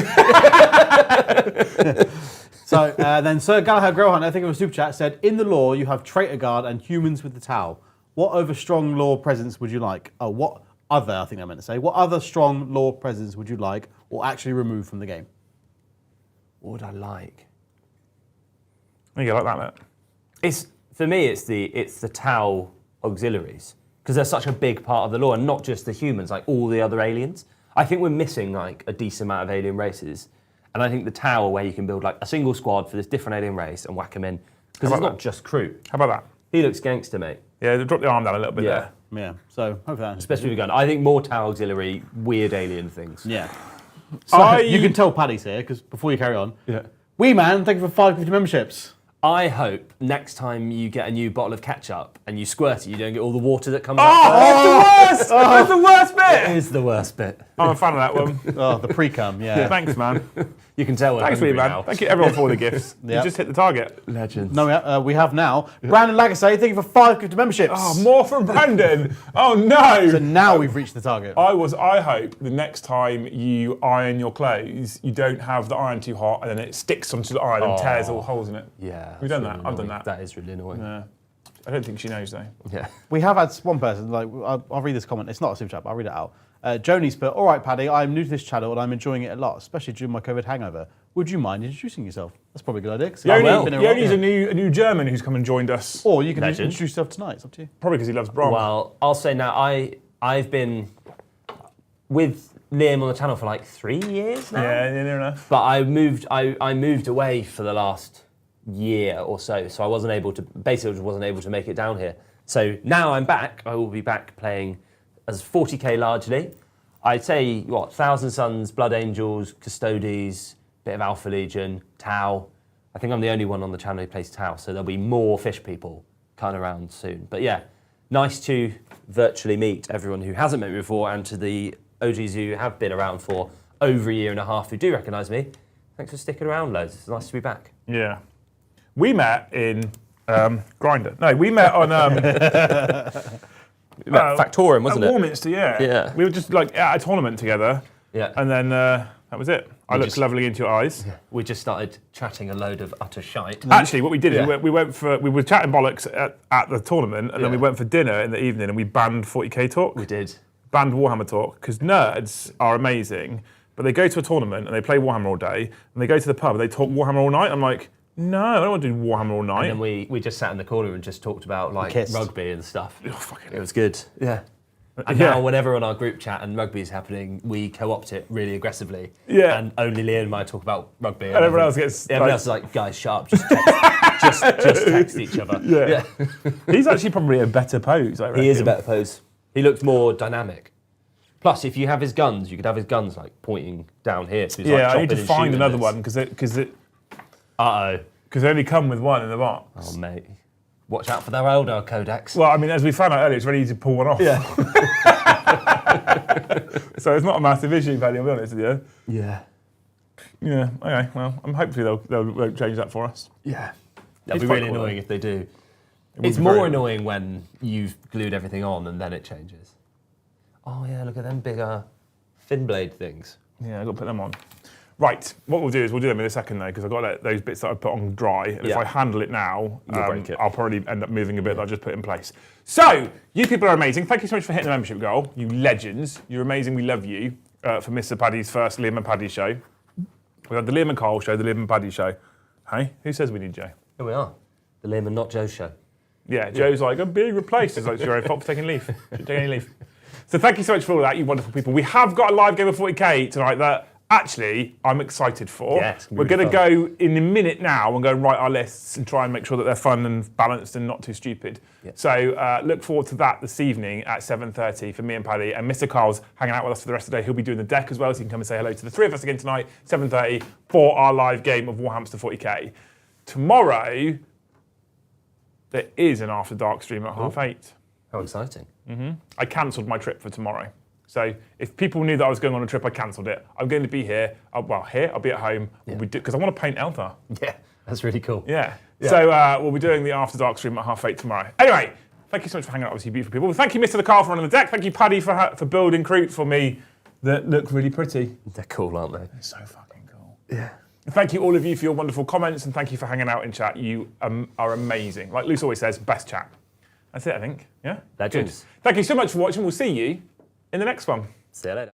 So then Sir Galahad Grohan, I think of a super chat, said, in the lore you have Traitor Guard and humans with the Tau. What other strong lore presence would you like? Oh, what other, I think I meant to say, what other strong lore presence would you like or actually remove from the game? What would I like? There you go, like that, mate. It's for me. It's the Tau auxiliaries because they're such a big part of the lore, and not just the humans, like all the other aliens. I think we're missing like a decent amount of alien races, and I think the Tau are where you can build like a single squad for this different alien race and whack them in because it's not just Kroot. How about that? He looks gangster, mate. Yeah, drop the arm down a little bit there. Yeah. So hopefully that Especially with a gun. I think more Tau auxiliary, weird alien things. Yeah. So I- you can tell Paddy's here because before you carry on. Yeah. Wee man, thank you for 550 memberships. I hope next time you get a new bottle of ketchup and you squirt it, you don't get all the water that comes Oh, out. it's the worst! It's the worst bit! It is the worst bit. I'm a fan of that one. Oh, the pre-cum, yeah. Thanks, man. You can tell we're Thanks, hungry Lee, man. now. Thank you, everyone, for all the gifts. You Yep. just hit the target. Legends. No, we have now. Brandon Lagasse, thank you for 550 memberships. Oh, more from Brandon. Oh, no. So now we've reached the target. I hope the next time you iron your clothes, you don't have the iron too hot and then it sticks onto the iron and tears all holes in it. Yeah. We've done that's that. really I've done annoying. that. That is really annoying. I don't think she knows, though. Yeah. We have had one person, like, I'll read this comment. It's not a super chat, but I'll read it out. Joni's put, all right, Paddy, I'm new to this channel and I'm enjoying it a lot, especially during my COVID hangover. Would you mind introducing yourself? That's probably a good idea. 'Cause I've been here a while. Yoni's a new German who's come and joined us. Or you can Legend. introduce yourself tonight. It's up to you. Probably because he loves Brom. Well, I'll say now, I've been with Liam on the channel for like 3 years now. Yeah, near enough. But I moved away for the last year or so I wasn't able to make it down here. So now I'm back. I will be back playing as 40k largely. I'd say what, Thousand Sons, Blood Angels, Custodes, bit of Alpha Legion, Tau. I think I'm the only one on the channel who plays Tau, so there'll be more fish people coming around soon. But yeah, nice to virtually meet everyone who hasn't met me before, and to the OGs who have been around for over a year and a half who do recognise me. Thanks for sticking around, loads. It's nice to be back. Yeah. We met in Grindr. No, we met on Factorum, wasn't at it? Warminster, yeah. Yeah. We were just like at a tournament together. Yeah. And then that was it. I looked just- lovely into your eyes. We just started chatting a load of utter shite. Actually, what we did is Yeah. we were chatting bollocks at the tournament, and then we Yeah. went for dinner in the evening, and we banned 40k talk. We did. Banned Warhammer talk, because nerds are amazing, but they go to a tournament and they play Warhammer all day, and they go to the pub and they talk Warhammer all night. I'm like, no, I don't want to do Warhammer all night. And then we just sat in the corner and just talked about like Kissed. rugby and stuff. Oh, fucking It was good. Yeah. And Yeah. now whenever on our group chat and rugby's happening, we co-opt it really aggressively. Yeah. And only Liam and I talk about rugby. And everyone else gets, Everyone like- else is like, guys, shut up. Just text, just text each other. Yeah. He's actually probably a better pose, I reckon. He is a better pose. He looks more dynamic. Plus, if you have his guns, you could have his guns like pointing down here. So he's, Yeah, like, I need to chopping and find shooting another this. one, because Uh-oh. they only come with one in the box. Oh, mate. Watch out for their Eldar Codex. Well, I mean, as we found out earlier, it's ready to pull one off. Yeah. So it's not a massive issue, Paddy, I'll be honest with you. Yeah. Yeah, okay, well, hopefully they'll change that for us. Yeah. That'd It's be quite really cool, annoying though. if they do. would It's be more very- annoying when you've glued everything on and then it changes. Oh yeah, look at them bigger fin blade things. Yeah, I've got to put them on. Right, what we'll do is we'll do them in a second though, because I've got to let those bits that I put on dry, and if Yeah. I handle it now, You'll break it. I'll probably end up moving a bit that I'll just put in place. So, you people are amazing. Thank you so much for hitting the membership goal. You legends. You're amazing. We love you. For Mr. Paddy's first Liam and Paddy show. We had the Liam and Cole show, the Liam and Paddy show. Hey, who says we need Joe? Here we are. The Liam and Not Joe show. Yeah, Joe's like, I'm being replaced. It's like, it's your own fault for taking leave. Take any leave. So thank you so much for all that, you wonderful people. We have got a live game of 40k tonight that actually I'm excited for. Yeah, it's gonna We're be going to really go in a minute now and go and write our lists and try and make sure that they're fun and balanced and not too stupid. Yeah. So look forward to that this evening at 7:30 for me and Paddy. And Mr. Carl's hanging out with us for the rest of the day. He'll be doing the deck as well, so you can come and say hello to the three of us again tonight, 7:30, for our live game of Warhammer 40k. Tomorrow, there is an After Dark stream at 8:30. How exciting. I cancelled my trip for tomorrow. So if people knew that I was going on a trip, I cancelled it. I'm going to be here. I'll be at home. Because I want to paint Eldar. Yeah, that's really cool. Yeah. So we'll be doing the After Dark stream at 8:30 tomorrow. Anyway, thank you so much for hanging out with you beautiful people. Thank you, Mr. the Carl, for running the deck. Thank you, Paddy, for building Kroot for me that look really pretty. They're cool, aren't they? They're so fucking cool. Yeah. Thank you, all of you, for your wonderful comments, and thank you for hanging out in chat. You are amazing. Like Luce always says, best chat. That's it, I think. Yeah? Legends. Good. Thank you so much for watching. We'll see you in the next one. See you later.